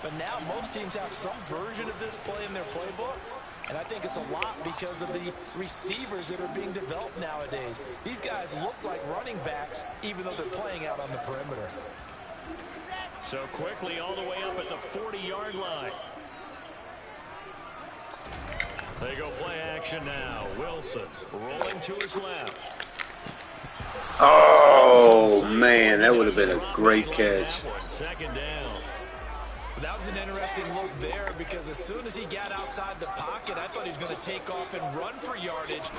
But now most teams have some version of this play in their playbook. And I think it's a lot because of the receivers that are being developed nowadays. These guys look like running backs, even though they're playing out on the perimeter. So quickly all the way up at the 40-yard line. They go play action now. Wilson rolling to his left. Oh, man. That would have been a great catch. 2nd down. That was an interesting look there because as soon as he got outside the pocket, I thought he was going to take off and run for yardage.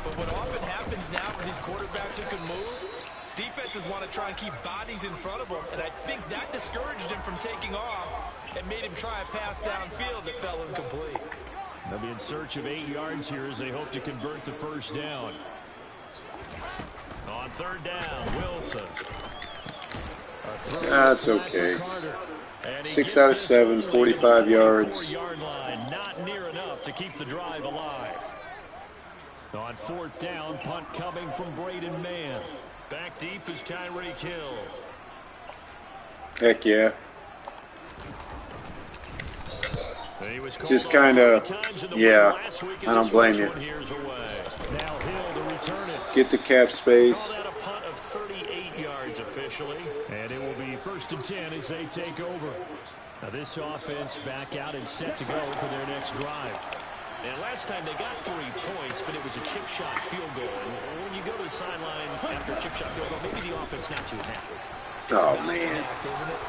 But what often happens now with these quarterbacks who can move, defenses want to try and keep bodies in front of him, and I think that discouraged him from taking off and made him try a pass downfield that fell incomplete. They'll be in search of 8 yards here as they hope to convert the 1st down. On 3rd down, Wilson. That's okay. 6 out of 7, 45 yards. 4-yard line, not near enough to keep the drive alive. On 4th down, punt coming from Braden Mann. Back deep is Tyreek Hill. Heck yeah. Just kind of, yeah, I don't blame you. Get the cap space. A punt of 38 yards officially, and it will be 1st and 10 as they take over. Now this offense back out and set to go for their next drive. And last time they got 3 points, but it was a chip shot field goal. And when you go to the sideline after a chip shot field goal, maybe the offense not too happy. Oh, man. Isn't it?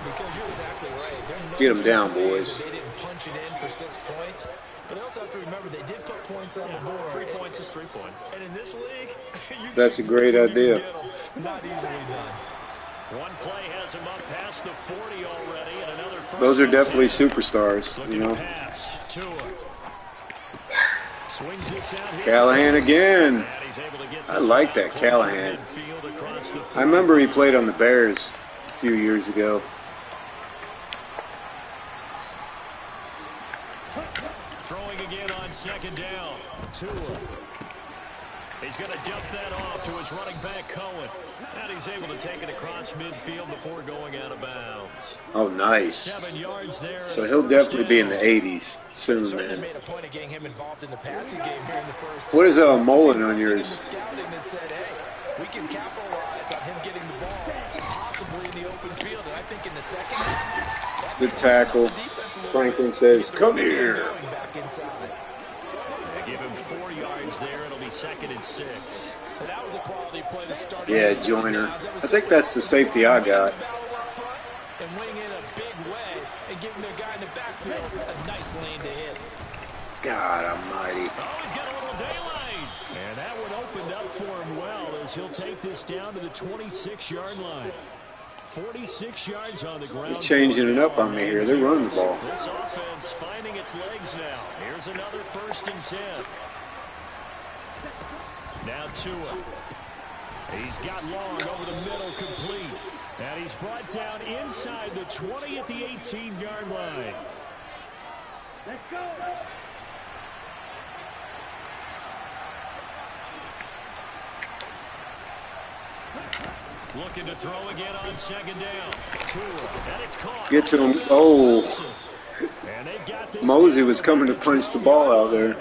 Because you're exactly right. There are no Get 'em down, two ways boys. that they didn't punch it in for 6 points. But they also have to remember they did put points on the board. 3 points is 3 points. And in this league, you That's take a great points when you idea. can get 'em. Not easily done. One play has him up past the 40 already, and another first. Those are definitely superstars, you know. Pass. Tua. Swings this out here. Callahan again. And he's able to get I this like out that closer Callahan. midfield across the I remember he played on the Bears a few years ago. Throwing again on second down. Tua. He's going to dump that off to his running back, Cohen. And he's able to take it across midfield before going out of bounds. Oh, nice. 7 yards there. So he'll definitely be in the 80s soon, Certainly man. made a point of getting him involved in the passing game here in the first. What is Mullen on yours? Scouting that said, hey, we can capitalize on him getting the ball, possibly in the open field. And I think in the second half, Good tackle. Franklin says, "Come here." going back inside. They give him 4 yards there. It'll be 2nd and 6. But that was a quality play to start. Yeah, Joyner. I think that's the safety I got. And winning in a big way and giving their guy in the backfield a nice lane to hit. God almighty. Oh, he's got a little daylight. And that one opened up for him well as he'll take this down to the 26-yard line. 46 yards on the ground. They're changing it up on me here. They're running the ball. This offense finding its legs now. Here's another 1st and 10. Now Tua. He's got long over the middle, complete. And he's brought down inside the 20 at the 18-yard line. Let's go. Looking to throw again on 2nd down. Tua, and it's caught. Get to him. Oh, And they've got this Mosey was coming to punch the ball out there.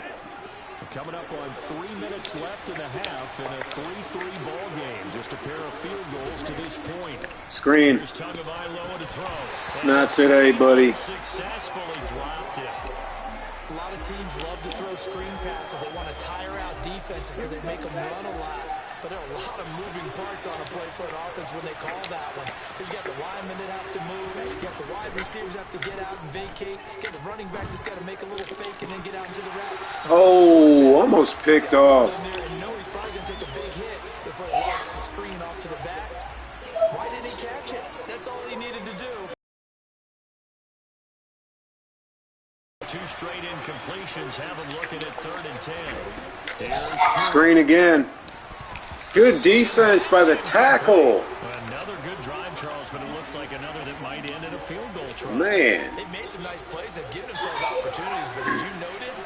Coming up on 3 minutes left in the half in a 3-3 ball game. Just a pair of field goals to this point. Screen. Here's Tagovailoa to throw. Not today, buddy. Successfully dropped it. A lot of teams love to throw screen passes. They want to tire out defenses because they make them run a lot. But there are a lot of moving parts on a play for an offense when they call that one. Because you got the linemen that have to move. You got the wide receivers have to get out and vacate. You got the running back that's got to make a little fake and then get out into the route. Oh, almost picked off. And know he's probably going to take a big hit before he lost the screen off to the back. Why didn't he catch it? That's all he needed to do. 2 straight incompletions have him looking at 3rd and 10. Here's Tua. Screen again. Good defense by the tackle. Another good drive, Charles, but it looks like another that might end in a field goal try. Man. They've made some nice plays. They've given themselves opportunities, but as you noted,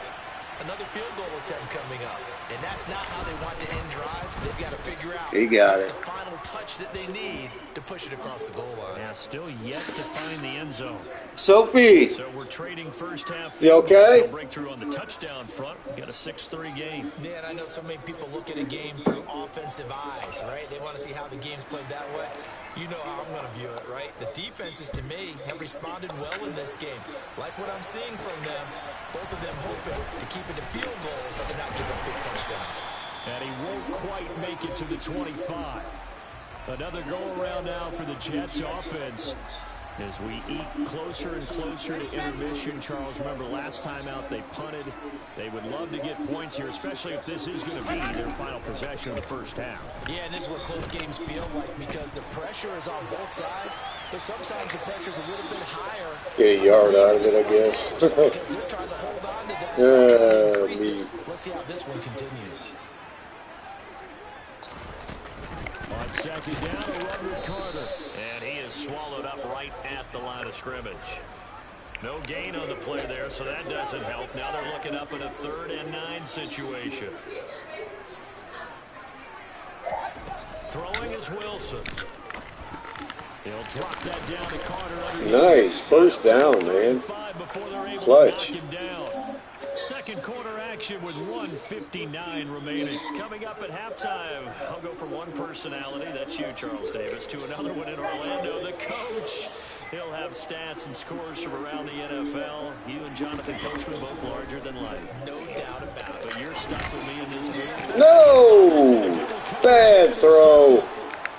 another field goal attempt coming up. And that's not how they want to end drives. They've got to figure out He got what's it. the final touch that they need to push it across the goal line. Yeah, still yet to find the end zone. Sophie. So we're trading first half. You okay? Breakthrough on the touchdown front. We got a 6-3 game. Yeah, and I know so many people look at a game through offensive eyes, right? They want to see how the game's played that way. You know how I'm going to view it, right? The defenses, to me, have responded well in this game. Like what I'm seeing from them, both of them hoping to keep it to field goals and not give up big touchdowns. And he won't quite make it to the 25. Another go-around now for the Jets offense. As we eat closer and closer to intermission, Charles, remember last time out they punted. They would love to get points here, especially if this is going to be their final possession of the first half. Yeah, and this is what close games feel like because the pressure is on both sides, but sometimes the pressure is a little bit higher. Get a yard out of it, I guess. They're trying to hold on to that. Me. Let's see how this one continues. On 2nd down, a run with Carter. And he is swallowed up right at the line of scrimmage. No gain on the play there, so that doesn't help. Now they're looking up in a 3rd and 9 situation. Throwing is Wilson. He'll drop that down to Carter. Nice. First down, man. Clutch. Second quarter action with 1:59 remaining. Coming up at halftime, I'll go from one personality, that's you, Charles Davis, to another one in Orlando, the coach. He'll have stats and scores from around the NFL. You and Jonathan Coachman both larger than life. No doubt about it. But you're stuck with me in this booth. No! Bad throw.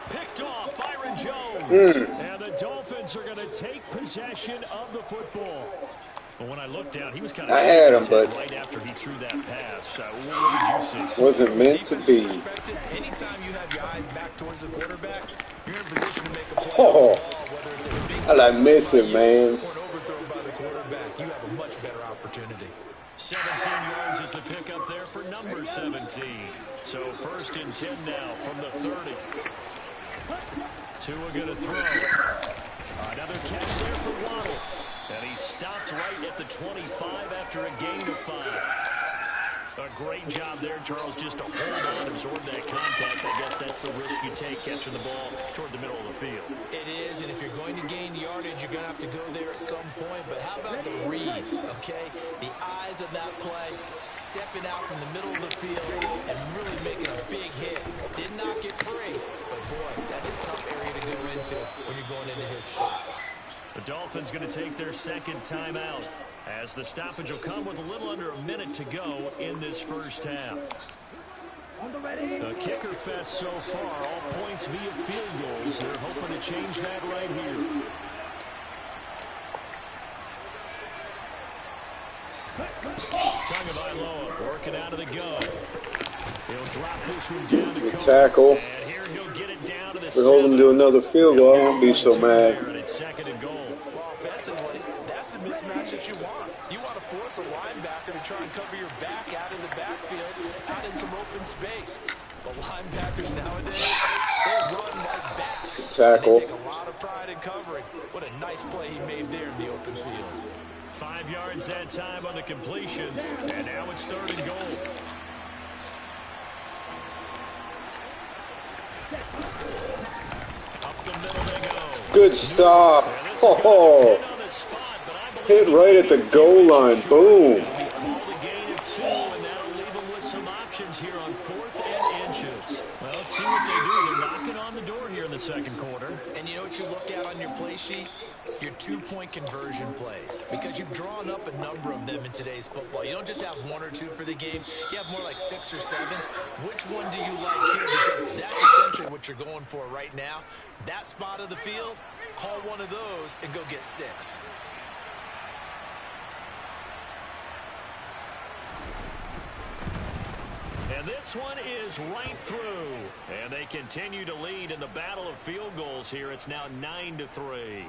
Picked off Byron Jones. Jones. And the Dolphins are going to take possession of the football. But when I looked down, he was kind of had him, but right after he threw that pass. What did you see? Wasn't meant to be. Anytime you have your eyes back towards the quarterback, you're in a position to make a play Oh, on the ball, whether it's a big I miss him, man. or an overthrow by the quarterback. You have a much better opportunity. 17 yards is the pickup there for number 17. So 1st and 10 now from the 30. Tua going to throw. Another catch there for Waddle. And he stopped right at the 25 after a gain of 5. A great job there, Charles, just to hold on, absorb that contact. I guess that's the risk you take catching the ball toward the middle of the field. It is, and if you're going to gain yardage, you're going to have to go there at some point. But how about the read, okay? The eyes of that play, stepping out from the middle of the field and really making a big hit. Did not get free, but boy, that's a tough area to go into when you're going into his spot. The Dolphins going to take their second timeout as the stoppage will come with a little under a minute to go in this first half. A kicker fest so far, all points via field goals. They're hoping to change that right here. Tagovailoa working out of the gun. He'll drop this one down to good tackle. And here he'll get it down to the We hold him to another field goal. I won't be so mad. It's 2nd and goal. Well, offensively, that's the mismatch that you want. You want to force a linebacker to try and cover your back out of the backfield, out in some open space. The linebackers nowadays, they run like backs. Tackle. They take a lot of pride in covering. What a nice play he made there in the open field. 5 yards that time on the completion, and now it's 3rd and goal. Up the middle they go. Good stop. Oh, hit right at the goal line. Boom. He called a gain of 2, and that'll leave him with some options here on 4th and inches. Well, let's see what they do. They're knocking on the door here in the second quarter. And you know what you look at on your play sheet? Your 2-point conversion plays, because you've drawn up a number of them in today's football. You don't just have 1 or 2 for the game. You have more like 6 or 7. Which one do you like here? Because that's essentially what you're going for right now. That spot of the field, call one of those and go get 6. And this one is right through. And they continue to lead in the battle of field goals here. It's now 9-3.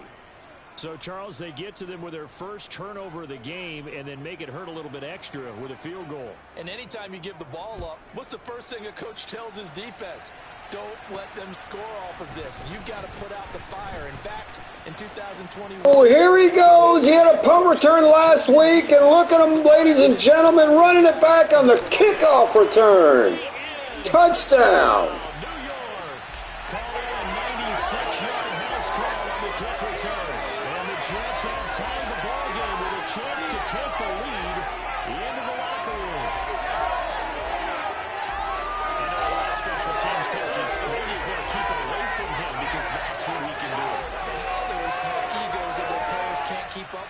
So, Charles, they get to them with their first turnover of the game and then make it hurt a little bit extra with a field goal. And anytime you give the ball up, what's the first thing a coach tells his defense? Don't let them score off of this. You've got to put out the fire. In fact, in 2021... Oh, here he goes. He had a punt return last week, and look at him, ladies and gentlemen, running it back on the kickoff return. Touchdown.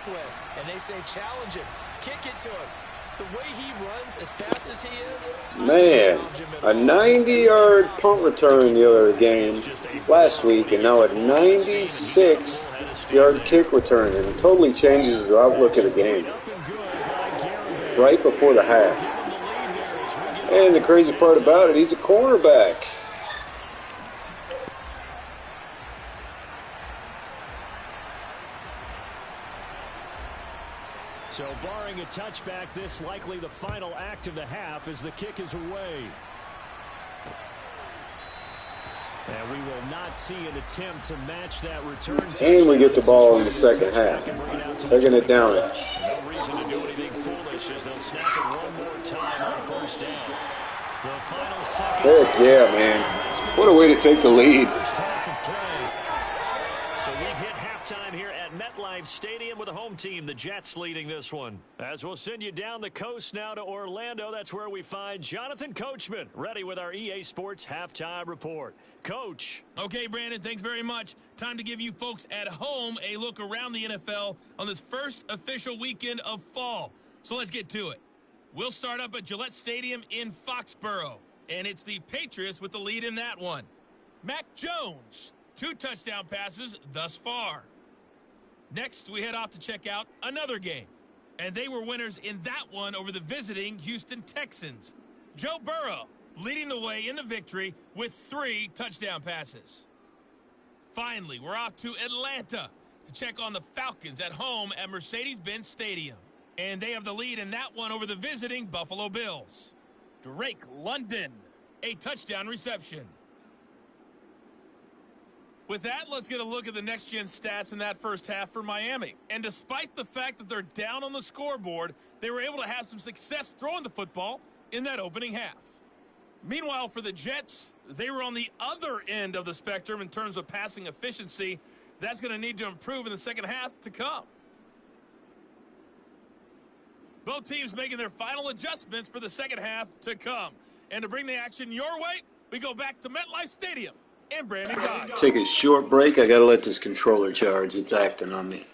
with, and they say challenge him, kick it to him. The way he runs as fast as he is, man, a 90-yard punt return the other game last week, and now a 96-yard kick return, and it totally changes the outlook of the game right before the half. And the crazy part about it, he's a cornerback. So barring a touchback, this likely the final act of the half as the kick is away. And we will not see an attempt to match that return. And we get the ball in the second half. Taking it down. No reason to do anything foolish as they'll snap it one more time on first down. The final second. Heck yeah, man. What a way to take the lead. So we've hit halftime here at MetLife Stadium with the home team, the Jets, leading this one. As we'll send you down the coast now to Orlando, that's where we find Jonathan Coachman, ready with our EA Sports halftime report. Coach. Okay, Brandon, thanks very much. Time to give you folks at home a look around the NFL on this first official weekend of fall. So let's get to it. We'll start up at Gillette Stadium in Foxborough, and it's the Patriots with the lead in that one. Mac Jones 2 touchdown passes thus far. Next, we head off to check out another game. And they were winners in that one over the visiting Houston Texans. Joe Burrow leading the way in the victory with 3 touchdown passes. Finally, we're off to Atlanta to check on the Falcons at home at Mercedes-Benz Stadium. And they have the lead in that one over the visiting Buffalo Bills. Drake London, a touchdown reception. With that, let's get a look at the next-gen stats in that first half for Miami. And despite the fact that they're down on the scoreboard, they were able to have some success throwing the football in that opening half. Meanwhile, for the Jets, they were on the other end of the spectrum in terms of passing efficiency. That's going to need to improve in the second half to come. Both teams making their final adjustments for the second half to come. And to bring the action your way, we go back to MetLife Stadium and Brandon Dodge. Take a short break. I got to let this controller charge. It's acting on me.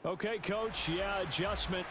Okay, Coach. Yeah, adjustment.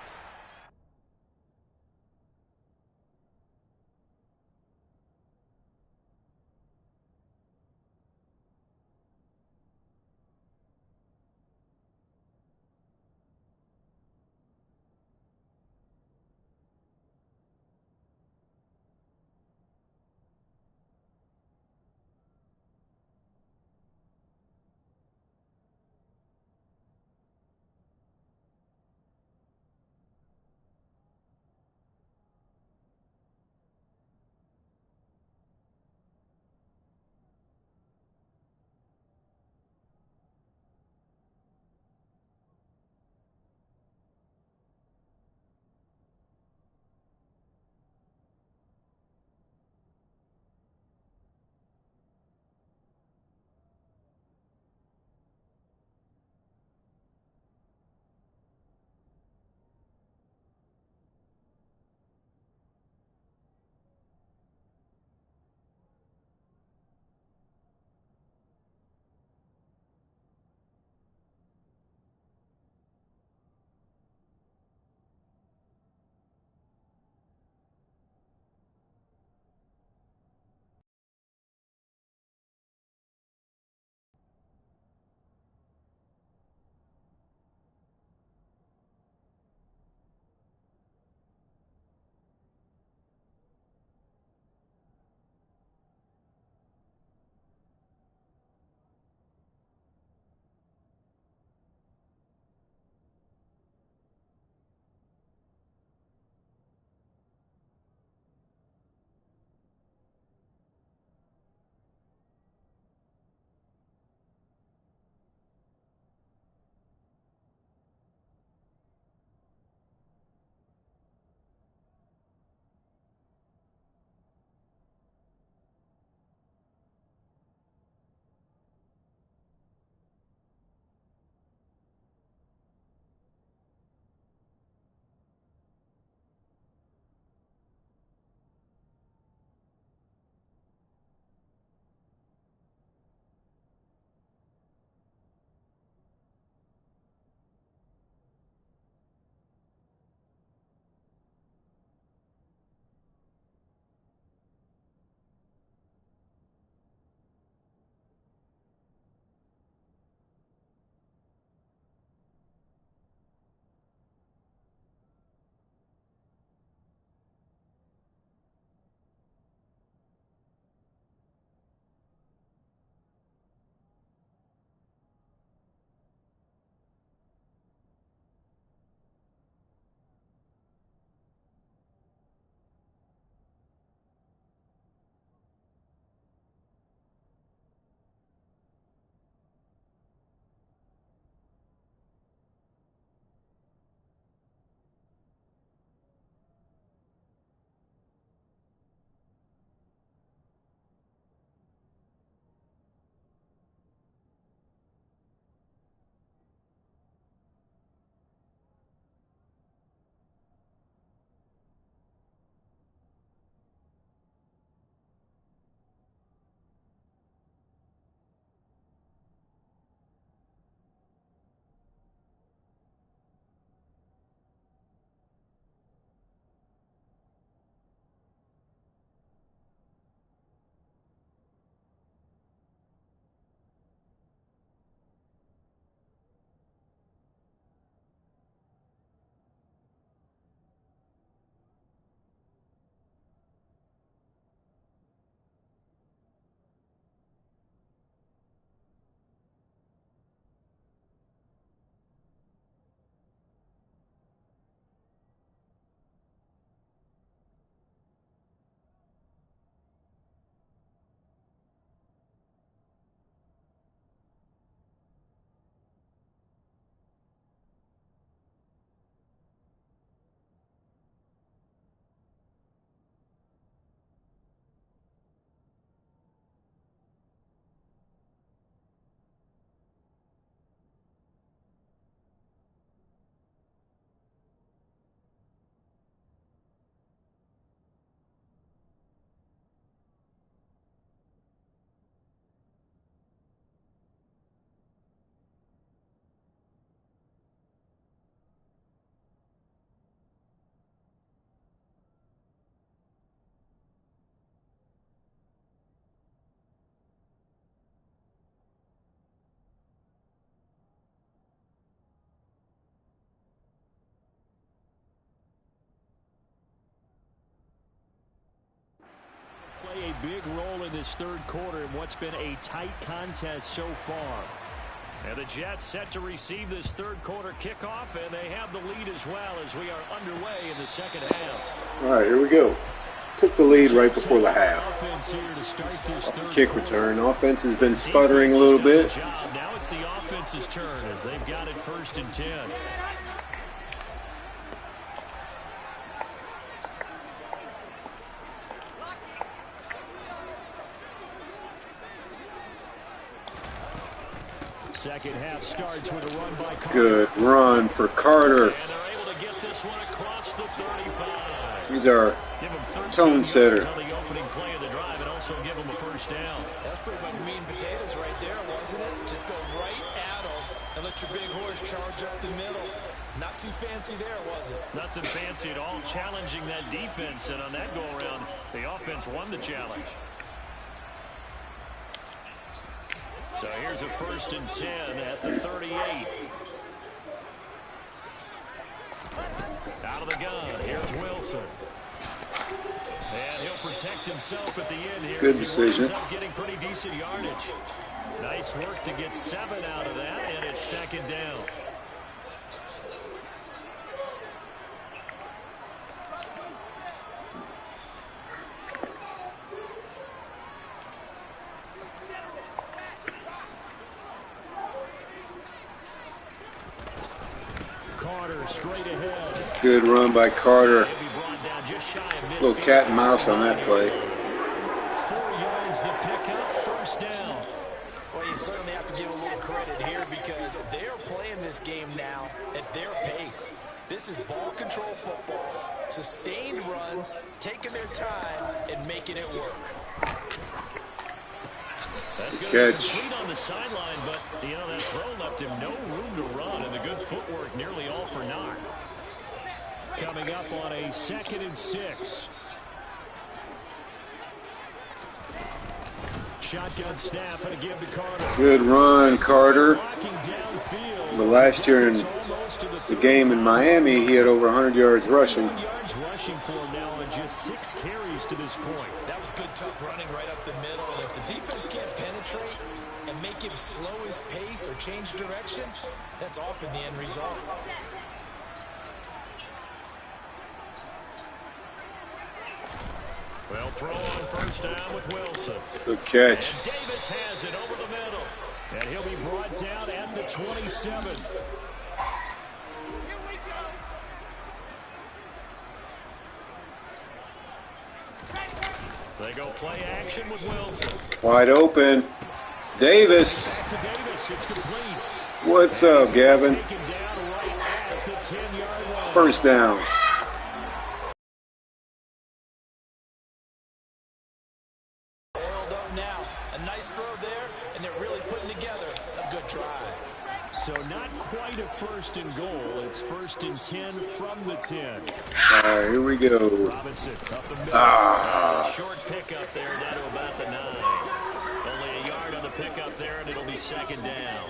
big role in this third quarter in what's been a tight contest so far. And the Jets set to receive this third quarter kickoff, and they have the lead as well as we are underway in the second half. All right, here we go. Took the lead right before the half. Kick return. Offense has been sputtering a little bit. Now it's the offense's turn as they've got it 1st and 10. Second half starts with a run by Carter. Good run for Carter. And they're able to get this one across the 35. He's our tone setter. The opening play of the drive and also give him a first down. That's pretty much meat and potatoes right there, wasn't it? Just go right at him and let your big horse charge up the middle. Not too fancy there, was it? Nothing fancy at all, challenging that defense. And on that go-around, the offense won the challenge. So here's a 1st and 10 at the 38. Out of the gun, here's Wilson. And he'll protect himself at the end here. Good decision. Getting pretty decent yardage. Nice work to get 7 out of that, and it's 2nd down. Carter straight ahead. Good run by Carter. Little cat and mouse on that play. 4 yards the pickup, 1st down. Well, you certainly have to give a little credit here because they're playing this game now at their pace. This is ball control football. Sustained runs, taking their time, and making it work. That's going to be Catch. complete on the sideline, but, you know, that throw left him no room to run, and the good footwork nearly all for naught. Coming up on a 2nd and 6. Shotgun snap and a give to Carter. Good run, Carter. Blocking downfield. But last year in the game in Miami, he had over 100 yards rushing. 100 yards rushing for him now on just 6 carries to this point. That was good, tough running right up the middle. And if the defense can't penetrate and make him slow his pace or change direction, that's often the end result. Well, throw on 1st down with Wilson. Good catch. And Davis has it over the middle. And he'll be brought down at the 27. They go play action with Wilson. Wide open. Davis. Back to Davis. It's complete. What's up, Gavin? Taken down right at the 10-yard line. 1st down. Oiled up now. A nice throw there, and they're really putting together a good drive. So not quite a 1st and goal. It's 1st and 10 from the 10. All right, here we go. Robinson up the middle. Short pickup there down to about the 9. Only a yard on the pickup there, and it'll be 2nd down.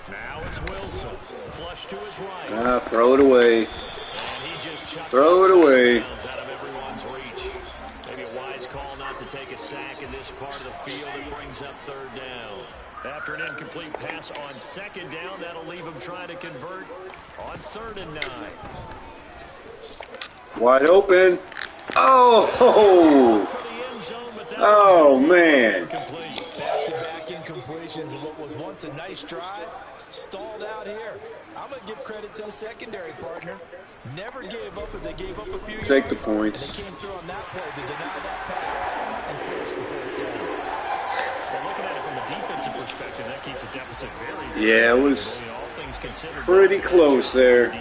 Now it's Wilson. Flush to his right. Throw it away. And he just chucked Throw it away. out of everyone's reach. Maybe a wise call not to take a sack in this part of the field. It brings up 3rd down. After an incomplete pass on 2nd down, that'll leave him trying to convert on 3rd and 9. Wide open. Oh! Oh, man. Back-to-back incompletions of what was once a nice drive. Stalled out here. I'm going to give credit to the secondary partner. Never gave up as they gave up a few yards. Take the points. They came through on that play to deny that pass and force the 4th down. Well, looking at it from a defensive perspective, that keeps the deficit very Yeah, it was all things considered, pretty close there.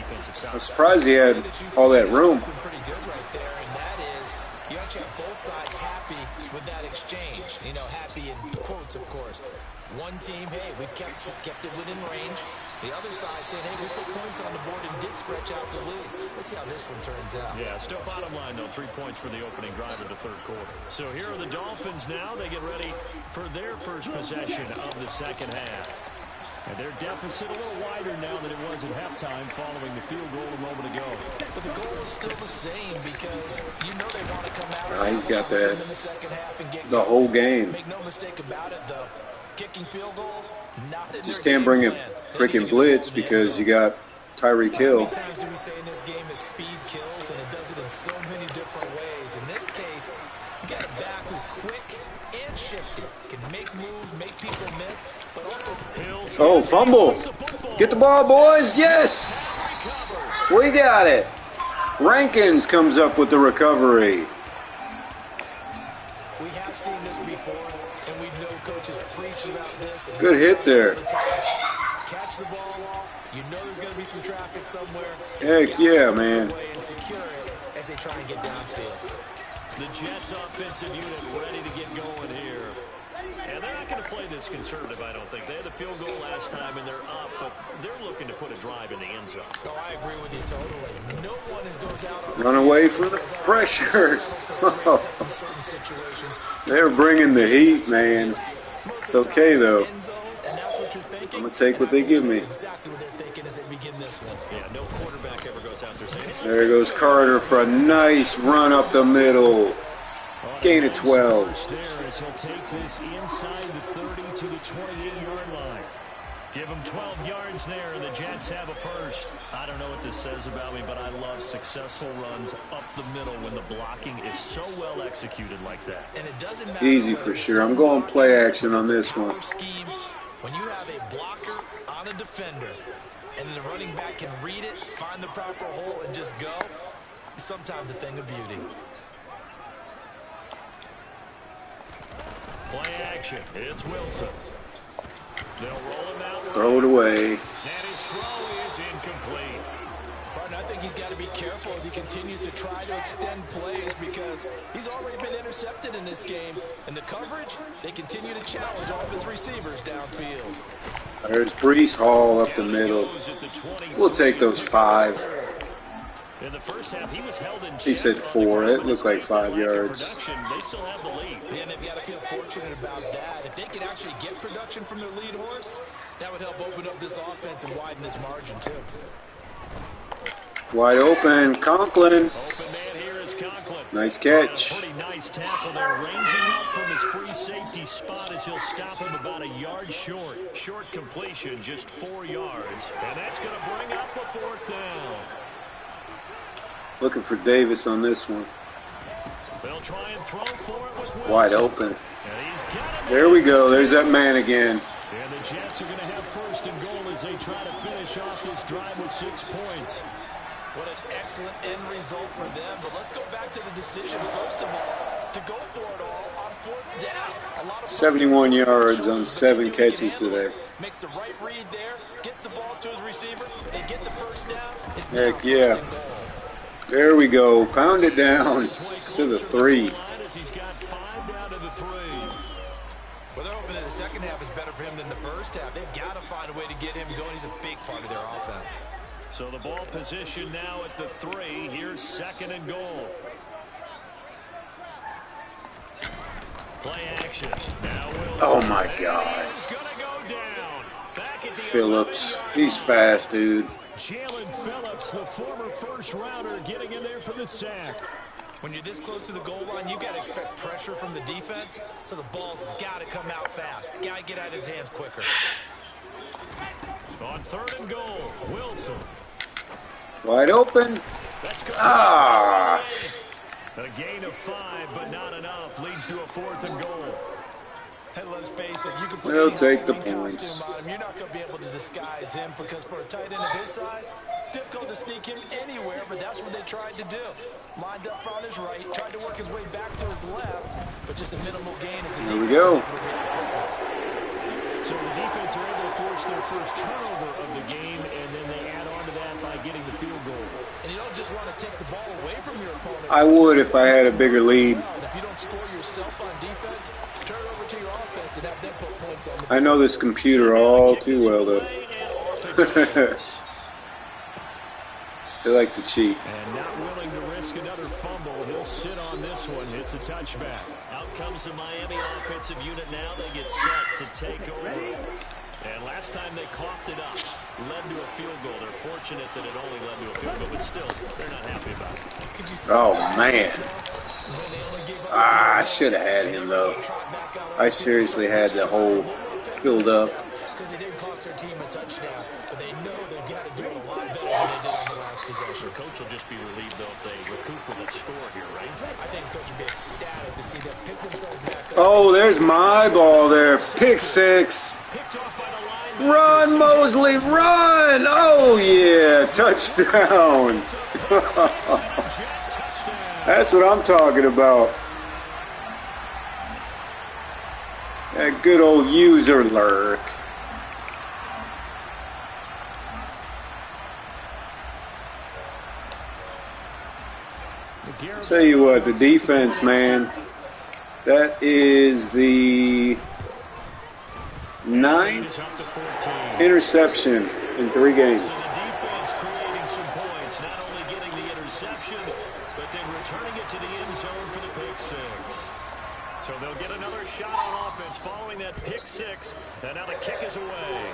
I'm surprised he had all that room. Something pretty good right there, and that is you actually have both sides happy with that exchange. You know, happy in quotes, of course. One team, hey, we've kept it within range. The other side saying, hey, we put points on the board and did stretch out the lead. Let's see how this one turns out. Yeah, still bottom line, though, 3 points for the opening drive of the 3rd quarter. So here are the Dolphins now. They get ready for their first possession of the 2nd half. And their deficit a little wider now than it was at halftime following the field goal a moment ago. But the goal is still the same because you know they want to come out. He's got that in the second half and get the whole game. Make no mistake about it, though. Kicking field goals, not in Just their can't game bring a plan. freaking blitz because you got Tyreek Hill. How many times do we say in this game is speed kills, and it does it in so many different ways. In this case, you got a back who's quick and shifty, can make moves, make people miss, but also Oh, fumble. Get the ball, boys. Yes. We got it. Rankins comes up with the recovery. we have seen this before, and we know coaches preach about this. Good hit there. Catch the ball. You know there's going to be some traffic somewhere. Heck yeah, man. And secure it as they try and get downfield. The Jets offensive unit ready to get going here. And they're not going to play this conservative, I don't think. They had a field goal last time, and they're up, but they're looking to put a drive in the end zone. Oh, I agree with you totally. No one goes out on Run away from the pressure. They're bringing the heat, man. It's okay, though. I'm going to take what they give me. exactly what they're thinking as they begin this one. Yeah, no quarterback ever goes out there saying, There goes Carter for a nice run up the middle. Gain of 12. there as he'll take this inside the 30 to the 28-yard line. Give him 12 yards there, and the Jets have a first. I don't know what this says about me, but I love successful runs up the middle when the blocking is so well executed like that. And it doesn't matter Easy for sure. I'm going play action on this one. scheme. When you have a blocker on a defender, and the running back can read it, find the proper hole, and just go, it's sometimes a thing of beauty. Play action. It's Wilson. They'll roll him out. Throw it away. And his throw is incomplete. Partner, I think he's got to be careful as he continues to try to extend plays because he's already been intercepted in this game. And the coverage, they continue to challenge all of his receivers downfield. There's Breece Hall up the middle. We'll take those 5. In the first half, he was held in He said 4. It looked like 5 yards. They still have the lead. And they've got to feel fortunate about that. If they can actually get production from their lead horse, that would help open up this offense and widen this margin too. Wide open. Conklin. Open man here is Conklin. Nice catch. Pretty nice tackle there, ranging up from his free safety spot as he'll stop him about a yard short. Short completion, just 4 yards. And that's going to bring up a 4th down. Looking for Davis on this one. They'll try and throw for it with Wilson. Wide open. And he's got it. There we go. There's that man again. And the Jets are going to have 1st and goal as they try to finish off this drive with 6 points. What an excellent end result for them. But let's go back to the decision, first of all, to go for it all on 4th down. A lot of 71 yards on 7 catches today. Makes the right read there, gets the ball to his receiver, they get the 1st down. It's Heck now yeah. 1st and goal. There we go. Pound it down to the 3. He's got 5 down to the 3. Well, they're hoping that the second half is better for him than the first half. They've got to find a way to get him going. He's a big part of their offense. So the ball position now at the 3. Here's 2nd and goal. Play action. Now Wilson. Oh my God. He's gonna go down. Back at the Phillips. 11-yard He's line. fast, dude. Jalen Phillips, the former 1st rounder, getting in there for the sack. When you're this close to the goal line, you've got to expect pressure from the defense, so the ball's got to come out fast. Got to get out of his hands quicker. On 3rd and goal, Wilson. Wide open. That's good. Ah. A gain of 5, but not enough. Leads to a 4th and goal. And let's face it, you can put They'll any take the Halloween points. costume on him. You're not going to be able to disguise him because for a tight end of his size, difficult to sneak him anywhere, but that's what they tried to do. Lined up on his right, tried to work his way back to his left, but just a minimal gain as the There we defense go. was able to react quickly. So the defense are able to force their first turnover of the game, and then they add on to that by getting the field goal. And you don't just want to take the ball away from your opponent. I would if I had a bigger lead. If you don't score yourself on defense, turn it over to your offense and have them put points on the I know this computer all too well, though. They like to cheat. And not willing to risk another fumble. He'll sit on this one. It's a touchback. Out comes the Miami offensive unit now. They get set to take over. And last time they coughed it up, led to a field goal. They're fortunate that it only led to a field goal, but still, they're not happy about it. Oh, man. I should have had him, though. I seriously had the hole filled up. Because it didn't cost their team a touchdown, but they know they've got to do it a lot better than they did on the last possession. The coach will just be relieved, though, if they recoup with a score here, right? I think the coach will be ecstatic to see them pick themselves back up. Oh, there's my ball there. Pick six. Picked off by the line. Run, Mosley, run! Oh, yeah, touchdown. That's what I'm talking about. That good old user lurk. Tell you what, the defense, man, that is the 9th interception in 3 games. So the defense creating some points, not only getting the interception, but then returning it to the end zone for the pick six. So they'll get another shot on offense following that pick six, and now the kick is away.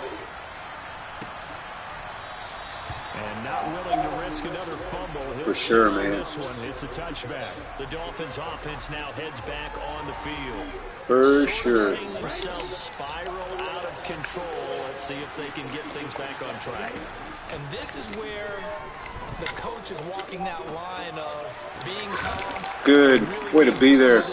And not willing to risk another fumble. For sure, man. This one, it's a touchback. The Dolphins offense now heads back on the field. For sure. Seeing themselves spiral out of control. Let's see if they can get things back on track. And this is where the coach is walking that line of being calm. Good. Way to be there.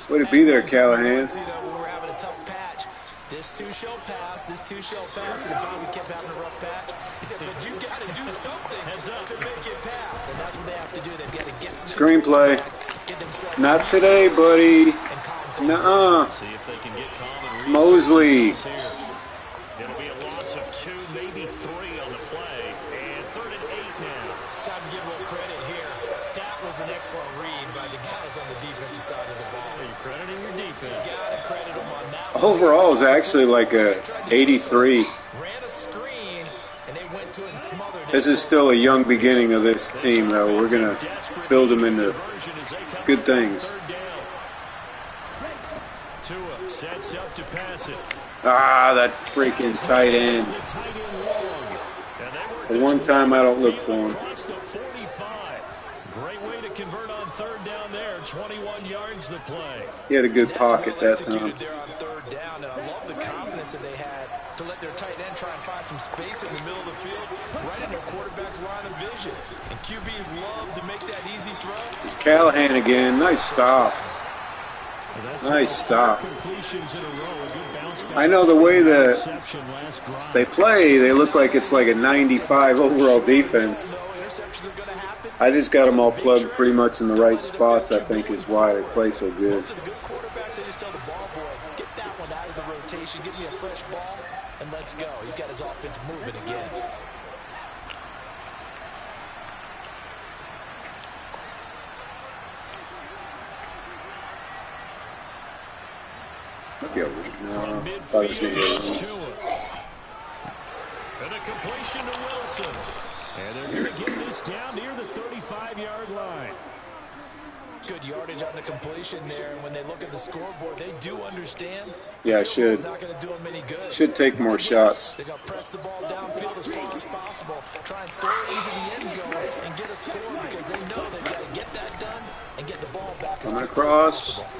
Way to be there, Callahan. We're having a tough patch. This too shall pass. This too shall pass. And finally we kept having a rough patch. He said, but you got to do something to make it pass. And that's what they have to do. They've got to get some screenplay. Not today, buddy. Nuh-uh. See if they can get calm and Mosley. It'll be a loss of 2, maybe 3 on the play. And 3rd and 8 now. Time to give a little credit here. That was an excellent read by the guys on the defensive side of the ball. You're crediting your defense. Got to credit them on that. Overall, it's actually like a 83. Ran a screen, and they went to it and smothered it. This is still a young beginning of this team, though. We're going to build them into good things. Tua sets up to pass it. Ah, that freaking tight end. The one time I don't look for him. Great way to convert on 3rd down there. 21 yards the play. He had a good pocket that time. There on 3rd down, and I love the confidence that they had to let their tight end try and find some space in the middle of the field, right in their quarterback's line of vision. And QBs love to make that easy throw. It's Callahan again. Nice stop. Nice stop. I know the way that they play, they look like it's like a 95 overall defense. I just got them all plugged pretty much in the right spots, I think, is why they play so good. Most of the good quarterbacks, they just tell the ball boy, get that one out of the rotation, give me a fresh ball, and let's go. He's got his offense moving again. Okay, From thought it was gonna midfield, go it's Tua. And a completion to Wilson. And they're going to get this down near the 35-yard line. Good yardage on the completion there. And when they look at the scoreboard, they do understand. Yeah, should. Not going to do them any good. Should take more shots. They're going to press the ball downfield as far as possible. Try and throw it into the end zone and get a score because they know they've got to get that done and get the ball back as Coming quickly as across. possible.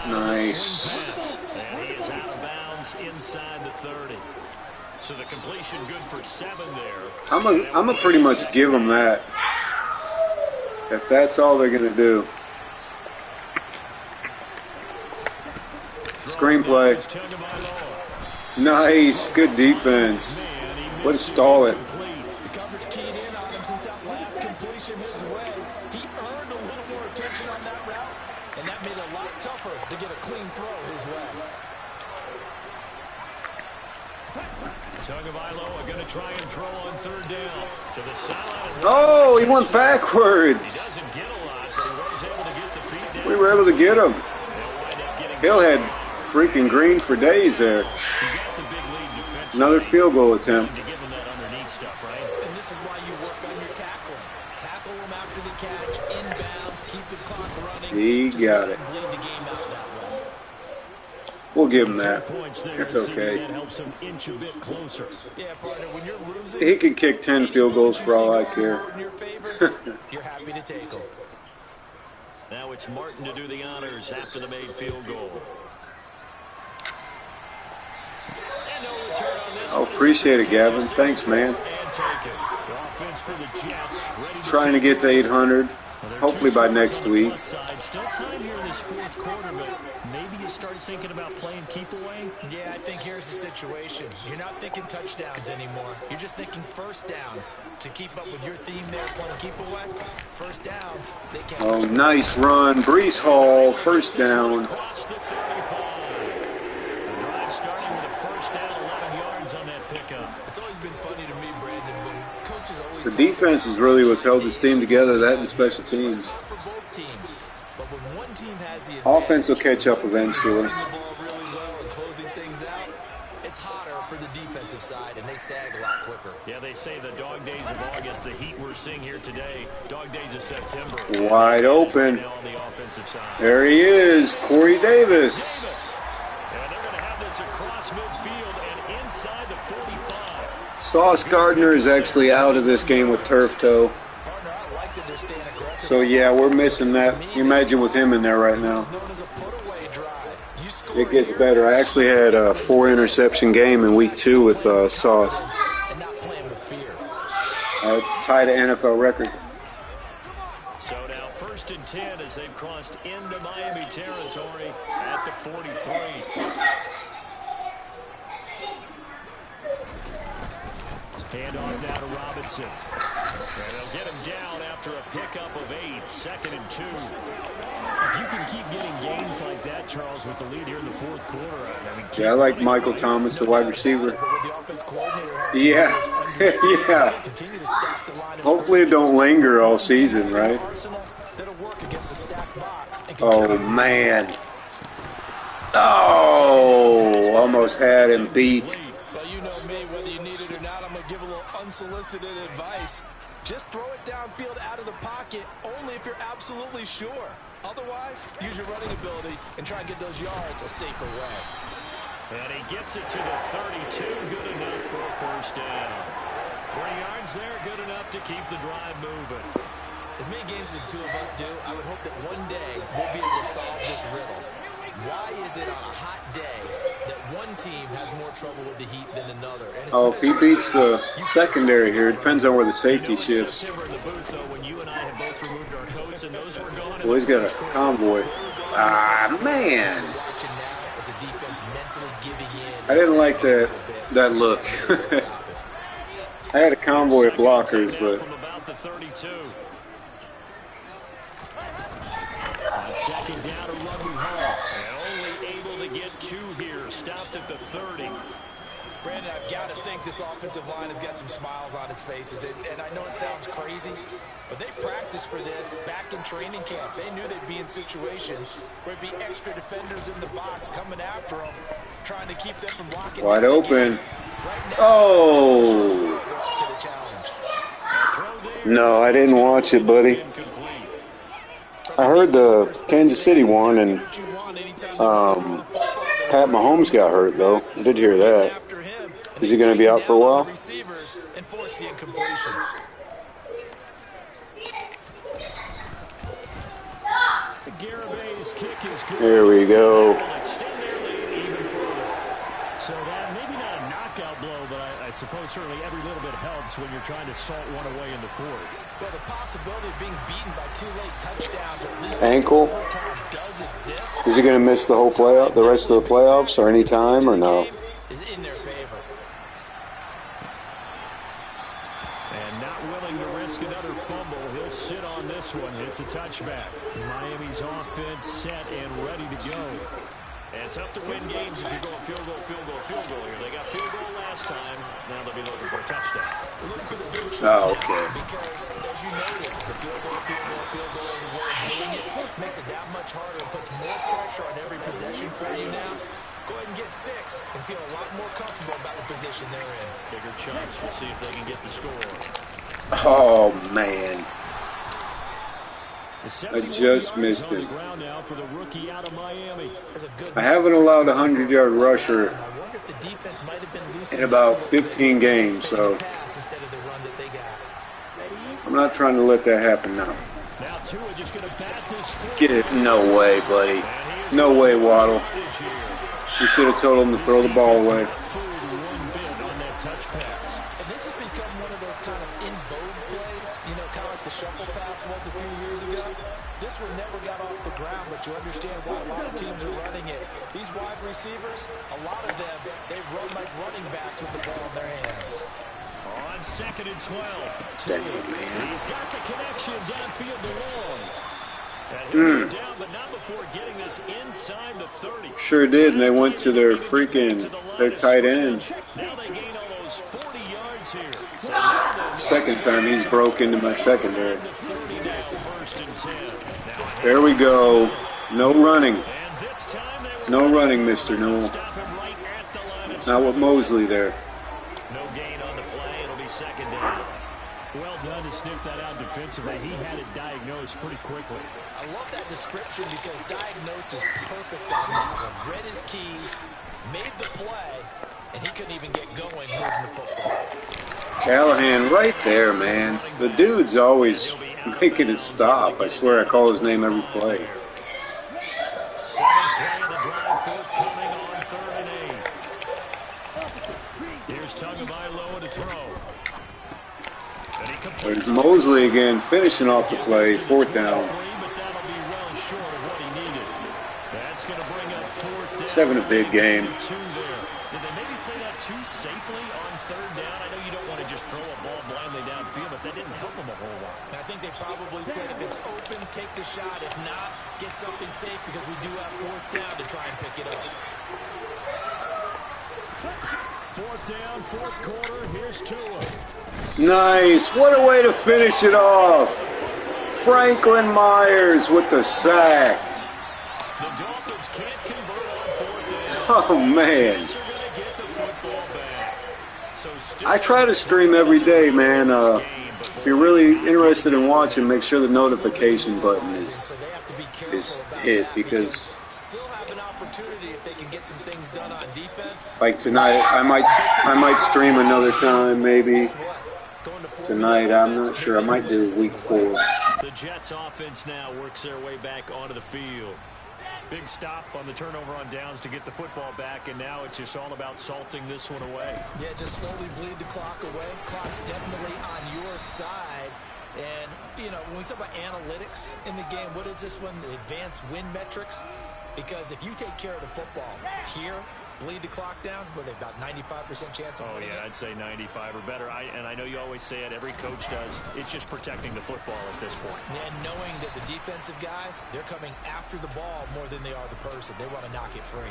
Nice. And he is out of bounds inside the 30. So the completion good for 7 there. I'm gonna pretty much give them that. If that's all they're gonna do. Screenplay. Nice, good defense. Way to stall it. The coverage keyed in on him since that last completion his way. He earned a little more attention on that route, and that made it a lot tougher to get a clean throw his way. Tagovailoa going to try and throw on 3rd down to the sideline. Oh, he went backwards. He doesn't get a lot, but he was able to get the feet down. We were able to get him. Hill had freaking green for days there. Another field goal attempt. To give him that underneath stuff, right? And this is why you work on your tackling. Tackle him after the catch, inbounds, keep the clock running. He got it. Bleed the game out that way. We'll give him 2 that. points there. It's See, okay. that helps him inch a bit closer. Yeah, partner, when you're losing, He can kick 10 field goals for all I care. in your favor, you're happy to take them. Now it's Martin to do the honors after the made field goal. And no return on this I one. appreciate it, Gavin. Thanks, man. And take it. The offense for the Jets, ready Trying to get to 800. Hopefully by next week. Still time here in this fourth quarter, but maybe you start thinking about playing keep away. Yeah, I think here's the situation. You're not thinking touchdowns anymore. You're just thinking first downs. To keep up with your theme there, playing keep away, first downs, they can't. Oh, nice run. Brees Hall, first down. Across the 35. The drive starting with a first down, 11 yards on that pickup. It's always been funny to me, Brandon, when coaches always The defense is really what's held this team together, that and special teams. for both teams. But when one team has the Offense will catch up eventually. the ball really well and closing things out, it's hotter for the defensive side, and they sag a lot quicker. Yeah, they say the dog days of August, the heat we're seeing here today, dog days of September. Wide open. Now on the offensive side. There he is, Corey Davis. And they're going to have this across midfield and inside the 45. Sauce Gardner is actually out of this game with turf toe. Partner, I like that they're staying aggressive. So, yeah, we're missing that. You imagine with him in there right now. It's known as a put-away drive. You score It gets here, better. I actually had a 4-interception game in week 2 with Sauce. and not playing with fear. I tied an NFL record. So now 1st and 10 as they've crossed into Miami territory at the 43. Handoff now to Robinson. And they'll get him down after a pickup of 8, 2nd and 2. If you can keep getting gains like that, Charles, with the lead here in the fourth quarter, I mean, Yeah, I like Michael Thomas, the wide receiver. But with the offense coordinator Yeah, yeah. continue to stack the line of Hopefully it don't linger all season, right? arsenal that'll work against a stacked box and Oh, continue to man. Oh, almost had him beat. Well, you know me, whether you need it or not, I'm going to give a little unsolicited advice. Just throw it downfield out of the pocket only if you're absolutely sure. Otherwise, use your running ability and try and get those yards a safer way. And he gets it to the 32, good enough for a first down. 3 yards there, good enough to keep the drive moving. As many games as the two of us do, I would hope that one day we'll be able to solve this riddle. Why is it on a hot day that one team has more trouble with the heat than another? And Oh, if he beats the secondary here, it depends on where the safety shifts. September in the booth, though, when you and I have both removed our coats and those were gone. Well, he's got a convoy. Ah, man. watching now as a defense mentally giving in. I didn't like that look. I had a convoy of blockers, but From about the 32. Second down to Rugby Hall. And only able to get 2 here. Stopped at the 30. Brandon, I've got to think this offensive line has got some smiles on its faces. And I know it sounds crazy, but they practiced for this back in training camp. They knew they'd be in situations where it'd be extra defenders in the box coming after them, trying to keep them from blocking. wide them. open. Right now, Oh. up to the challenge. No, I didn't watch it, buddy. I heard the Kansas City won, and Pat Mahomes got hurt, though. I did hear that. Is he going to be out for a while? Receivers and force the incompletion. Garabay's kick is good. Here we go. Extend their lead even further. So that maybe not a knockout blow, but I suppose certainly every little bit helps when you're trying to salt one away in the fourth. Well, the possibility of being beaten by 2 late touchdowns, or at least Ankle? overtime, does exist. Is he going to miss the whole playoff, the rest of the playoffs, or any time, or no? Is in their favor. And not willing to risk another fumble. He'll sit on this one. It's a touchback. Miami's offense set and ready to go. And tough to win games if you're going field goal here. They got field goal last time. Now they'll be looking for a touchdown. Look for the big Oh, okay. because, as you noted, the field goal is a way of doing it. Makes it that much harder and puts more pressure on every possession for you now. Go ahead and get 6 and feel a lot more comfortable about the position they're in. Bigger chance. We'll see if they can get the score. Oh, man. I just missed him. I haven't allowed a 100-yard rusher in about 15 games, so I'm not trying to let that happen now. Get it. No way, buddy. No way, Waddle. You should have told him to throw the ball away. This has become one of those kind of in vogue plays, you know, kind of like the shuffle pass was a few years ago. This one never got off the ground, but you understand why a lot of teams are running it. These wide receivers, a lot of them, they've run like running backs with the ball in their hands. On 2nd and 12. Dang it, man. He's got the connection downfield to Long. Down, but not before getting this inside the 30. Sure did, and they went to their tight end. Now they gain almost 40 yards here. Second time he's broke into my secondary. There we go. No running. No running, Mr. Newell. Not with Mosley there. No gain on the play. It'll be 2nd down. Well done to sniff that out defensively. He had it diagnosed pretty quickly. I love that description because diagnosed is perfect on that one. Read his keys, made the play, and he couldn't even get going moving the football. Callahan right there, man. The dude's always making it stop. I swear I call his name every play. 7th play of the drive, 4th coming on 3rd and 8. Here's Tagovailoa to throw. There's Mosley again, finishing off the play, 4th down. 7 a big game. Did they maybe play that too safely on 3rd down? I know you don't want to just throw a ball blindly downfield, but that didn't help them a whole lot. I think they probably said if it's open, take the shot. If not, get something safe because we do have 4th down to try and pick it up. 4th down, 4th quarter. Here's Tua. Nice. What a way to finish it off. Franklin Myers with the sack. The Dolphins can't convert on 4th down. Oh, man. I try to stream every day, man. If you're really interested in watching, make sure the notification button is hit because Still have an opportunity if they can get some things done on defense. like tonight, I might stream another time, maybe. Tonight, I'm not sure. I might do week 4. The Jets offense now works their way back onto the field. Big stop on the turnover on downs to get the football back, and now it's just all about salting this one away. Yeah, just slowly bleed the clock away. Clock's definitely on your side. And, you know, when we talk about analytics in the game, what is this one? Advanced win metrics? Because if you take care of the football here, bleed the clock down, were they about 95% chance of winning it? I'd say 95 or better. And I know you always say it, every coach does. It's just protecting the football at this point. And knowing that the defensive guys, they're coming after the ball more than they are the person. They want to knock it free.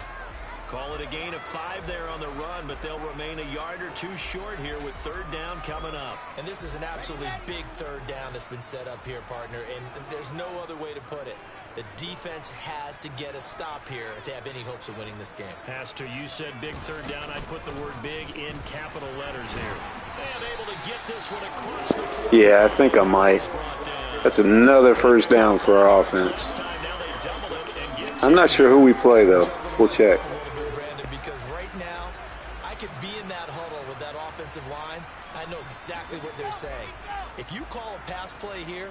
Call it a gain of 5 there on the run, but they'll remain a yard or 2 short here with 3rd down coming up. And this is an absolutely big 3rd down that's been set up here, partner, and there's no other way to put it. The defense has to get a stop here if they have any hopes of winning this game. Has to. You said big 3rd down. I'd put the word big in capital letters here. And able to get this one across the court. Yeah, I think I might. That's another 1st down for our offense. I'm not sure who we play, though. We'll check. Because right now, I could be in that huddle with that offensive line. I know exactly what they're saying. If you call a pass play here,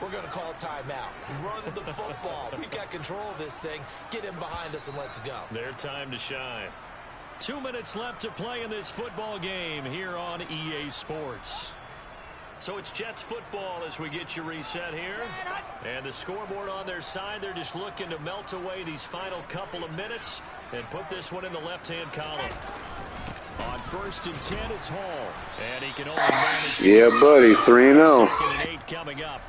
we're going to call timeout. Run the football. We've got control of this thing. Get him behind us and let's go. Their time to shine. 2 minutes left to play in this football game here on EA Sports. So it's Jets football as we get you reset here. And the scoreboard on their side, they're just looking to melt away these final couple of minutes and put this one in the left-hand column. On 1st and 10, it's Hall. And he can only manage. Yeah, buddy, 3-0. 2nd and 8 coming up.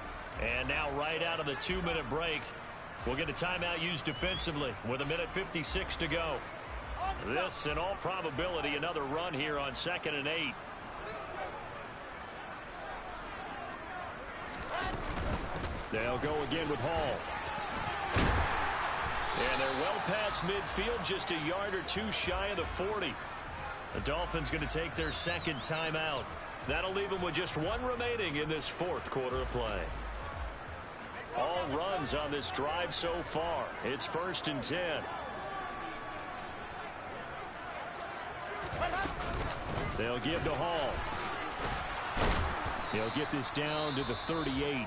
And now right out of the 2-minute break, we'll get a timeout used defensively with 1:56 to go. This, in all probability, another run here on 2nd and 8. They'll go again with Hall. And they're well past midfield, just a yard or 2 shy of the 40. The Dolphins going to take their 2nd timeout. That'll leave them with just 1 remaining in this 4th quarter of play. All runs on this drive so far. It's 1st and 10. They'll give to Hall. He'll get this down to the 38.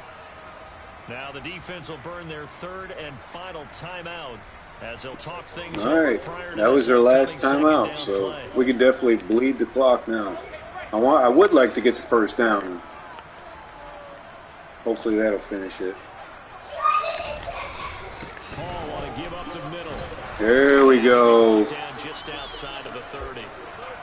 Now the defense will burn their 3rd and final timeout as they'll talk things All over right, prior to that was their last upcoming timeout, second down so play. we can definitely bleed the clock now. I would like to get the first down. Hopefully that'll finish it. Hall want to give up the middle. There we go. Down just outside of the 30.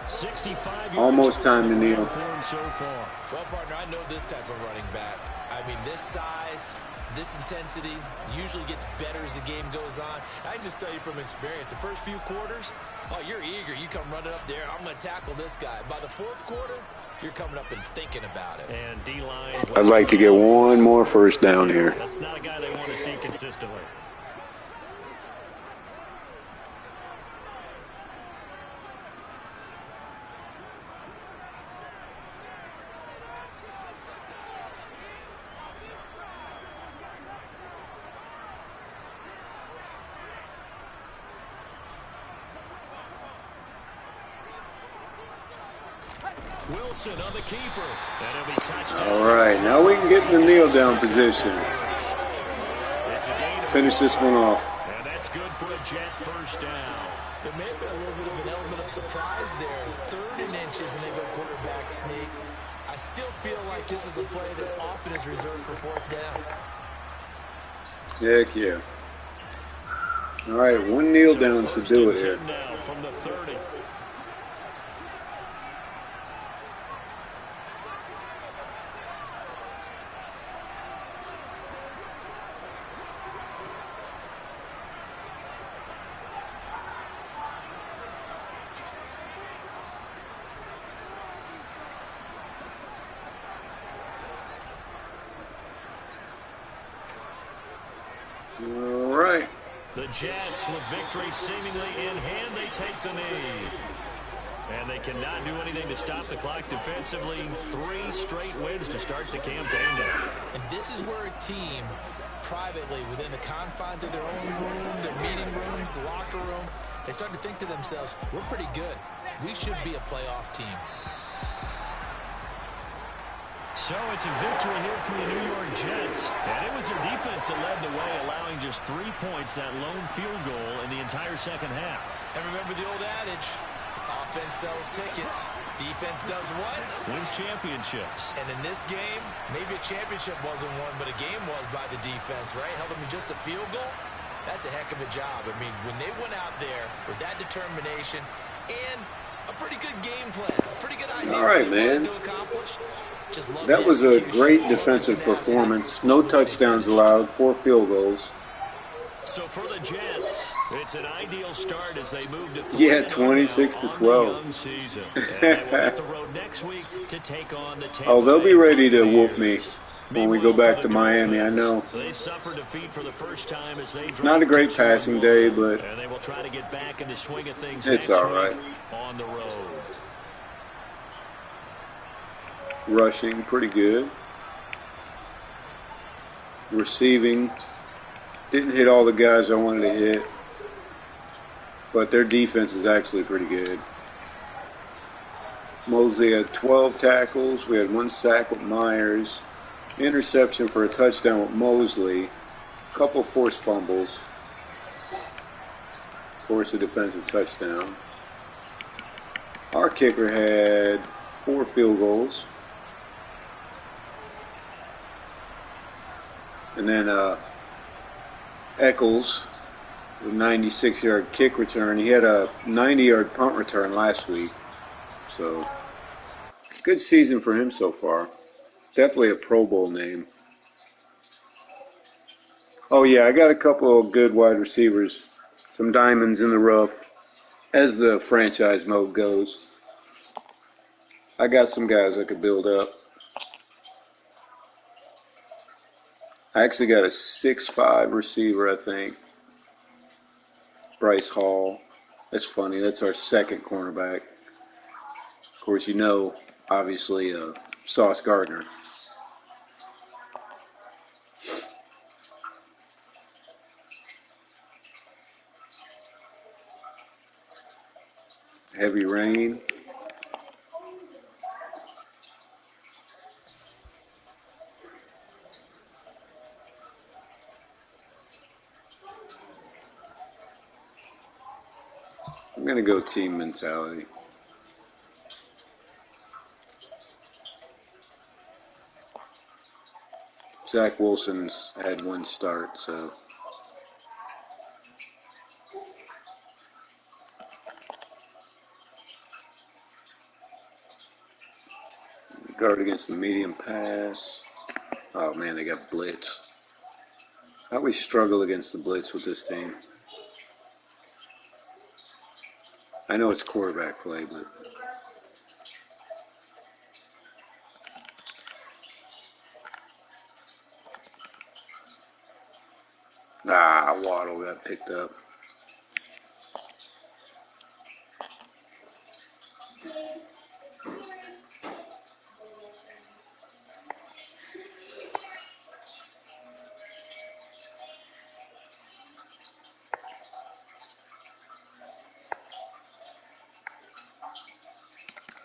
65 Almost time to kneel. for him so far. Well, partner, I know this type of running back. I mean, this size, this intensity usually gets better as the game goes on. I can just tell you from experience, the first few quarters, oh, you're eager. You come running up there, I'm going to tackle this guy. By the 4th quarter, you're coming up and thinking about it. And D-line. I'd like to get one more first down here. That's not a guy they want to see consistently. Wilson on the keeper. And it'll be touchdown. All right, now we can get in the kneel down position. It's a gain of Finish this one off. And that's good for a Jet first down. There may have been a little bit of an element of surprise there. 3rd and inches, and they go quarterback sneak. I still feel like this is a play that often is reserved for 4th down. Heck yeah. All right, one kneel down should do it here. Now from the 30. All right. The Jets, with victory seemingly in hand, they take the knee. And they cannot do anything to stop the clock defensively. 3 straight wins to start the campaign now. And this is where a team, privately, within the confines of their own room, their meeting rooms, the locker room, they start to think to themselves, we're pretty good. We should be a playoff team. So it's a victory here for the New York Jets. And it was their defense that led the way, allowing just 3 points, that lone field goal in the entire second half. And remember the old adage, offense sells tickets. Defense does what? Wins championships. And in this game, maybe a championship wasn't won, but a game was by the defense, right? Held them in just a field goal. That's a heck of a job. I mean, when they went out there with that determination and a pretty good game plan, a pretty good idea All right, what they wanted man. to accomplish. Just love That the was a execution. great defensive performance. No touchdowns allowed, 4 field goals. So for the Jets, it's an ideal start as they move to 26 to 12. Season. And they will hit the road next week to take on the Tampa Oh, they'll be Bay ready to whoop me Buccaneers. when we go Meanwhile, back for to the Miami. I Dolphins, know. They suffered defeat for the first time as they Not a great dropped to passing 2-1. day, but And they will try to get back in the swing of things it's next all week right. on the road. Rushing, pretty good. Receiving, didn't hit all the guys I wanted to hit, but their defense is actually pretty good. Mosley had 12 tackles. We had 1 sack with Myers. Interception for a touchdown with Mosley. A couple forced fumbles. Forced a defensive touchdown. Our kicker had 4 field goals. And then Eccles, a 96-yard kick return. He had a 90-yard punt return last week. So, good season for him so far. Definitely a Pro Bowl name. Oh, yeah, I got a couple of good wide receivers. Some diamonds in the rough, as the franchise mode goes. I got some guys I could build up. I actually got a 6'5" receiver, I think. Bryce Hall. That's funny. That's our second cornerback. Of course, you know, obviously, Sauce Gardner. Heavy rain. I'm going to go team mentality. Zach Wilson's had one start, so. Guard against the medium pass. Oh man, they got blitz. How we struggle against the blitz with this team. I know it's quarterback play, but. Waddle got picked up.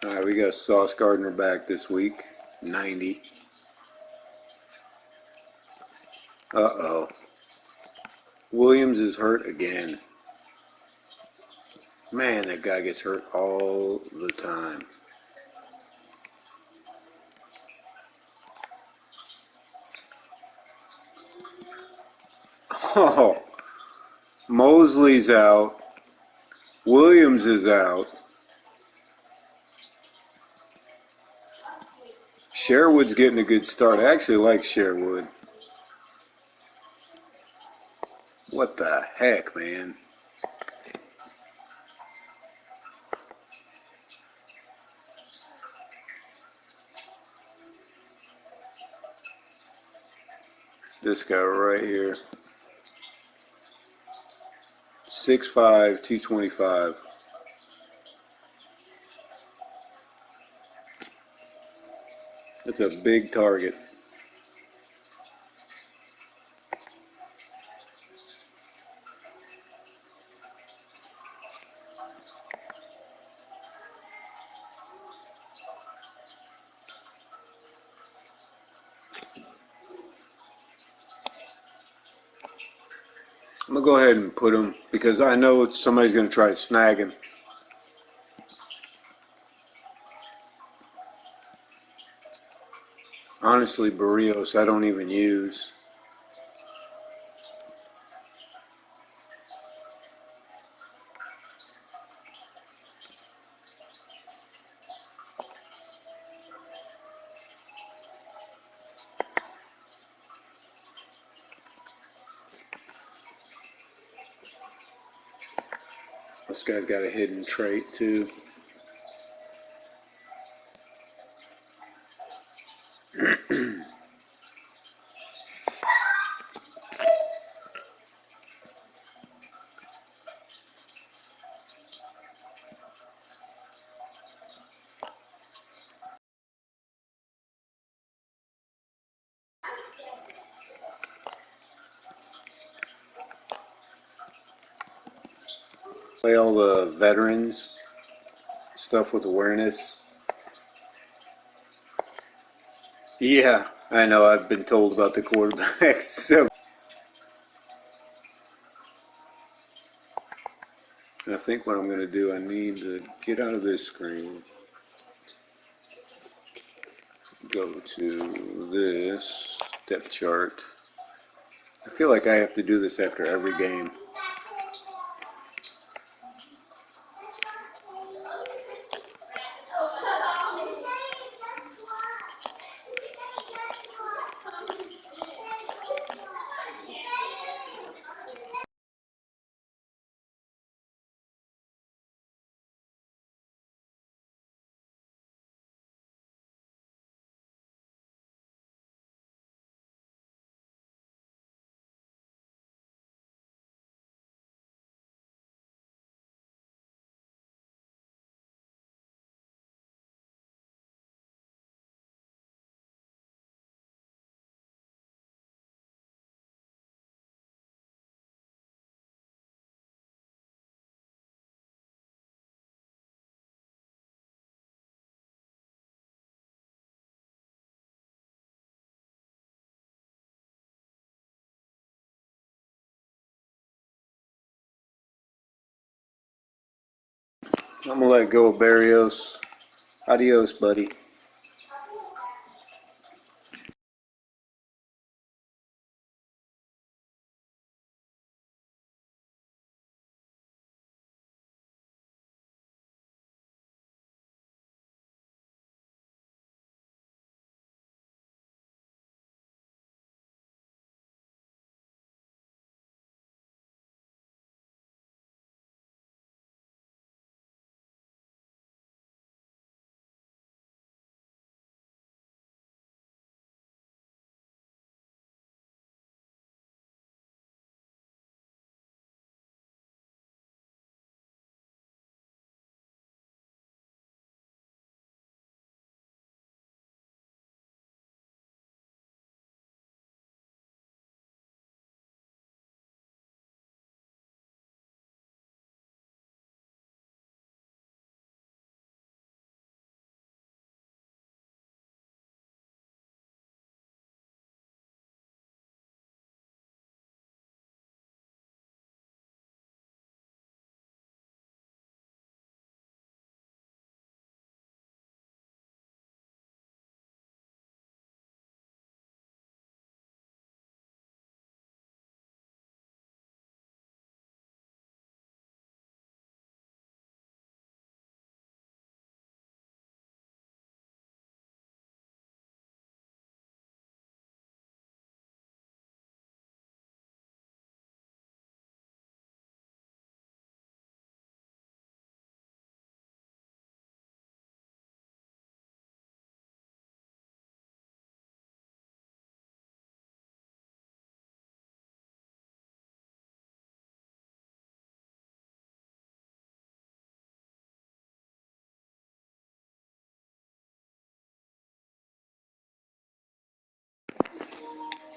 All right, we got Sauce Gardner back this week, 90. Uh-oh. Williams is hurt again. Man, that guy gets hurt all the time. Oh, Mosley's out. Williams is out. Sherwood's getting a good start. I actually like Sherwood. What the heck, man? This guy right here. 6'5", 225. That's a big target. I'm going to go ahead and put him because I know somebody's going to try to snag him. Honestly, Barrios, I don't even use. This guy's got a hidden trait, too. Play all the veterans, stuff with awareness. Yeah, I know. I've been told about the quarterbacks. So I think what I'm going to do, I need to get out of this screen, go to this depth chart. I feel like I have to do this after every game. I'm gonna let go of Barrios. Adios, buddy.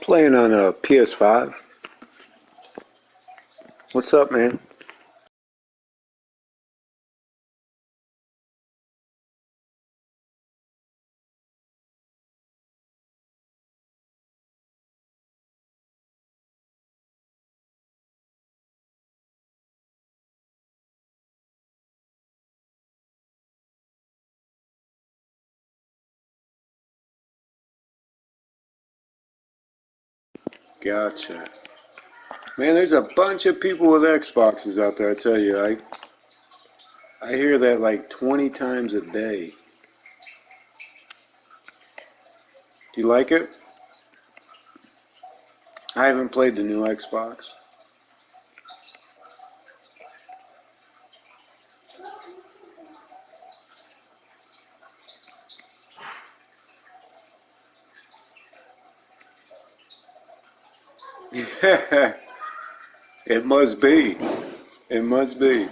Playing on a PS5. What's up, man? Gotcha. Man, there's a bunch of people with Xboxes out there, I tell you. I hear that like 20 times a day. Do you like it? I haven't played the new Xbox. It must be. It must be.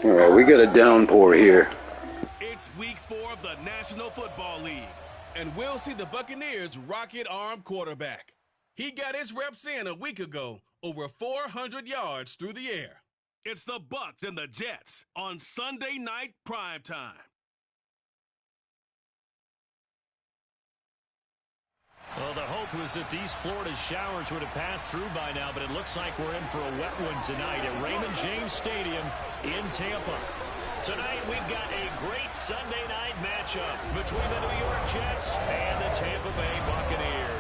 All right, we got a downpour here. It's week 4 of the National Football League, and we'll see the Buccaneers' rocket-armed quarterback. He got his reps in a week ago, over 400 yards through the air. It's the Bucs and the Jets on Sunday night primetime. Well, the hope was that these Florida showers would have passed through by now, but it looks like we're in for a wet one tonight at Raymond James Stadium in Tampa. Tonight, we've got a great Sunday night matchup between the New York Jets and the Tampa Bay Buccaneers.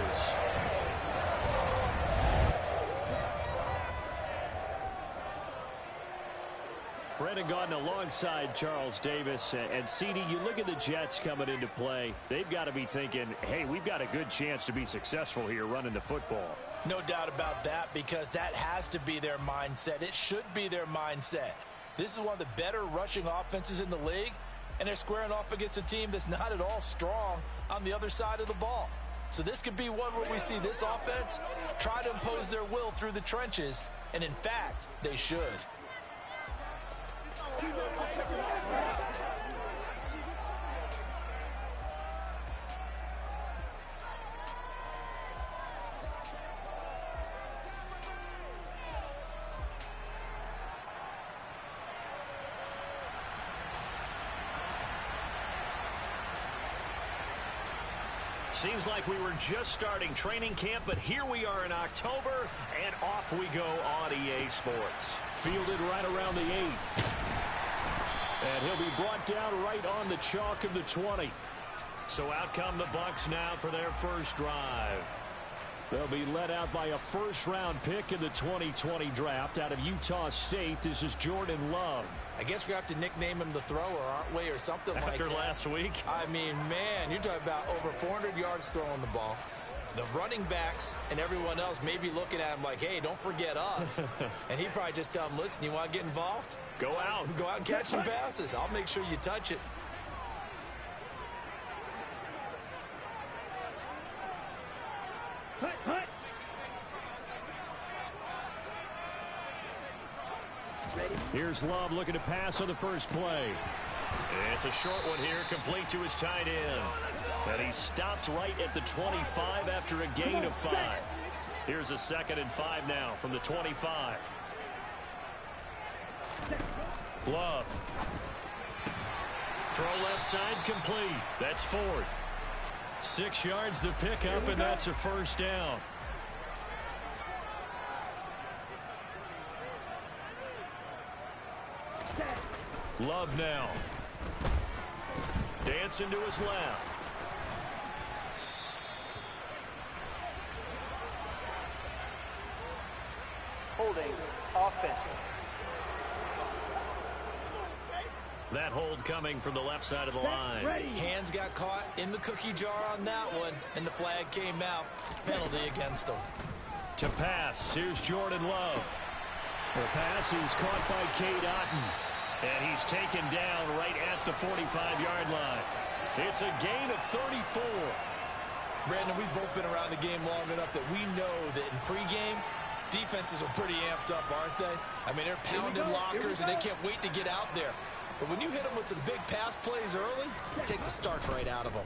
Brandon Gaudin alongside Charles Davis. And CD, you look at the Jets coming into play. They've got to be thinking, hey, we've got a good chance to be successful here running the football. No doubt about that, because that has to be their mindset. It should be their mindset. This is one of the better rushing offenses in the league, and they're squaring off against a team that's not at all strong on the other side of the ball. So this could be one where we see this offense try to impose their will through the trenches, and in fact, they should. Seems like we were just starting training camp, but here we are in October, and off we go on EA Sports. Fielded right around the 8. And he'll be brought down right on the chalk of the 20. So out come the Bucs now for their first drive. They'll be led out by a first-round pick in the 2020 draft out of Utah State. This is Jordan Love. I guess we have to nickname him the thrower, aren't we, or something like that. After last week? I mean, man, you're talking about over 400 yards throwing the ball. The running backs and everyone else may be looking at him like, hey, don't forget us. And he'd probably just tell him, listen, you want to get involved? Go out. Go out and catch some passes. I'll make sure you touch it. Here's Love looking to pass on the first play. It's a short one here, complete to his tight end. And he stopped right at the 25 after a gain of 5. Here's a 2nd and 5 now from the 25. Love. Throw left side complete. That's Ford. 6 yards the pickup, and that's a first down. Love now. Dancing to his left. Holding offense. That hold coming from the left side of the line. Hands got caught in the cookie jar on that one, and the flag came out. Penalty against him. To pass, here's Jordan Love. The pass is caught by Cade Otton. And he's taken down right at the 45-yard line. It's a gain of 34. Brandon, we've both been around the game long enough that we know that in pregame, defenses are pretty amped up, aren't they? I mean, they're pounding lockers, and they can't wait to get out there. But when you hit them with some big pass plays early, it takes the starch right out of them.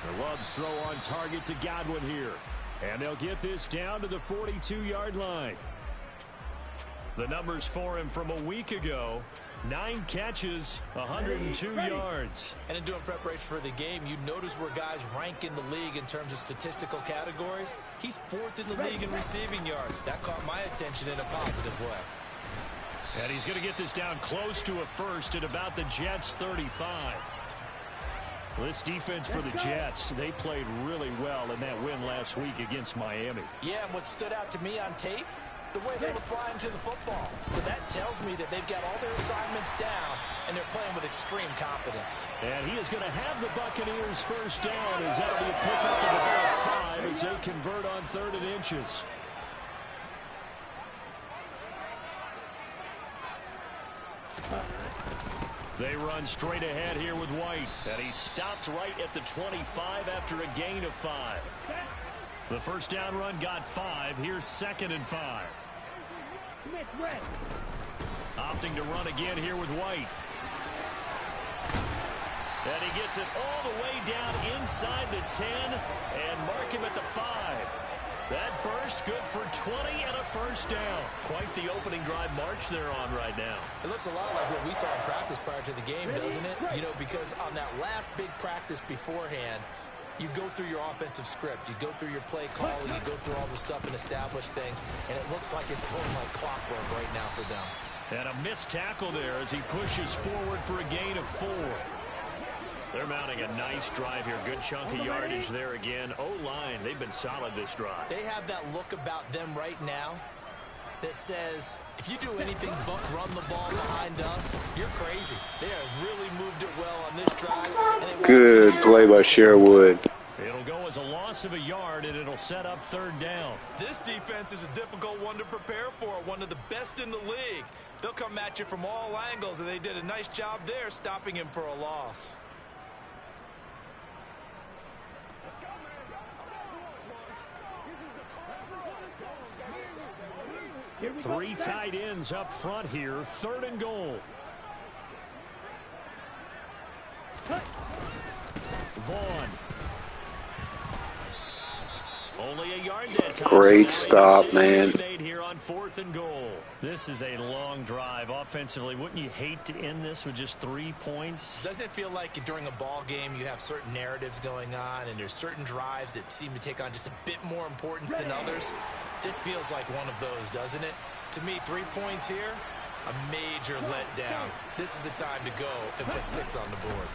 The Love's throw on target to Godwin here. And they'll get this down to the 42-yard line. The numbers for him from a week ago, 9 catches, 102 yards. And in doing preparation for the game, you notice where guys rank in the league in terms of statistical categories. He's 4th in the league in receiving yards. That caught my attention in a positive way. And he's going to get this down close to a first at about the Jets' 35. This defense for the Jets, they played really well in that win last week against Miami. Yeah, and what stood out to me on tape, the way they were flying to the football. So that tells me that they've got all their assignments down, and they're playing with extreme confidence. And he is going to have the Buccaneers first down as that'll be a pickup of about 5 as they convert on 3rd and inches. They run straight ahead here with White. And he stopped right at the 25 after a gain of 5. The first down run got 5. Here's 2nd and 5. Opting to run again here with White. And he gets it all the way down inside the 10 and mark him at the 5. That burst good for 20 and a first down. Quite the opening drive march they're on right now. It looks a lot like what we saw in practice prior to the game, doesn't it? You know, because on that last big practice beforehand, you go through your offensive script. You go through your play calling. You go through all the stuff and establish things. And it looks like it's going like clockwork right now for them. And a missed tackle there as he pushes forward for a gain of 4. They're mounting a nice drive here. Good chunk of yardage there again. O-line, they've been solid this drive. They have that look about them right now that says, if you do anything but run the ball behind us, you're crazy. They have really moved it well on this drive. Good play by Sherwood. It'll go as a loss of a yard, and it'll set up 3rd down. This defense is a difficult one to prepare for, one of the best in the league. They'll come at you from all angles, and they did a nice job there stopping him for a loss. 3 tight ends up front here. 3rd and goal. Vaughn. Only a yard that time. Great stop, man. Made here on 4th and goal. This is a long drive offensively. Wouldn't you hate to end this with just 3 points? Doesn't it feel like during a ball game you have certain narratives going on and there's certain drives that seem to take on just a bit more importance than others? This feels like one of those, doesn't it? To me, 3 points here, a major letdown. This is the time to go and put 6 on the board.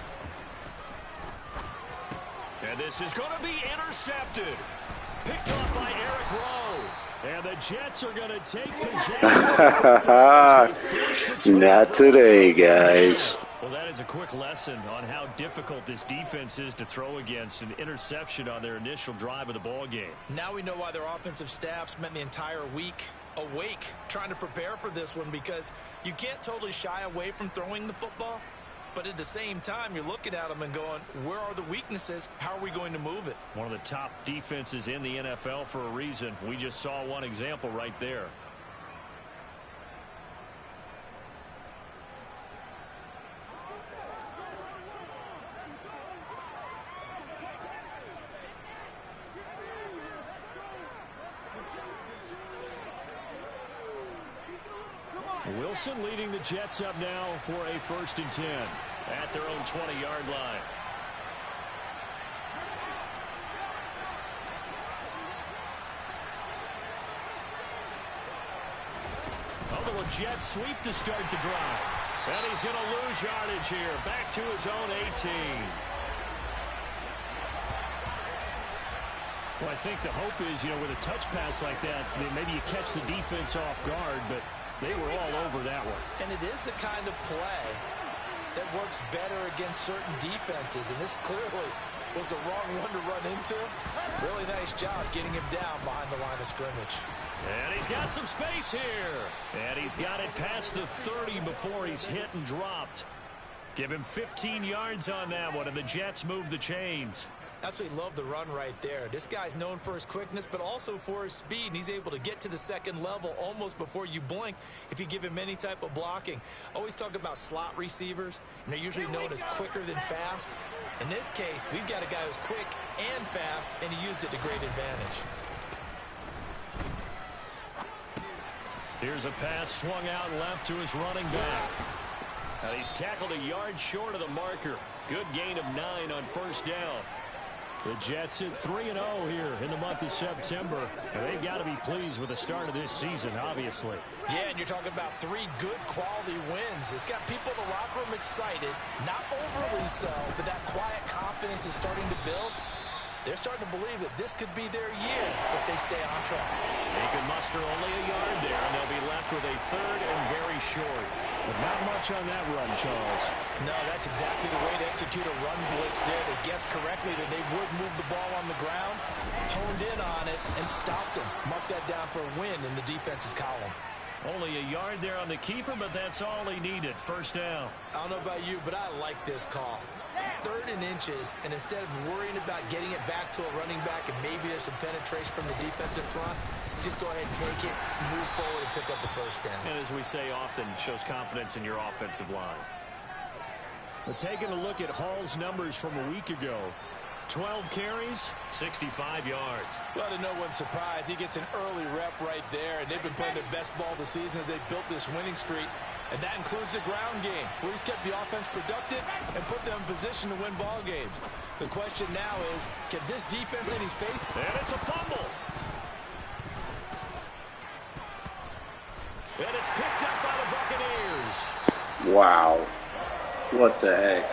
And this is going to be intercepted. Picked off by Eric Rowe. And the Jets are going to take possession. Not today, guys. Well, that is a quick lesson on how difficult this defense is to throw against. An interception on their initial drive of the ball game. Now we know why their offensive staff spent the entire week awake trying to prepare for this one, because you can't totally shy away from throwing the football. But at the same time, you're looking at them and going, where are the weaknesses? How are we going to move it? One of the top defenses in the NFL for a reason. We just saw one example right there. Wilson leading the Jets up now for a 1st and 10 at their own 20-yard line. A little jet sweep to start the drive. And he's going to lose yardage here. Back to his own 18. Well, I think the hope is, you know, with a touch pass like that, maybe you catch the defense off guard, but they were all over that one. And it is the kind of play that works better against certain defenses. And this clearly was the wrong one to run into. Really nice job getting him down behind the line of scrimmage. And he's got some space here. And he's got it past the 30 before he's hit and dropped. Give him 15 yards on that one, and the Jets move the chains. Absolutely love the run right there. This guy's known for his quickness, but also for his speed, and he's able to get to the second level almost before you blink if you give him any type of blocking. Always talk about slot receivers, and they're usually known as quicker than fast. In this case, we've got a guy who's quick and fast, and he used it to great advantage. Here's a pass swung out left to his running back. And he's tackled a yard short of the marker. Good gain of 9 on 1st down. The Jets at 3-0 here in the month of September. And they've got to be pleased with the start of this season, obviously. Yeah, and you're talking about 3 good quality wins. It's got people in the locker room excited, not overly so, but that quiet confidence is starting to build. They're starting to believe that this could be their year if they stay on track. They can muster only a yard there, and they'll be left with a 3rd and very short. But not much on that run, Charles. No, that's exactly the way to execute a run blitz there. They guessed correctly that they would move the ball on the ground, honed in on it, and stopped them. Mark that down for a win in the defense's column. Only a yard there on the keeper, but that's all he needed. 1st down. I don't know about you, but I like this call. 3rd and inches, and instead of worrying about getting it back to a running back and maybe there's some penetration from the defensive front, just go ahead and take it, move forward, and pick up the first down. And as we say often, shows confidence in your offensive line. But taking a look at Hall's numbers from a week ago, 12 carries, 65 yards. Well, to no one's surprise, he gets an early rep right there, and they've been playing their best ball this season as they've built this winning streak, and that includes the ground game, where he's kept the offense productive and put them in position to win ball games. The question now is, can this defense in his face? And it's a fumble. And it's picked up by the Buccaneers. Wow. What the heck?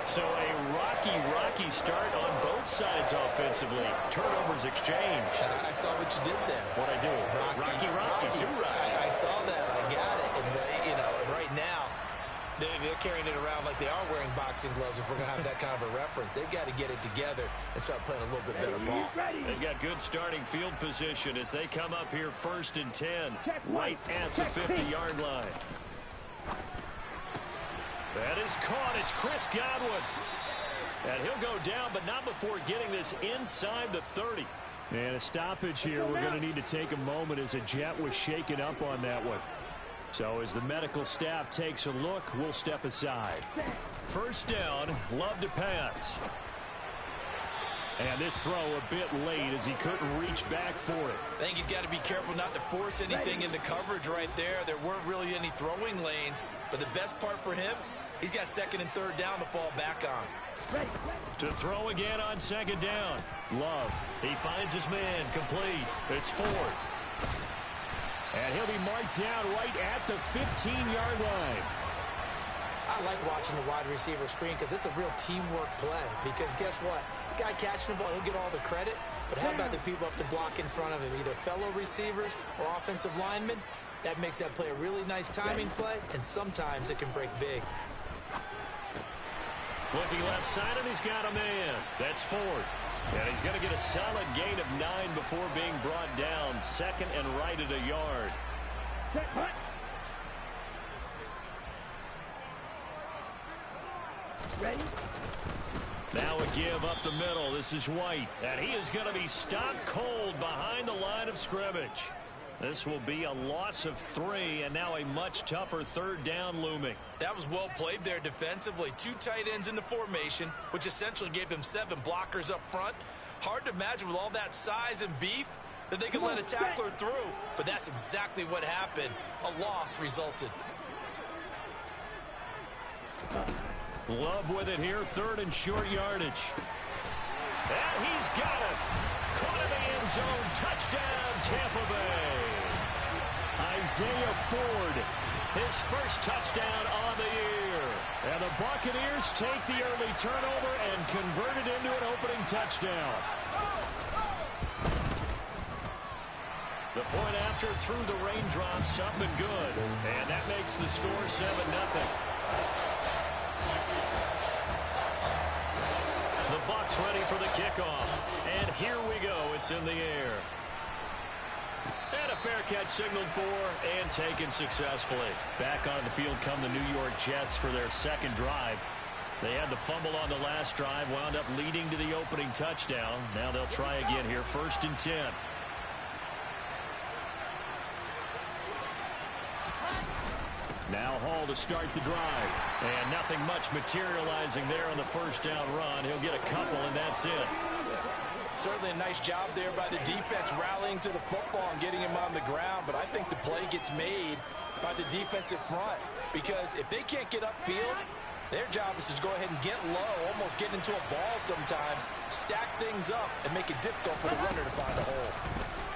So a rocky start on both sides offensively. Turnovers exchanged. I saw what you did there. What'd I do? Rocky. Two Rockies. I saw that. I got it. And, you know, right now, they're carrying it around like they are wearing boxing gloves. If we're going to have that kind of a reference, they've got to get it together and start playing a little bit better ball. They've got good starting field position as they come up here 1st and 10, right at the 50-yard line. That is caught. It's Chris Godwin. And he'll go down, but not before getting this inside the 30. And a stoppage here. We're going to need to take a moment as a Jet was shaken up on that one. So as the medical staff takes a look, we'll step aside. First down, Love to pass. And this throw a bit late as he couldn't reach back for it. I think he's got to be careful not to force anything into coverage right there. There weren't really any throwing lanes, but the best part for him, he's got 2nd and 3rd down to fall back on. To throw again on 2nd down. Love. He finds his man. Complete. It's Ford. And he'll be marked down right at the 15-yard line. I like watching the wide receiver screen because it's a real teamwork play. Because guess what? The guy catching the ball, he'll get all the credit. But how about the people up to block in front of him, either fellow receivers or offensive linemen? That makes that play a really nice timing play, and sometimes it can break big. Looking left side, and he's got a man. That's Ford. And he's going to get a solid gain of 9 before being brought down. 2nd and right at a yard. Ready? Now a give up the middle. This is White. And he is going to be stopped cold behind the line of scrimmage. This will be a loss of 3, and now a much tougher 3rd down looming. That was well played there defensively. 2 tight ends in the formation, which essentially gave them 7 blockers up front. Hard to imagine with all that size and beef that they could let a tackler through, but that's exactly what happened. A loss resulted. Love with it here, 3rd and short yardage. And he's got it. Caught in the end zone. Touchdown, Tampa Bay. Isaiah Ford, his first touchdown on the year. And the Buccaneers take the early turnover and convert it into an opening touchdown. The point after through the raindrops, up and good. And that makes the score 7-0. The Bucs ready for the kickoff. And here we go. It's in the air. And a fair catch signaled for and taken successfully. Back on the field come the New York Jets for their 2nd drive. They had the fumble on the last drive, wound up leading to the opening touchdown. Now they'll try again here, 1st and 10. Now Hall to start the drive. And nothing much materializing there on the 1st down run. He'll get a couple, and that's it. Certainly a nice job there by the defense rallying to the football and getting him on the ground, but I think the play gets made by the defensive front because if they can't get upfield, their job is to go ahead and get low, almost get into a ball sometimes, stack things up, and make it difficult for the runner to find a hole.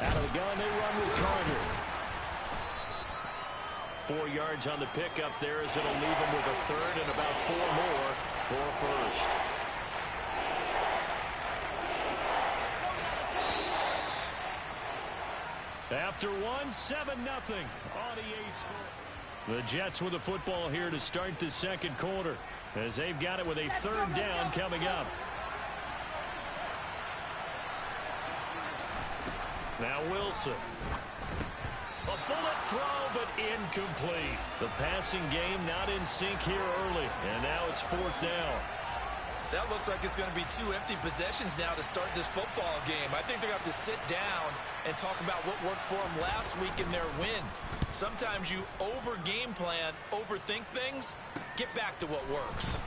Out of the gun, they run with Carter. 4 yards on the pickup there as it'll leave him with a 3rd and about 4 more for a 1st. After 1, 7-0 on EA Sports. The Jets with the football here to start the 2nd quarter as they've got it with a 3rd down coming up. Now Wilson. A bullet throw, but incomplete. The passing game not in sync here early, and now it's 4th down. That looks like it's going to be 2 empty possessions now to start this football game. I think they're going to have to sit down and talk about what worked for them last week in their win. Sometimes you over-game plan, overthink things, get back to what works.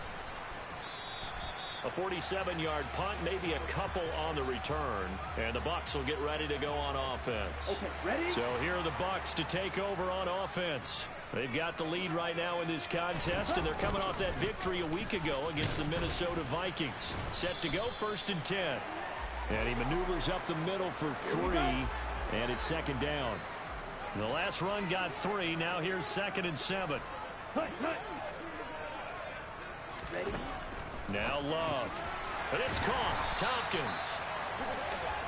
A 47-yard punt, maybe a couple on the return, and the Bucs will get ready to go on offense. Okay, ready? So here are the Bucs to take over on offense. They've got the lead right now in this contest, and they're coming off that victory a week ago against the Minnesota Vikings. Set to go 1st and 10. And he maneuvers up the middle for 3, and it's 2nd down. The last run got 3. Now here's 2nd and 7. Ready? Now Love. But it's caught. Tompkins.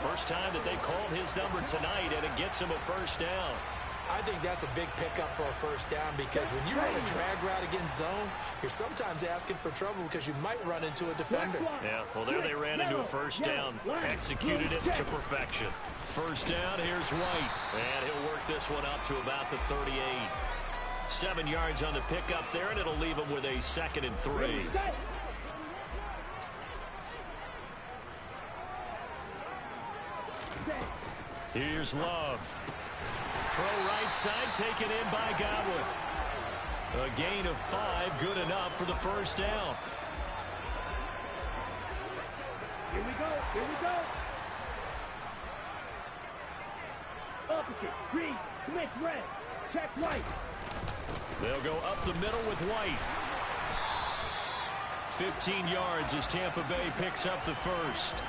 First time that they called his number tonight, and it gets him a 1st down. I think that's a big pickup for a 1st down because when you run a drag route against zone, you're sometimes asking for trouble because you might run into a defender. Yeah, well, there they ran into a 1st down. Executed it to perfection. 1st down, here's White. And he'll work this one up to about the 38. 7 yards on the pickup there, and it'll leave him with a 2nd and 3. Here's Love. Throw right side, taken in by Godwin. A gain of 5, good enough for the 1st down. Here we go, here we go. Opposite, green, Smith, red. Check right. They'll go up the middle with White. 15 yards as Tampa Bay picks up the 1st.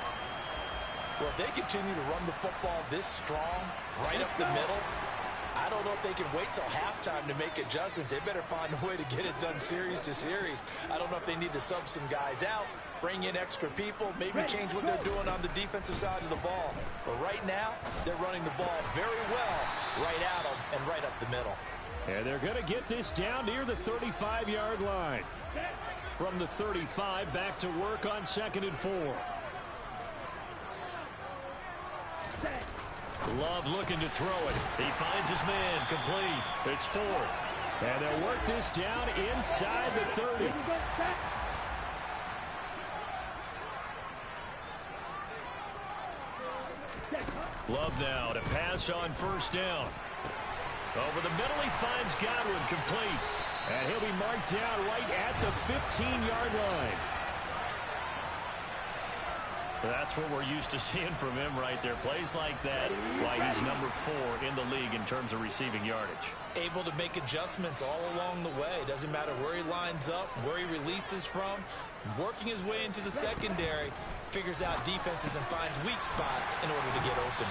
Well, if they continue to run the football this strong, right up the middle, I don't know if they can wait till halftime to make adjustments. They better find a way to get it done series to series. I don't know if they need to sub some guys out, bring in extra people, maybe change what they're doing on the defensive side of the ball. But right now, they're running the ball very well right at them and right up the middle. And they're going to get this down near the 35-yard line. From the 35, back to work on 2nd and 4. Love looking to throw it. He finds his man, complete. It's 4. And they'll work this down inside the 30. Love now to pass on 1st down. Over the middle, he finds Godwin, complete. And he'll be marked down right at the 15-yard line. That's what we're used to seeing from him right there. Plays like that, why he's number 4 in the league in terms of receiving yardage. Able to make adjustments all along the way. Doesn't matter where he lines up, where he releases from. Working his way into the secondary, figures out defenses and finds weak spots in order to get open.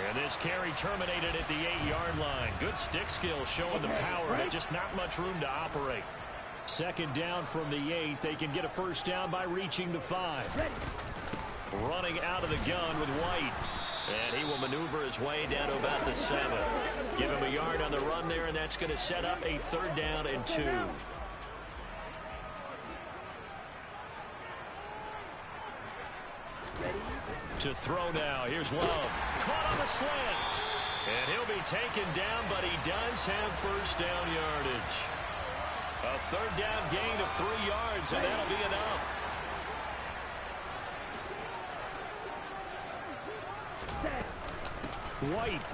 And this carry terminated at the 8-yard line. Good stick skill showing the power, but just not much room to operate. 2nd down from the 8. They can get a 1st down by reaching the 5. Running out of the gun with White. And he will maneuver his way down to about the 7. Give him a yard on the run there, and that's going to set up a 3rd down and 2. To throw now. Here's Love. Caught on the slant. And he'll be taken down, but he does have 1st down yardage. A 3rd down gain of 3 yards, and that'll be enough. White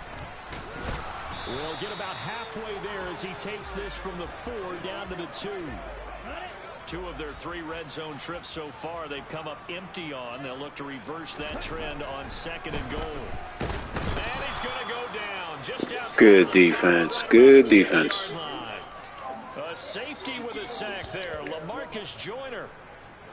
will get about halfway there as he takes this from the 4 down to the 2. 2 of their 3 red zone trips so far they've come up empty on. They'll look to reverse that trend on 2nd and goal. And he's going to go down just outside. Good defense. Good defense. A safety with a sack there. LaMarcus Joyner.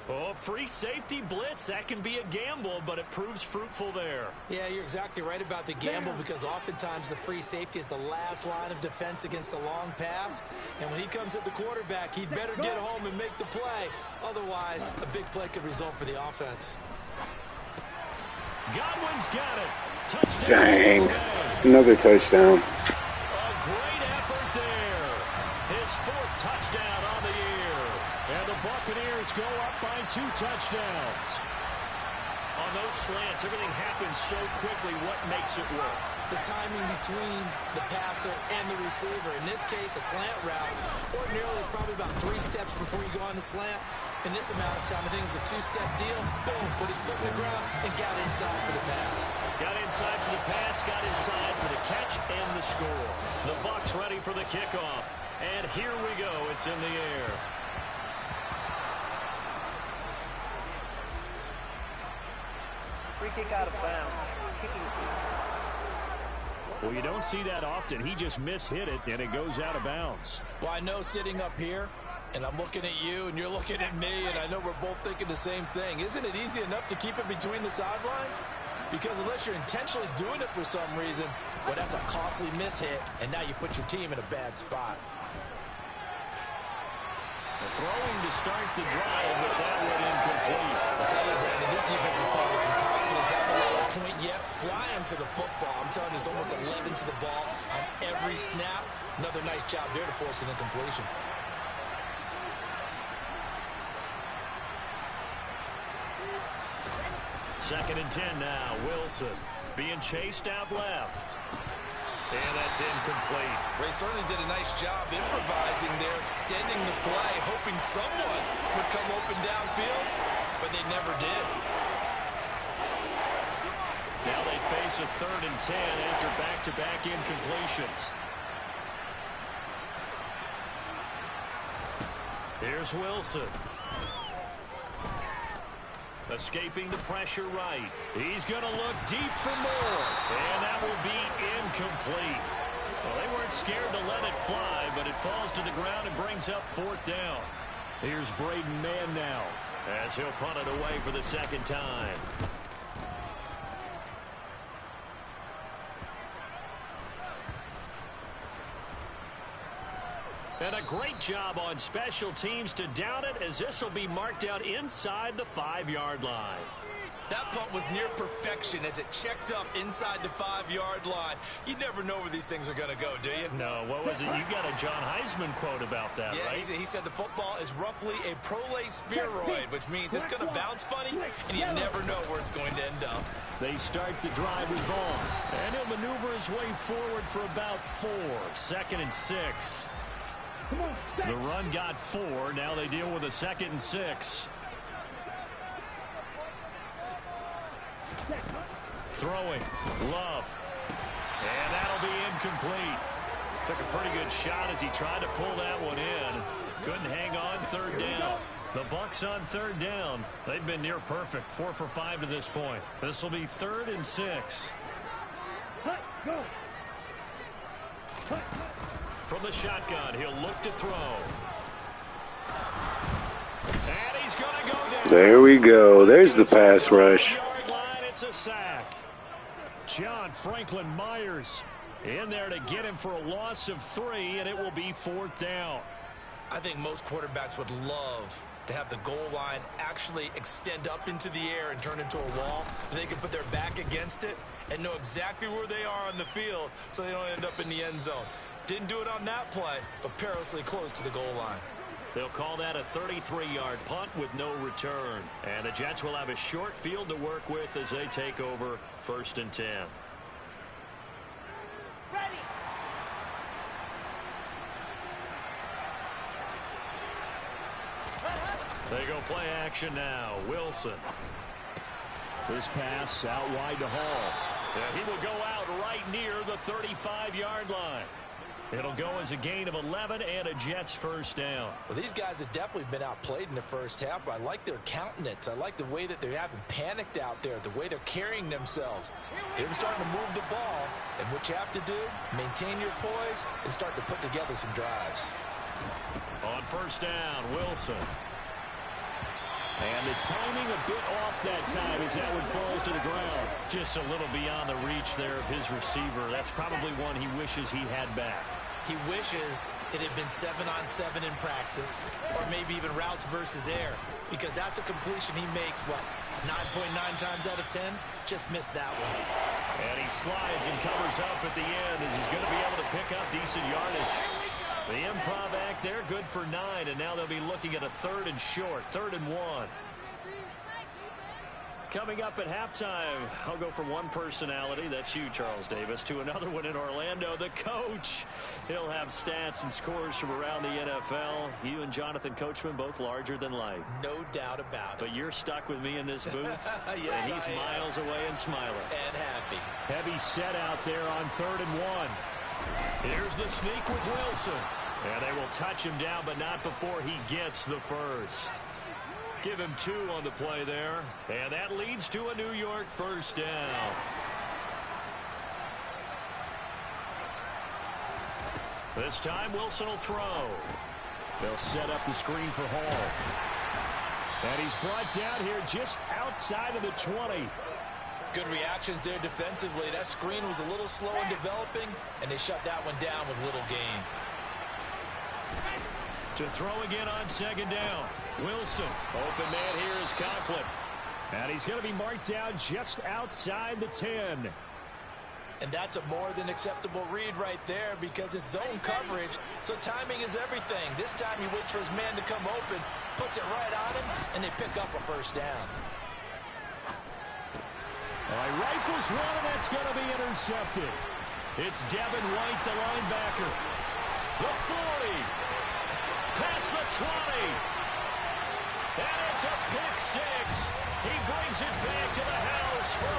Oh, free safety blitz, that can be a gamble, but it proves fruitful there. Yeah, you're exactly right about the gamble because oftentimes the free safety is the last line of defense against a long pass. And when he comes at the quarterback, he'd better get home and make the play. Otherwise, a big play could result for the offense. Godwin's got it. Touchdown. Dang. Another touchdown. A great effort there. His 4th touchdown on the year. And the Buccaneers go up by 2 touchdowns. On those slants, everything happens so quickly. What makes it work? The timing between the passer and the receiver. In this case, a slant route. Ordinarily, it's probably about 3 steps before you go on the slant. In this amount of time, I think it was a two-step deal. Boom, put his foot in the ground and got inside for the pass. Got inside for the pass, got inside for the catch and the score. The Bucs ready for the kickoff. And here we go. It's in the air. Free kick out of bounds. Kicking. Well, you don't see that often. He just mishit it, and it goes out of bounds. Well, I know sitting up here, and I'm looking at you, and you're looking at me, and I know we're both thinking the same thing. Isn't it easy enough to keep it between the sidelines? Because unless you're intentionally doing it for some reason, well, that's a costly mishit, and now you put your team in a bad spot. Throwing to start the drive, but that one incomplete. I'll tell you, Brandon, this defense is playing with some confidence. Haven't let a point yet. Flying to the football. I'm telling you, there's almost 11 to the ball on every snap. Another nice job there to force an incompletion. Second and 10 now. Wilson being chased out left. And that's incomplete. Ray certainly did a nice job improvising there, extending the play, hoping someone would come open downfield, but they never did. Now they face a 3rd and 10 after back-to-back incompletions. Here's Wilson. Escaping the pressure right. He's going to look deep for more. And that will be incomplete. Well, they weren't scared to let it fly, but it falls to the ground and brings up 4th down. Here's Braden Mann now as he'll punt it away for the second time. And a great job on special teams to down it, as this will be marked out inside the 5-yard line. That punt was near perfection as it checked up inside the 5-yard line. You never know where these things are going to go, do you? No, what was it? You got a John Heisman quote about that, yeah, right? He said the football is roughly a prolate spheroid, which means it's going to bounce funny, and you never know where it's going to end up. They start the drive with Vaughn, and he'll maneuver his way forward for about 4. 2nd and 6. The run got 4. Now they deal with a 2nd and 6. Throwing. Love. And that'll be incomplete. Took a pretty good shot as he tried to pull that one in. Couldn't hang on. 3rd down. The Bucs on 3rd down. They've been near perfect. 4 for 5 to this point. This will be 3rd and 6. Go. From the shotgun, he'll look to throw. And he's going to go down. There we go. There's the pass rush. Line, it's a sack. John Franklin Myers in there to get him for a loss of 3, and it will be 4th down. I think most quarterbacks would love to have the goal line actually extend up into the air and turn into a wall. They can put their back against it and know exactly where they are on the field so they don't end up in the end zone. Didn't do it on that play, but perilously close to the goal line. They'll call that a 33-yard punt with no return. And the Jets will have a short field to work with as they take over 1st and 10. Ready. They go play action now. Wilson. This pass out wide to Hall. And he will go out right near the 35-yard line. It'll go as a gain of 11 and a Jets 1st down. Well, these guys have definitely been outplayed in the first half, but I like their countenance. I like the way that they haven't panicked out there, the way they're carrying themselves. They're starting to move the ball, and what you have to do, maintain your poise and start to put together some drives. On 1st down, Wilson. And the timing a bit off that time as that one falls to the ground. Just a little beyond the reach there of his receiver. That's probably one he wishes he had back. He wishes it had been 7-on-7 in practice, or maybe even routes versus air, because that's a completion he makes, what, 9.9 times out of 10? Just missed that one. And he slides and covers up at the end as he's going to be able to pick up decent yardage. The improv act there, good for 9, and now they'll be looking at a 3rd and short, 3rd and 1. Coming up at halftime, I'll go from one personality, that's you, Charles Davis, to another one in Orlando, the coach. He'll have stats and scores from around the NFL. You and Jonathan Coachman both larger than life. No doubt about it. But you're stuck with me in this booth, yes, and he's miles away and smiling. And happy. Heavy set out there on 3rd and 1. Here's the sneak with Wilson. And they will touch him down, but not before he gets the first. Give him 2 on the play there. And that leads to a New York first down. This time Wilson will throw. They'll set up the screen for Hall. And he's brought down here just outside of the 20. Good reactions there defensively. That screen was a little slow in developing, and they shut that one down with little gain. To throw again on 2nd down. Wilson. Open man here is Conklin. And he's going to be marked down just outside the 10. And that's a more than acceptable read right there because it's zone coverage, so timing is everything. This time he waits for his man to come open, puts it right on him, and they pick up a first down. Rifles one, and that's going to be intercepted. It's Devin White, the linebacker. The 40. Past the 20. And it's a pick 6. He brings it back to the house for a